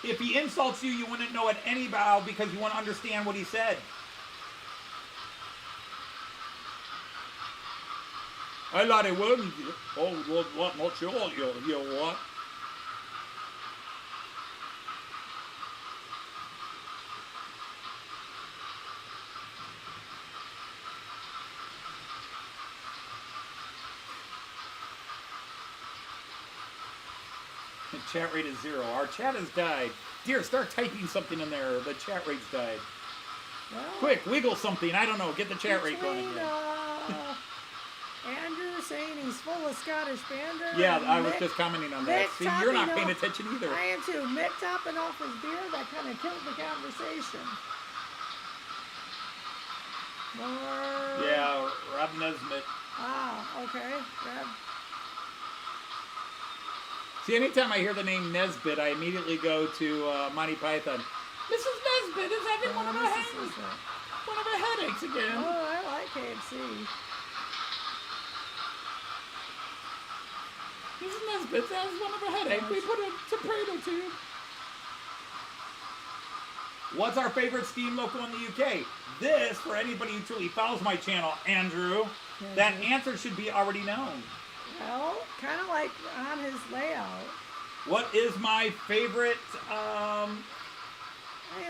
Speaker 1: if he insults you, you wouldn't know it anyhow because you wouldn't understand what he said. I thought it wouldn't. Oh, what? Not sure. You what? The chat rate is 0. Our chat has died. Dear, start typing something in there. The chat rate's died.
Speaker 4: Well,
Speaker 1: Quick, wiggle something. I don't know. Get the chat rate going again.
Speaker 4: Andrew saying he's full of Scottish banter.
Speaker 1: Yeah, I was just commenting on that. See, you're not paying attention either.
Speaker 4: I am too. Mick topping off his beer, that kind of killed the conversation. More...
Speaker 1: Yeah, Rob Nesbitt.
Speaker 4: Ah, okay. Rob.
Speaker 1: See, anytime I hear the name Nesbitt, I immediately go to Monty Python. Mrs. Nesbitt is having one of her headaches again.
Speaker 4: Oh, I like KFC.
Speaker 1: Mrs. Nesbitt has one of her headaches. We put a soprano tube. What's our favorite steam loco in the UK? This, for anybody who truly follows my channel, Andrew, that answer should be already known.
Speaker 4: Well, kind of like on his layout.
Speaker 1: What is my favorite,
Speaker 4: Hey,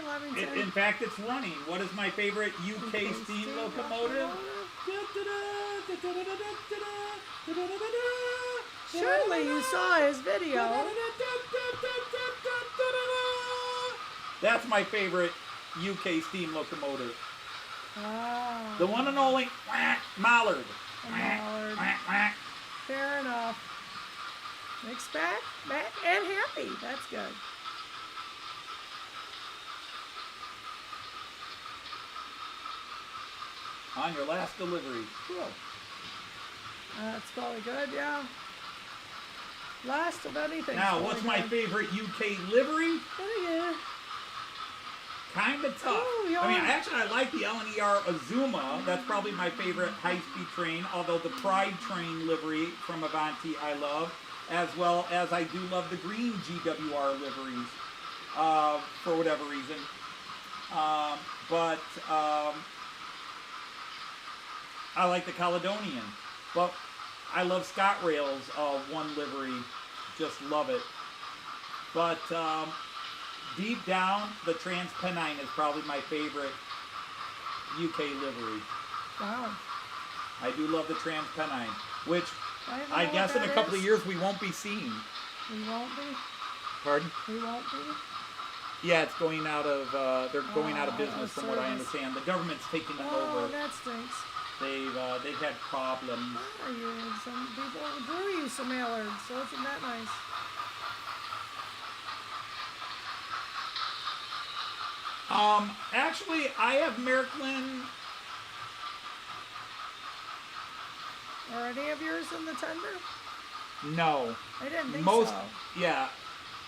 Speaker 4: Levington.
Speaker 1: in fact, it's running. What is my favorite UK steam locomotive?
Speaker 4: Surely you saw his video.
Speaker 1: That's my favorite UK steam locomotive.
Speaker 4: Ah.
Speaker 1: The one and only Mallard.
Speaker 4: Mallard. Fair enough. Mixed back, and happy. That's good.
Speaker 1: On your last delivery. Cool.
Speaker 4: That's probably good, yeah. Last of anything.
Speaker 1: Now, what's my favorite UK livery?
Speaker 4: Oh, yeah.
Speaker 1: Kind of tough.
Speaker 4: Ooh, yeah.
Speaker 1: I mean, actually, I like the LNER Azuma. That's probably my favorite high-speed train, although the Pride train livery from Avanti I love, as well as I do love the green GWR liveries for whatever reason. But I like the Caledonian. But I love ScotRail's one livery. Just love it. But deep down, the Transpennine is probably my favorite UK livery.
Speaker 4: Wow.
Speaker 1: I do love the Transpennine, which I
Speaker 4: know
Speaker 1: guess
Speaker 4: what
Speaker 1: in a
Speaker 4: that
Speaker 1: couple
Speaker 4: is.
Speaker 1: of years we won't be seeing.
Speaker 4: We won't be?
Speaker 1: Pardon?
Speaker 4: We won't be?
Speaker 1: Yeah, it's going out of, they're going out of business from what I
Speaker 4: service.
Speaker 1: understand. The government's taking them
Speaker 4: Oh,
Speaker 1: over.
Speaker 4: that stinks.
Speaker 1: They've had problems.
Speaker 4: Oh, some people drew you some Mallards, so isn't that nice?
Speaker 1: Actually, I have Märklin.
Speaker 4: Are any of yours in the tender?
Speaker 1: No.
Speaker 4: I didn't think
Speaker 1: Most,
Speaker 4: so.
Speaker 1: yeah.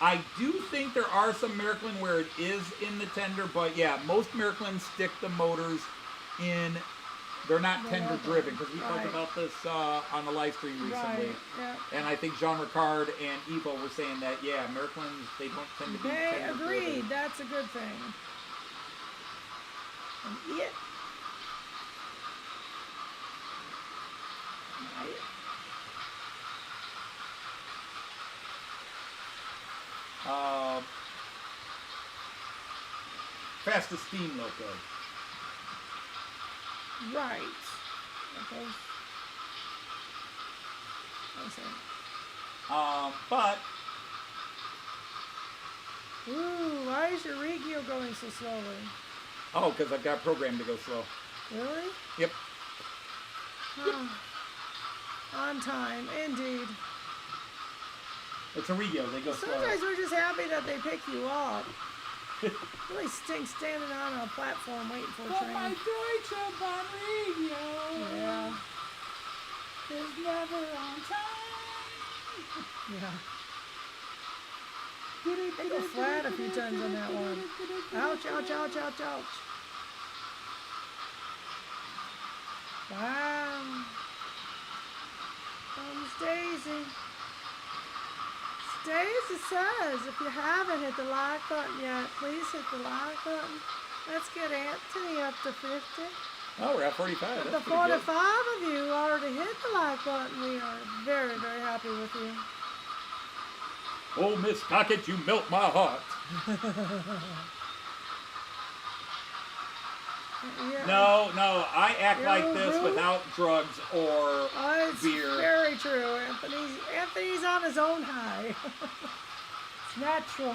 Speaker 1: I do think there are some Märklin where it is in the tender, but yeah, most Märklin stick the motors in. They're not tender driven, because we talked about this on the live stream recently.
Speaker 4: Right, yeah.
Speaker 1: And I think Jean Ricard and Evo were saying that, yeah, Märklins, they don't tend to be tender
Speaker 4: They agreed.
Speaker 1: driven.
Speaker 4: That's a good thing. And it.
Speaker 1: Fastest steam loco.
Speaker 4: Right. Okay.
Speaker 1: But
Speaker 4: Ooh, why is your Regio going so slowly?
Speaker 1: oh, because I've got programmed to go slow.
Speaker 4: Really?
Speaker 1: Yep.
Speaker 4: On time, indeed.
Speaker 1: It's a Regio. They go slow.
Speaker 4: Sometimes we're just happy that they pick you up. Really stinks standing on a platform waiting for a train.
Speaker 1: my DeutscherBahn Regio.
Speaker 4: Yeah.
Speaker 1: is never on time.
Speaker 4: Yeah. They go flat a few times on that one. Ouch, ouch, ouch, ouch, ouch. Wow. Comes Daisy. Daisy says, if you haven't hit the like button yet, please hit the like button. Let's get Anthony up to 50.
Speaker 1: Oh, we're at 45.
Speaker 4: The
Speaker 1: That's pretty good.
Speaker 4: 45 of you already hit the like button. We are very, very happy with you.
Speaker 1: Oh, Miss Cockett, you melt my heart.
Speaker 4: Yeah.
Speaker 1: No, I act
Speaker 4: You're
Speaker 1: like this
Speaker 4: rude.
Speaker 1: without drugs or
Speaker 4: It's
Speaker 1: beer.
Speaker 4: very true. Anthony's on his own high. It's natural.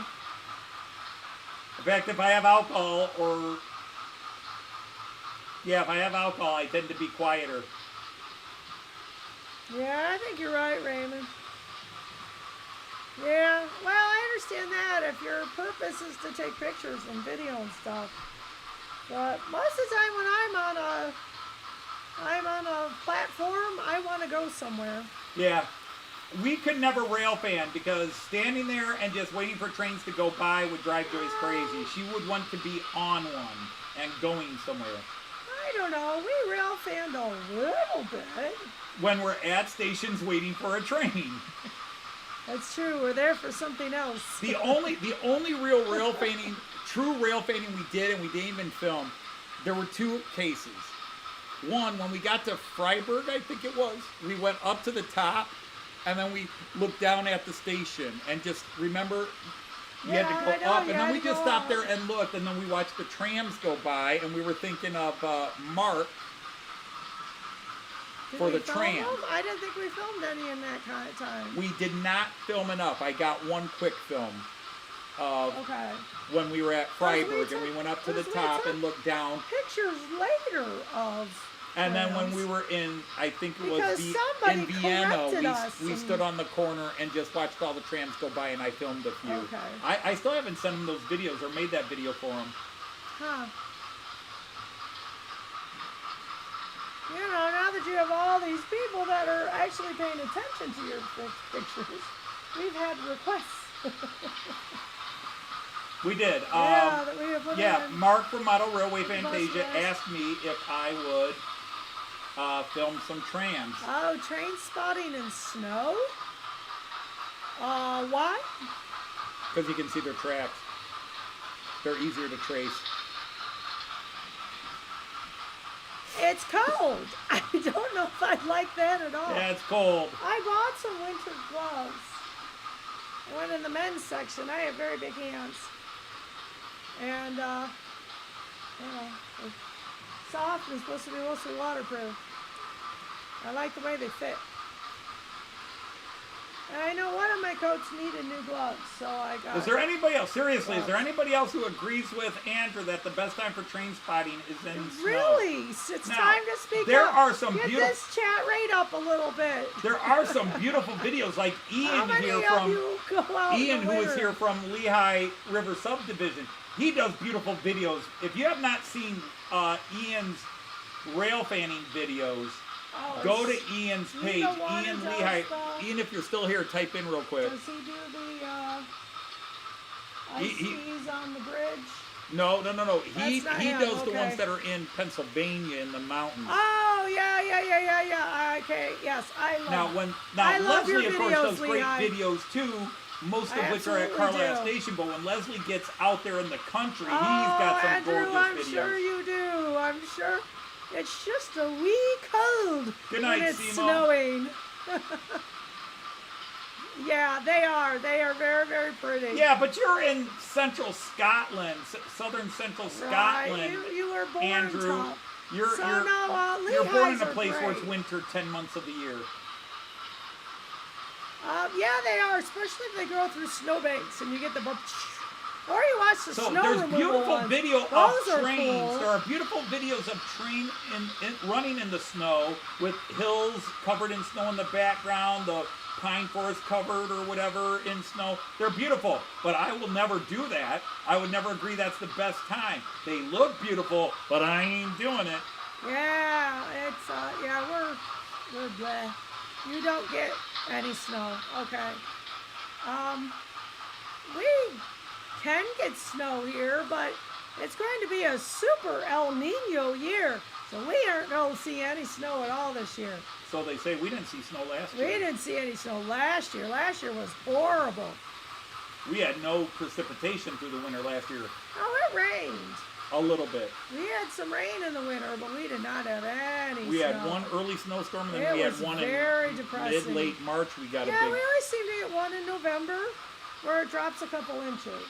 Speaker 1: In fact, if I have alcohol if I have alcohol, I tend to be quieter.
Speaker 4: Yeah, I think you're right, Raymond. Yeah, well, I understand that if your purpose is to take pictures and video and stuff. But most of the time when I'm on a platform, I want to go somewhere.
Speaker 1: Yeah. We could never rail fan because standing there and just waiting for trains to go by would drive Joyce crazy. She would want to be on one and going somewhere.
Speaker 4: I don't know. We rail fanned a little bit.
Speaker 1: When we're at stations waiting for a train.
Speaker 4: That's true. We're there for something else.
Speaker 1: The only real true rail fanning we did, and we didn't even film, there were two cases. One, when we got to Freiburg, I think it was, we went up to the top, and then we looked down at the station, and just remember, you had to go up, and then we just stopped there and looked, and then we watched the trams go by, and we were thinking of Mark for the tram.
Speaker 4: I didn't think we filmed any in that kind of time.
Speaker 1: We did not film enough. I got one quick film of when we were at Freiburg, and we went up to the top and looked down.
Speaker 4: Pictures later of
Speaker 1: And then when we were in, I think it was
Speaker 4: because somebody
Speaker 1: in Vienna,
Speaker 4: corrected us
Speaker 1: we stood on the corner and just watched all the trams go by, and I filmed a few.
Speaker 4: Okay.
Speaker 1: I still haven't sent them those videos or made that video for them.
Speaker 4: Huh. You know, now that you have all these people that are actually paying attention to your pictures, we've had requests.
Speaker 1: We did.
Speaker 4: That we have put in.
Speaker 1: Mark from Model Railway Fantasia asked me if I would film some trams.
Speaker 4: Oh, train spotting in snow? Why?
Speaker 1: Because you can see their tracks. They're easier to trace.
Speaker 4: It's cold. I don't know if I'd like that at all.
Speaker 1: Yeah, it's cold.
Speaker 4: I bought some winter gloves. I went in the men's section. I have very big hands. And, you know, they're soft and supposed to be mostly waterproof. I like the way they fit. I know one of my coats needed new gloves, so I got.
Speaker 1: Is there anybody else? Seriously, is there anybody else who agrees with Andrew that the best time for train spotting is in snow?
Speaker 4: Really? It's
Speaker 1: Now,
Speaker 4: time to speak
Speaker 1: there
Speaker 4: up.
Speaker 1: are some
Speaker 4: Get
Speaker 1: beautiful.
Speaker 4: this chat rate up a little bit.
Speaker 1: There are some beautiful videos, like
Speaker 4: How
Speaker 1: Ian
Speaker 4: many
Speaker 1: here
Speaker 4: of
Speaker 1: from
Speaker 4: you go out in
Speaker 1: Ian,
Speaker 4: the
Speaker 1: who is
Speaker 4: winter?
Speaker 1: here from Lehigh River Subdivision. He does beautiful videos. If you have not seen Ian's rail fanning videos,
Speaker 4: Oh,
Speaker 1: go to
Speaker 4: is
Speaker 1: Ian's
Speaker 4: he
Speaker 1: page.
Speaker 4: the one
Speaker 1: Ian
Speaker 4: who does
Speaker 1: Lehigh.
Speaker 4: the-
Speaker 1: Ian, if you're still here, type in real quick.
Speaker 4: Does he do the
Speaker 1: He-
Speaker 4: ICs on the bridge?
Speaker 1: No. He
Speaker 4: That's not him,
Speaker 1: does the ones
Speaker 4: okay.
Speaker 1: that are in Pennsylvania in the mountains.
Speaker 4: Oh, yeah. Okay, yes, I love
Speaker 1: Now
Speaker 4: I love
Speaker 1: Leslie,
Speaker 4: your
Speaker 1: of course,
Speaker 4: videos,
Speaker 1: does great
Speaker 4: Lehigh.
Speaker 1: videos too. Most
Speaker 4: I
Speaker 1: of which are at
Speaker 4: absolutely
Speaker 1: Carlisle
Speaker 4: do.
Speaker 1: Station. But when Leslie gets out there in the country,
Speaker 4: Oh,
Speaker 1: he's got some
Speaker 4: Andrew,
Speaker 1: gorgeous
Speaker 4: I'm
Speaker 1: videos.
Speaker 4: sure you do. I'm sure. It's just a wee cold
Speaker 1: Good night,
Speaker 4: when it's
Speaker 1: Simo.
Speaker 4: snowing. Yeah, they are. They are very, very pretty.
Speaker 1: Yeah, but you're in central Scotland, southern central Scotland.
Speaker 4: Right. You were born
Speaker 1: Andrew,
Speaker 4: top.
Speaker 1: you're
Speaker 4: Lehighs
Speaker 1: born in a
Speaker 4: are
Speaker 1: place where it's
Speaker 4: great.
Speaker 1: winter 10 months of the year.
Speaker 4: Yeah, they are, especially if they go through snowbanks and you get the or you watch the
Speaker 1: So
Speaker 4: snow
Speaker 1: there's
Speaker 4: removal
Speaker 1: beautiful
Speaker 4: ones.
Speaker 1: video
Speaker 4: Those
Speaker 1: of
Speaker 4: are
Speaker 1: trains.
Speaker 4: cool.
Speaker 1: There are beautiful videos of train running in the snow with hills covered in snow in the background, the pine forest covered or whatever in snow. They're beautiful, but I will never do that. I would never agree that's the best time. They look beautiful, but I ain't doing it.
Speaker 4: Yeah, it's we're bleh. You don't get any snow. Okay. We can get snow here, but it's going to be a super El Nino year. So we aren't going to see any snow at all this year.
Speaker 1: So they say we didn't see snow last
Speaker 4: We
Speaker 1: year.
Speaker 4: didn't see any snow last year. Last year was horrible.
Speaker 1: We had no precipitation through the winter last year.
Speaker 4: Oh, it rained.
Speaker 1: A little bit.
Speaker 4: We had some rain in the winter, but we did not have any
Speaker 1: We
Speaker 4: snow.
Speaker 1: had one early snowstorm, and then
Speaker 4: It
Speaker 1: we had
Speaker 4: was
Speaker 1: one
Speaker 4: very
Speaker 1: in
Speaker 4: depressing.
Speaker 1: mid-late March. We got
Speaker 4: Yeah,
Speaker 1: a
Speaker 4: we
Speaker 1: big.
Speaker 4: always seem to get one in November where it drops a couple inches.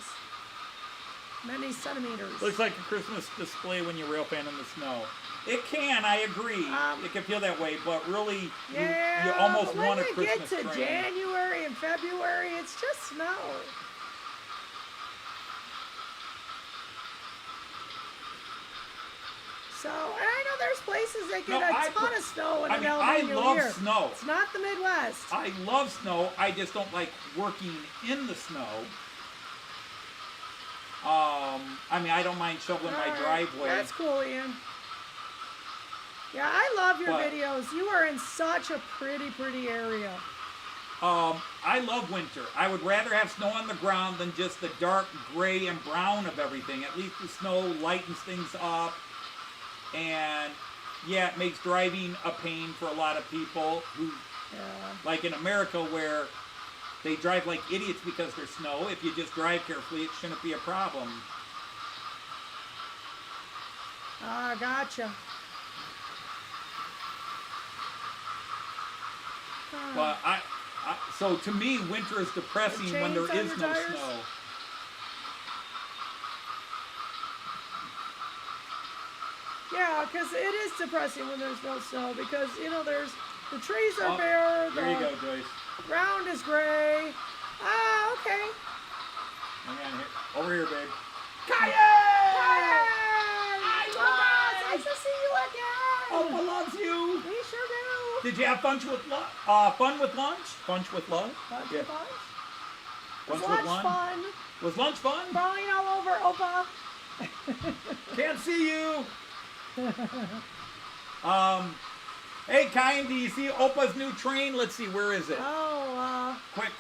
Speaker 4: Many centimeters.
Speaker 1: Looks like a Christmas display when you rail fan in the snow. It can, I agree. It can feel that way, but really,
Speaker 4: Yeah,
Speaker 1: you almost
Speaker 4: but
Speaker 1: want a
Speaker 4: when you
Speaker 1: Christmas
Speaker 4: get to
Speaker 1: train.
Speaker 4: January and February, it's just snow. So, and I know there's places that get
Speaker 1: No,
Speaker 4: a ton of snow in an El
Speaker 1: I
Speaker 4: Nino
Speaker 1: love
Speaker 4: year.
Speaker 1: snow.
Speaker 4: It's not the Midwest.
Speaker 1: I love snow. I just don't like working in the snow. I don't mind shoveling my
Speaker 4: All right,
Speaker 1: driveway.
Speaker 4: That's cool, Ian. Yeah, I love your
Speaker 1: But-
Speaker 4: videos. You are in such a pretty, pretty area.
Speaker 1: I love winter. I would rather have snow on the ground than just the dark gray and brown of everything. At least the snow lightens things up. And yeah, it makes driving a pain for a lot of people who, like in America, where they drive like idiots because there's snow. If you just drive carefully, it shouldn't be a problem.
Speaker 4: Ah, gotcha.
Speaker 1: But so to me, winter is depressing when there
Speaker 4: chains on
Speaker 1: is
Speaker 4: your
Speaker 1: no
Speaker 4: tires?
Speaker 1: snow.
Speaker 4: Yeah, because it is depressing when there's no snow because, there's the trees are bare,
Speaker 1: There you go,
Speaker 4: the
Speaker 1: Joyce.
Speaker 4: ground is gray. Ah, okay.
Speaker 1: Hang on here. Over here, babe.
Speaker 4: Hi,
Speaker 1: Hi,
Speaker 4: nice to see you again.
Speaker 1: Opa loves you.
Speaker 4: We sure do.
Speaker 1: Did you have fun with lunch? Fun with lunch? Bunch with lunch?
Speaker 4: Bunch
Speaker 1: Yeah.
Speaker 4: of lunch?
Speaker 1: Bunch
Speaker 4: Was
Speaker 1: with
Speaker 4: lunch
Speaker 1: lunch?
Speaker 4: fun?
Speaker 1: Was lunch fun?
Speaker 4: Crawling all over Opa.
Speaker 1: Can't see you. Hey, Kyan, do you see Opa's new train? Let's see, where is it?
Speaker 4: Oh,
Speaker 1: Quick,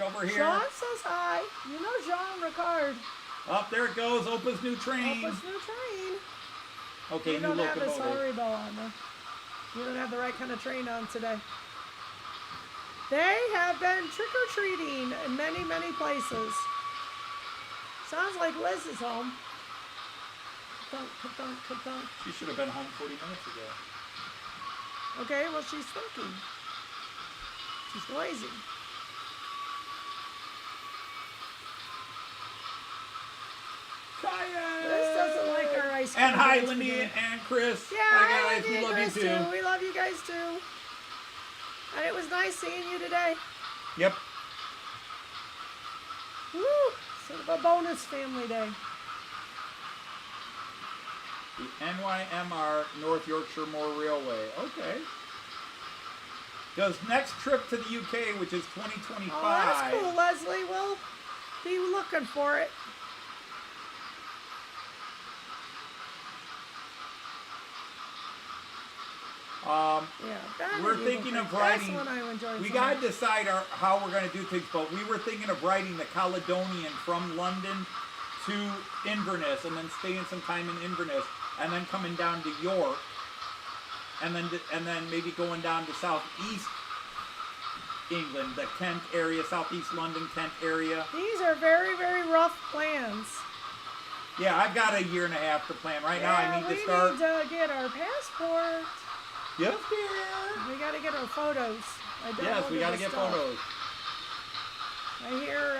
Speaker 1: over here.
Speaker 4: Jean says hi. You know Jean Ricard.
Speaker 1: Up there it goes, Opa's new train.
Speaker 4: Opa's new train.
Speaker 1: Okay,
Speaker 4: You
Speaker 1: new
Speaker 4: don't have the
Speaker 1: locomotive.
Speaker 4: sorry bell on there. You don't have the right kind of train on today. They have been trick-or-treating in many, many places. Sounds like Liz is home. Ka-thunk, ka-thunk, ka-thunk.
Speaker 1: She should have been home 40 minutes ago.
Speaker 4: Okay, well, she's thinking. She's noisy.
Speaker 1: Kyan!
Speaker 4: Liz doesn't like our ice cream.
Speaker 1: And hi,
Speaker 4: bites
Speaker 1: Lindy
Speaker 4: today.
Speaker 1: and Chris.
Speaker 4: Yeah,
Speaker 1: Hi, guys.
Speaker 4: Lindy
Speaker 1: We
Speaker 4: and
Speaker 1: love you
Speaker 4: Chris
Speaker 1: too.
Speaker 4: We love you guys too. And it was nice seeing you today.
Speaker 1: Yep.
Speaker 4: Sort of a bonus family day.
Speaker 1: The NYMR North Yorkshire Moor Railway. Okay. Goes next trip to the UK, which is 2025.
Speaker 4: Oh, that's cool, Leslie. We'll be looking for it.
Speaker 1: We're thinking of writing. We got to decide how we're going to do things, but we were thinking of writing the Caledonian from London to Inverness, and then staying some time in Inverness, and then coming down to York, and then maybe going down to southeast England, the Kent area, southeast London, Kent area.
Speaker 4: These are very, very rough plans.
Speaker 1: Yeah, I've got a year and a half to plan. Right now, I need to start.
Speaker 4: We need to get our passport.
Speaker 1: Yep, dear.
Speaker 4: We got to get our photos.
Speaker 1: Yes, we got to get photos.
Speaker 4: I hear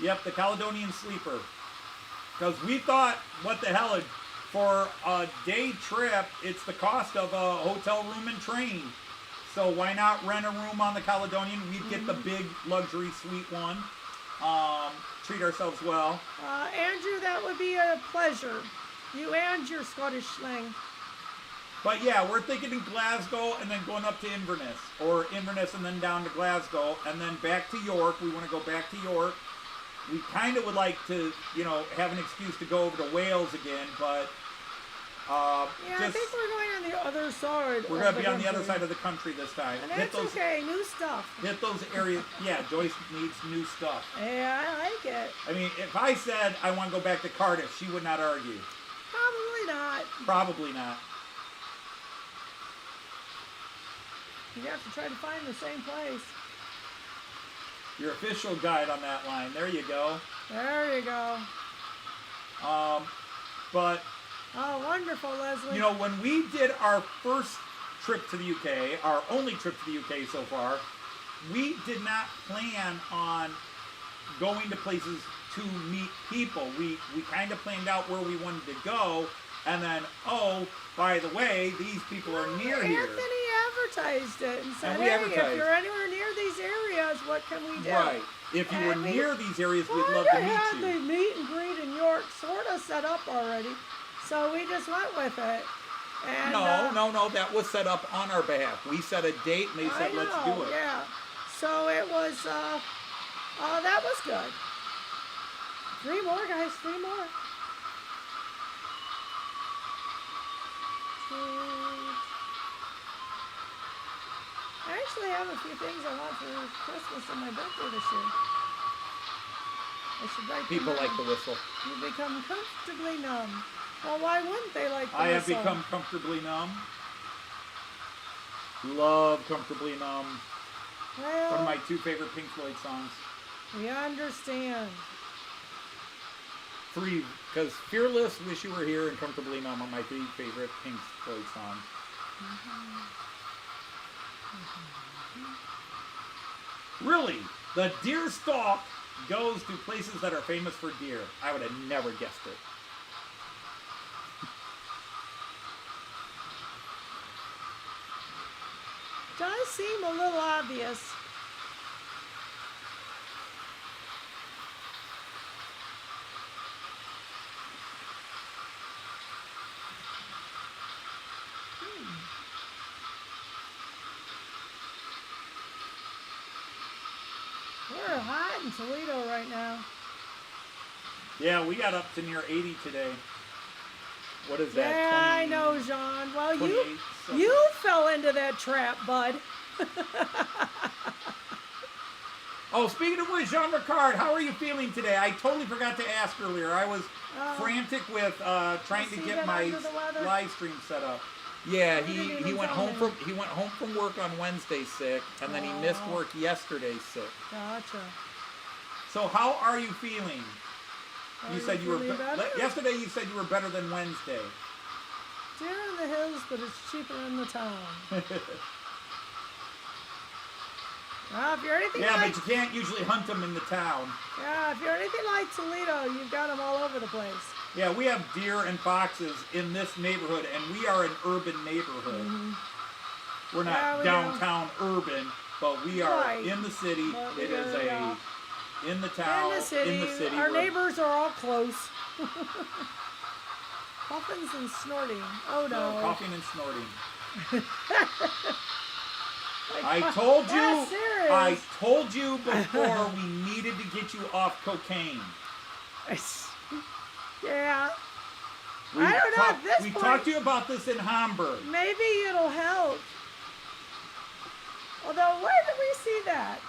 Speaker 1: Yep, the Caledonian Sleeper. Because we thought, what the hell, for a day trip, it's the cost of a hotel room and train. So why not rent a room on the Caledonian? We'd get the big luxury suite one. Treat ourselves well.
Speaker 4: Andrew, that would be a pleasure. You and your Scottish slang.
Speaker 1: But yeah, we're thinking in Glasgow and then going up to Inverness. Or Inverness and then down to Glasgow. And then back to York. We want to go back to York. We kind of would like to, have an excuse to go over to Wales again, but...
Speaker 4: I think we're going on the other side.
Speaker 1: We're going to be on the other side of the country this time.
Speaker 4: And that's okay, new stuff.
Speaker 1: Hit those areas. Yeah, Joyce needs new stuff.
Speaker 4: Yeah, I like it.
Speaker 1: I mean, if I said I want to go back to Cardiff, she would not argue.
Speaker 4: Probably not.
Speaker 1: Probably not.
Speaker 4: You have to try to find the same place.
Speaker 1: Your official guide on that line. There you go.
Speaker 4: There you go.
Speaker 1: But...
Speaker 4: Oh, wonderful, Leslie.
Speaker 1: When we did our first trip to the UK, our only trip to the UK so far, we did not plan on going to places to meet people. We kind of planned out where we wanted to go, and then, oh, by the way, these people are near here.
Speaker 4: Anthony advertised it and said, hey, if you're anywhere near these areas, what can we do? Right.
Speaker 1: If you were near these areas, we'd love to meet you.
Speaker 4: Had the meet and greet in York sort of set up already. So we just went with it. And,
Speaker 1: no, that was set up on our behalf. We set a date and they said, let's do it.
Speaker 4: Yeah. So it was, that was good. 3 more, guys, 3 more. I actually have a few things I want for Christmas and my birthday this year. I should write
Speaker 1: People like the whistle.
Speaker 4: You become comfortably numb. Well, why wouldn't they like the
Speaker 1: I have
Speaker 4: whistle?
Speaker 1: become comfortably numb. Love Comfortably Numb.
Speaker 4: Well,
Speaker 1: one of my 2 favorite Pink Floyd songs.
Speaker 4: We understand.
Speaker 1: 3, because Fearless, Wish You Were Here, and Comfortably Numb are my 3 favorite Pink Floyd songs. Really? The deer stalk goes to places that are famous for deer. I would have never guessed it.
Speaker 4: Does seem a little obvious. We're hot in Toledo right now.
Speaker 1: Yeah, we got up to near 80 today. What is that?
Speaker 4: Yeah,
Speaker 1: 20,
Speaker 4: I know, John. Well,
Speaker 1: something.
Speaker 4: you fell into that trap, bud.
Speaker 1: Oh, speaking of which, Jean Ricard, how are you feeling today? I totally forgot to ask earlier. I was frantic with trying to get my live stream set up. Yeah, he went home from work on Wednesday sick, and then he missed work yesterday sick.
Speaker 4: Gotcha.
Speaker 1: So how are you feeling? You said you were yesterday. You said you were better than Wednesday.
Speaker 4: Deer in the hills, but it's cheaper in the town. Well, if you're anything
Speaker 1: but you can't usually hunt them in the town.
Speaker 4: Yeah, if you're anything like Toledo, you've got them all over the place.
Speaker 1: Yeah, we have deer and foxes in this neighborhood, and we are an urban neighborhood. We're not downtown urban. but we are
Speaker 4: Right.
Speaker 1: in the city.
Speaker 4: But
Speaker 1: It
Speaker 4: we
Speaker 1: is
Speaker 4: are,
Speaker 1: in the town,
Speaker 4: in the city. Our
Speaker 1: We're-
Speaker 4: neighbors are all close. Puffins and snorting. Oh no.
Speaker 1: coughing and snorting.
Speaker 4: Like,
Speaker 1: I told you.
Speaker 4: That's serious.
Speaker 1: I told you before we needed to get you off cocaine.
Speaker 4: Yeah.
Speaker 1: We
Speaker 4: I don't know, at this
Speaker 1: we
Speaker 4: point-
Speaker 1: talked to you about this in Hamburg.
Speaker 4: Maybe it'll help. Although, where did we see that?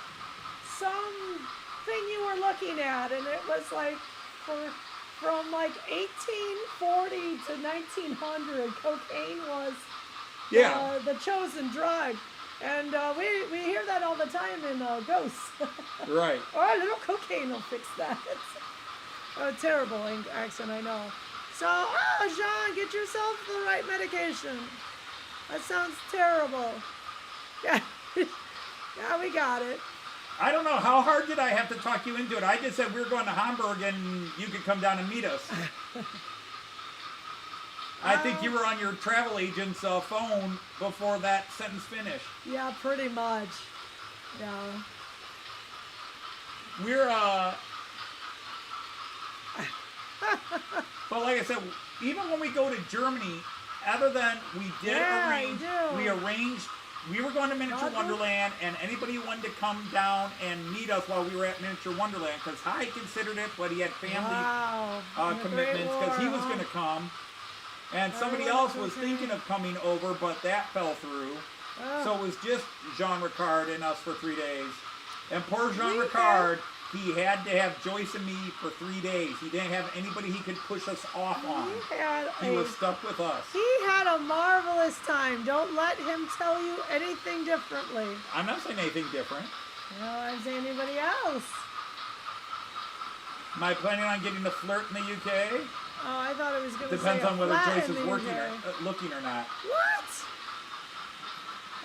Speaker 4: Something you were looking at, and it was like from like 1840 to 1900, cocaine was
Speaker 1: Yeah.
Speaker 4: the chosen drug. And we hear that all the time in Ghosts.
Speaker 1: Right.
Speaker 4: Oh, a little cocaine will fix that. A terrible accent, I know. So, Jean, get yourself the right medication. That sounds terrible. Yeah, yeah, we got it.
Speaker 1: I don't know, how hard did I have to talk you into it? I just said we were going to Hamburg and you could come down and meet us. I think you were on your travel agent's phone before that sentence finished.
Speaker 4: Yeah, pretty much. Yeah.
Speaker 1: We're, but like I said, even when we go to Germany, other than we did arrange, we were going to Miniature Wonderland, and anybody who wanted to come down and meet us while we were at Miniature Wonderland, because Hy considered it, but he had family commitments, because he was going to come. And somebody else was thinking of coming over, but that fell through. So it was just Jean Ricard and us for 3 days. And poor Jean Ricard, he had to have Joyce and me for 3 days. He didn't have anybody he could push us off on. He was stuck with us.
Speaker 4: He had a marvelous time. Don't let him tell you anything differently.
Speaker 1: I'm not saying anything different.
Speaker 4: No, I'm saying anybody else.
Speaker 1: Am I planning on getting a flirt in the UK?
Speaker 4: Oh, I thought it was going to say
Speaker 1: Depends on whether
Speaker 4: flat
Speaker 1: Joyce
Speaker 4: in
Speaker 1: is
Speaker 4: the
Speaker 1: working
Speaker 4: UK.
Speaker 1: or looking or not.
Speaker 4: What?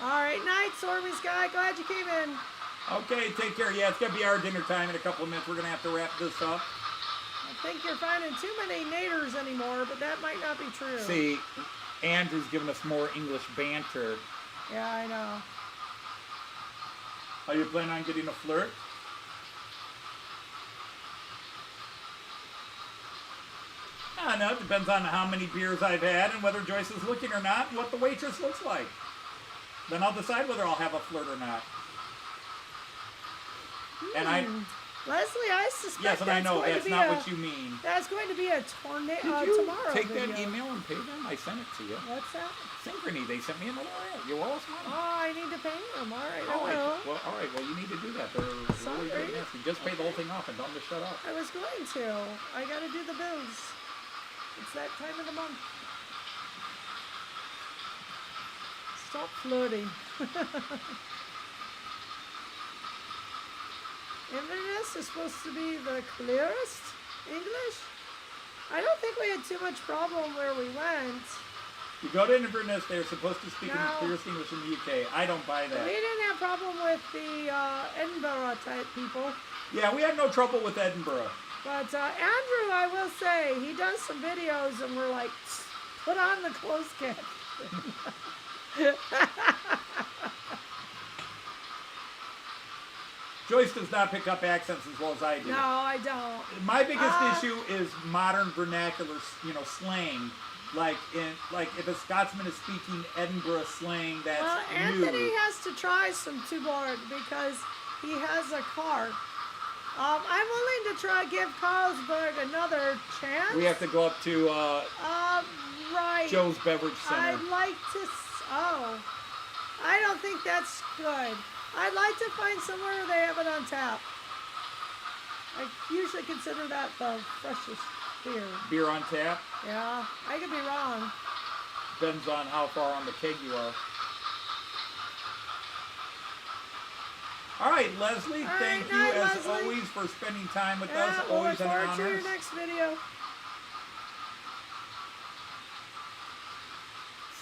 Speaker 4: All right, night, Stormy Sky. Glad you came in.
Speaker 1: Okay, take care. Yeah, it's going to be our dinner time in a couple of minutes. We're going to have to wrap this up.
Speaker 4: I think you're finding too many naders anymore, but that might not be true.
Speaker 1: See, Andrew's giving us more English banter.
Speaker 4: Yeah, I know.
Speaker 1: Are you planning on getting a flirt? I don't know. It depends on how many beers I've had and whether Joyce is looking or not and what the waitress looks like. Then I'll decide whether I'll have a flirt or not. And I...
Speaker 4: Leslie, I suspect
Speaker 1: Yes, and I know
Speaker 4: going
Speaker 1: that's
Speaker 4: to be
Speaker 1: not what you mean.
Speaker 4: That's going to be a tornado
Speaker 1: Did you
Speaker 4: tomorrow
Speaker 1: take
Speaker 4: video.
Speaker 1: that email and pay them? I sent it to you.
Speaker 4: What's that?
Speaker 1: Synchrony, they sent me another ad. You owe us money.
Speaker 4: Oh, I need to pay them. All right,
Speaker 1: Oh,
Speaker 4: I will.
Speaker 1: all right. Well, you need to do that. They're really
Speaker 4: Sorry.
Speaker 1: good nasty. Just pay the whole thing off and tell them to shut up.
Speaker 4: I was going to. I got to do the bills. It's that time of the month. Stop flirting. Inverness is supposed to be the clearest English. I don't think we had too much problem where we went.
Speaker 1: You go to Inverness, they're supposed to speak in the
Speaker 4: No.
Speaker 1: clearest English in the UK. I don't buy
Speaker 4: We
Speaker 1: that.
Speaker 4: didn't have problem with the Edinburgh type people.
Speaker 1: Yeah, we had no trouble with Edinburgh.
Speaker 4: But Andrew, I will say, he does some videos and we're like, put on the closed caption.
Speaker 1: Joyce does not pick up accents as well as I do.
Speaker 4: No, I don't.
Speaker 1: My biggest issue is modern vernacular, slang. Like if a Scotsman is speaking Edinburgh slang, that's
Speaker 4: Well,
Speaker 1: new.
Speaker 4: Anthony has to try some Tuborg because he has a car. I'm willing to try give Carlsberg another chance.
Speaker 1: We have to go up to
Speaker 4: right.
Speaker 1: Joe's Beverage Center.
Speaker 4: I'd like to. Oh, I don't think that's good. I'd like to find somewhere where they have it on tap. I usually consider that the freshest beer.
Speaker 1: Beer on tap.
Speaker 4: Yeah, I could be wrong.
Speaker 1: Depends on how far on the keg you are. All right, Leslie,
Speaker 4: All
Speaker 1: thank
Speaker 4: right,
Speaker 1: you
Speaker 4: night,
Speaker 1: as
Speaker 4: Leslie.
Speaker 1: always for spending time with
Speaker 4: Yeah,
Speaker 1: us.
Speaker 4: we'll
Speaker 1: Always
Speaker 4: look
Speaker 1: an
Speaker 4: forward to
Speaker 1: honor.
Speaker 4: your next video.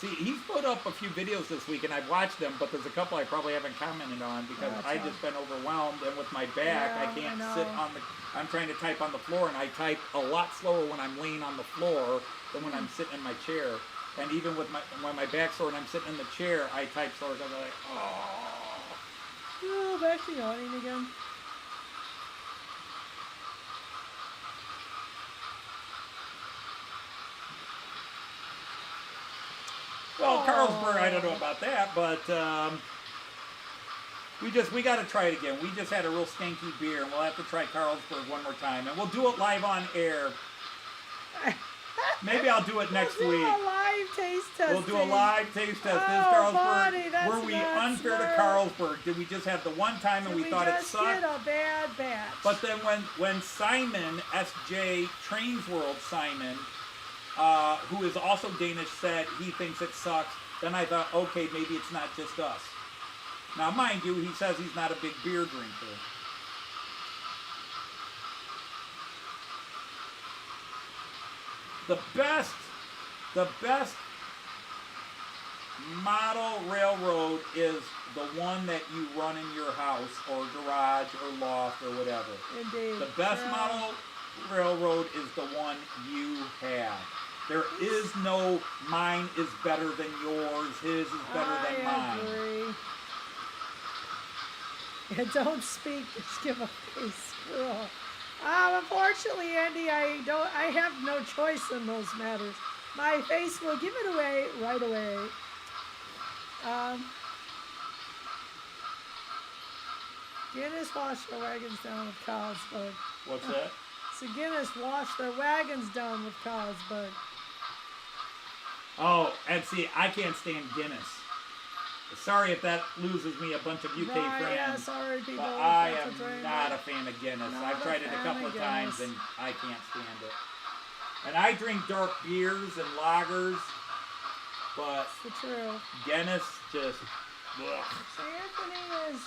Speaker 1: See, he's put up a few videos this week, and I've watched them, but there's a couple I probably haven't commented on because I've just been overwhelmed, and with my back,
Speaker 4: Yeah,
Speaker 1: I can't
Speaker 4: I
Speaker 1: sit
Speaker 4: know.
Speaker 1: on the... I'm trying to type on the floor, and I type a lot slower when I'm laying on the floor than when I'm sitting in my chair. And even with when my back's sore and I'm sitting in the chair, I type slower because I'm like, oh...
Speaker 4: Oh, back to yawning again.
Speaker 1: Well, Carlsberg, I don't know about that, but we got to try it again. We just had a real skanky beer, and we'll have to try Carlsberg one more time, and we'll do it live on air. Maybe I'll do it next week.
Speaker 4: Do a live taste test.
Speaker 1: We'll do a live taste test.
Speaker 4: Oh,
Speaker 1: This Carlsberg.
Speaker 4: buddy, that's
Speaker 1: Were we
Speaker 4: not
Speaker 1: unfair
Speaker 4: smart.
Speaker 1: to Carlsberg? Did we just have the one time and we thought it sucked?
Speaker 4: Did a bad batch.
Speaker 1: But then when Simon, SJ Trains World Simon, who is also Danish, said he thinks it sucks, then I thought, okay, maybe it's not just us. Now, mind you, he says he's not a big beer drinker. The best model railroad is the one that you run in your house or garage or loft or whatever.
Speaker 4: Indeed.
Speaker 1: The best model railroad is the one you have. There is no mine is better than yours, his is better than mine.
Speaker 4: I agree. Yeah, don't speak, just give a face. Ugh. Unfortunately, Andy, I have no choice in those matters. My face will give it away right away. Guinness washed their wagons down with Carlsberg.
Speaker 1: What's that?
Speaker 4: So Guinness washed their wagons down with Carlsberg.
Speaker 1: Oh, and see, I can't stand Guinness. Sorry if that loses me a bunch of UK
Speaker 4: Right,
Speaker 1: friends.
Speaker 4: yeah, sorry, people.
Speaker 1: But I
Speaker 4: That's
Speaker 1: am
Speaker 4: what's right.
Speaker 1: not a fan of Guinness.
Speaker 4: Not
Speaker 1: I've
Speaker 4: a
Speaker 1: tried it a
Speaker 4: fan
Speaker 1: couple
Speaker 4: of
Speaker 1: of times
Speaker 4: Guinness.
Speaker 1: and I can't stand it. And I drink dark beers and lagers, but
Speaker 4: It's the truth.
Speaker 1: Guinness just. Ugh.
Speaker 4: So Anthony is,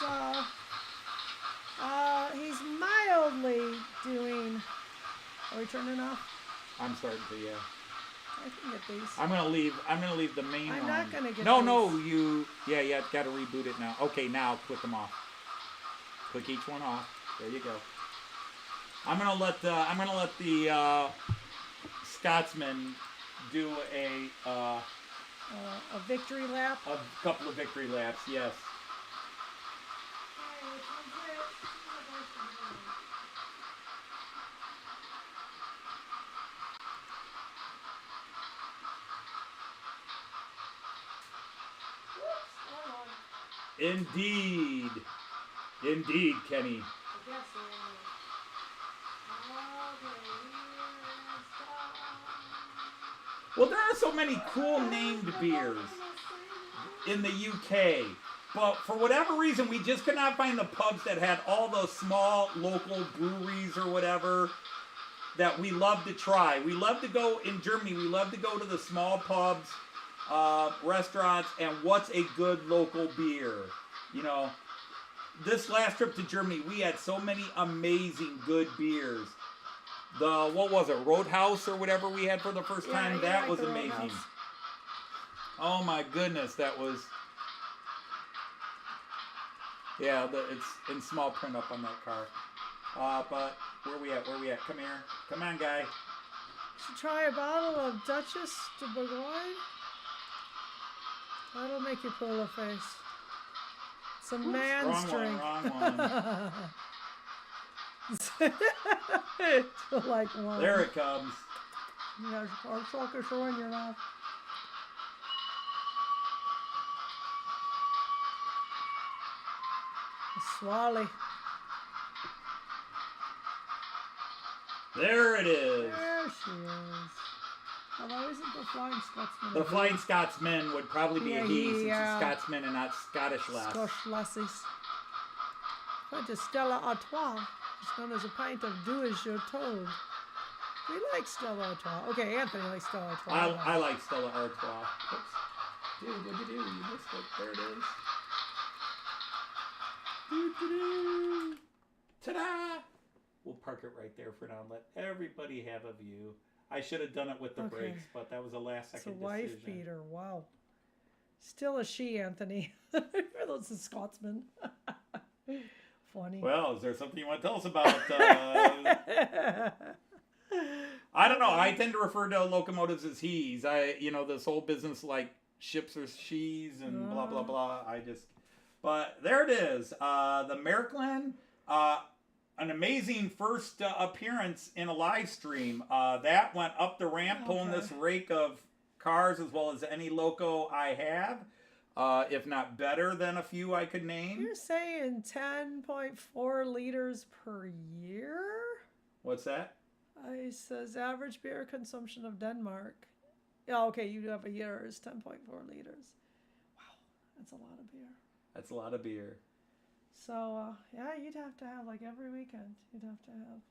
Speaker 4: he's mildly doing. Are we turning off?
Speaker 1: I'm starting to, yeah.
Speaker 4: I can get these.
Speaker 1: I'm gonna leave the main one.
Speaker 4: I'm not gonna get
Speaker 1: No,
Speaker 4: these.
Speaker 1: you. Yeah, gotta reboot it now. Okay, now click them off. Click each one off. There you go. I'm gonna let the Scotsman do a
Speaker 4: victory lap.
Speaker 1: couple of victory laps. Yes. Indeed, Kenny. Well, there are so many cool named beers in the UK, but for whatever reason, we just could not find the pubs that had all those small local breweries or whatever that we love to try. We love to go in Germany. We love to go to the small pubs, restaurants, and what's a good local beer? You know, this last trip to Germany, we had so many amazing good beers. The, what was it, Roadhouse or whatever we had for the first time?
Speaker 4: Yeah,
Speaker 1: that
Speaker 4: like
Speaker 1: was
Speaker 4: the
Speaker 1: amazing.
Speaker 4: Roadhouse.
Speaker 1: Oh my goodness, that was... Yeah, it's in small print up on that car. But where we at? Come here. Come on, guy.
Speaker 4: Should try a bottle of Duchess de Bourgogne. That'll make you pull a face. Some man's drink.
Speaker 1: Wrong one.
Speaker 4: Like one.
Speaker 1: There it comes.
Speaker 4: You got our sucker show in your mouth. Swally.
Speaker 1: There it is.
Speaker 4: There she is. Although isn't the Flying Scotsman?
Speaker 1: The Flying Scotsman would probably be a he, since he's Scotsman and not Scottish lass.
Speaker 4: Scotch lassies. Pint of Stella Artois. It's known as a pint of do as you're told. We like Stella Artois. Okay, Anthony likes Stella Artois.
Speaker 1: I like Stella Artois. Oops. Dude, what'd you do? You missed it. There it is. Doo-doo-doo. Ta-da! We'll park it right there for now and let everybody have a view. I should have done it with the brakes, but that was a last second
Speaker 4: It's a wife
Speaker 1: decision.
Speaker 4: beater. Wow. Still a she, Anthony. That's a Scotsman. Funny.
Speaker 1: Well, is there something you want to tell us about? I don't know. I tend to refer to locomotives as he's. This whole business like ships are she's and blah blah blah. But there it is. The Märklin, an amazing first appearance in a live stream. That went up the ramp, pulling this rake of cars as well as any Loco I have. If not better than a few I could name.
Speaker 4: You're saying 10.4 liters per year?
Speaker 1: What's that?
Speaker 4: It says average beer consumption of Denmark. Yeah, okay, you have a year is 10.4 liters. Wow, that's a lot of beer.
Speaker 1: That's a lot of beer.
Speaker 4: So, yeah, you'd have to have, like, every weekend, you'd have to have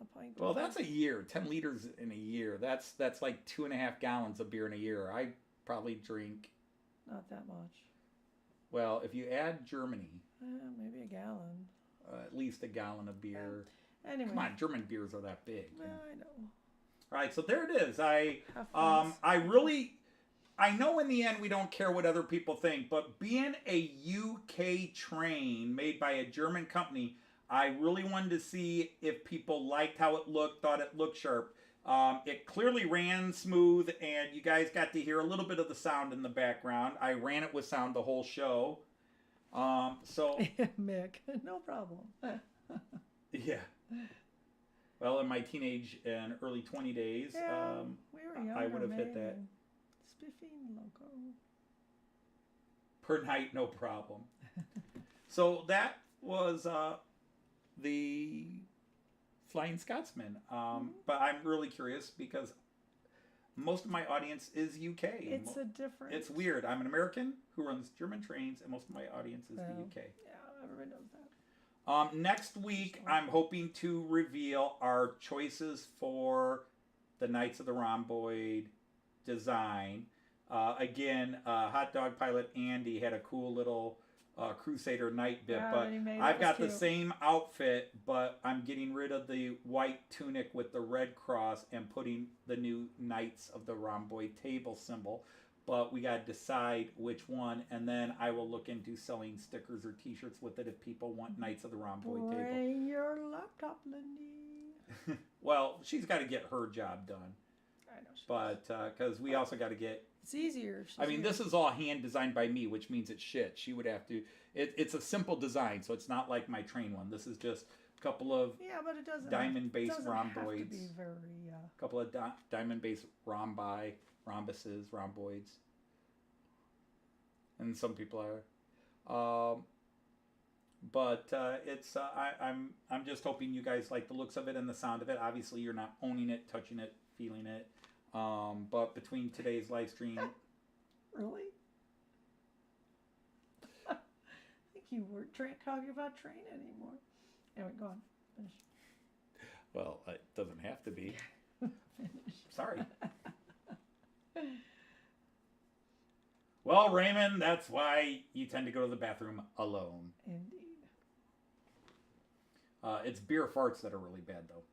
Speaker 4: a pint.
Speaker 1: Well, that's a year. 10 liters in a year. That's like 2.5 gallons of beer in a year. I probably drink...
Speaker 4: Not that much.
Speaker 1: Well, if you add Germany...
Speaker 4: maybe a gallon.
Speaker 1: At least a gallon of beer.
Speaker 4: Anyway.
Speaker 1: Come on, German beers are that big.
Speaker 4: Well, I know.
Speaker 1: All right, so there it is. I know in the end we don't care what other people think, but being a UK train made by a German company, I really wanted to see if people liked how it looked, thought it looked sharp. It clearly ran smooth, and you guys got to hear a little bit of the sound in the background. I ran it with sound the whole show. So
Speaker 4: Mick, no problem.
Speaker 1: Yeah. Well, in my teenage and early 20 days,
Speaker 4: we were younger,
Speaker 1: I would have hit that.
Speaker 4: Spiffing Loco.
Speaker 1: Per night, no problem. So that was the Flying Scotsman. But I'm really curious because most of my audience is UK.
Speaker 4: It's a different...
Speaker 1: It's weird. I'm an American who runs German trains, and most of my audience is the UK.
Speaker 4: Yeah, everybody knows that.
Speaker 1: Next week, I'm hoping to reveal our choices for the Knights of the Rhomboid design. Again, Hot Dog Pilot Andy had a cool little Crusader Knight bit, but I've got the same outfit, but I'm getting rid of the white tunic with the red cross and putting the new Knights of the Rhomboid table symbol. But we got to decide which one, and then I will look into selling stickers or T-shirts with it if people want Knights of the Rhomboid table.
Speaker 4: Bring your laptop, Lindy.
Speaker 1: Well, she's got to get her job done.
Speaker 4: I know.
Speaker 1: But because we also got to get...
Speaker 4: It's easier.
Speaker 1: I mean, this is all hand designed by me, which means it's shit. She would have to... It's a simple design, so it's not like my train one. This is just a couple of
Speaker 4: but it doesn't
Speaker 1: diamond-based rhomboids.
Speaker 4: Have to be very...
Speaker 1: A couple of diamond-based rhombuses, rhomboids. And some people are. But it's I'm just hoping you guys like the looks of it and the sound of it. Obviously, you're not owning it, touching it, feeling it. But between today's live stream...
Speaker 4: Really? I think you weren't talking about train anymore. Anyway, go on. Finish.
Speaker 1: Well, it doesn't have to be. Sorry. Well, Raymond, that's why you tend to go to the bathroom alone.
Speaker 4: Indeed.
Speaker 1: It's beer farts that are really bad, though.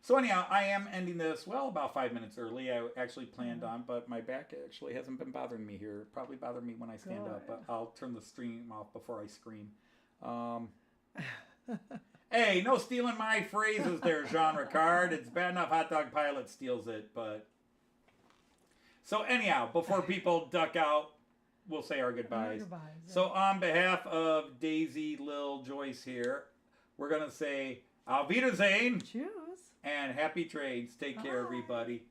Speaker 1: So anyhow, I am ending this, well, about 5 minutes early. I actually planned on, but my back actually hasn't been bothering me here. It probably bothered me when I stand up, but I'll turn the stream off before I scream. Hey, no stealing my phrases there, Jean Ricard. It's bad enough Hot Dog Pilot steals it, but... So anyhow, before people duck out, we'll say our goodbyes. So on behalf of Daisy, Lil, Joyce here, we're going to say Auf Wiedersehen.
Speaker 4: Cheers.
Speaker 1: And happy trades. Take care, everybody.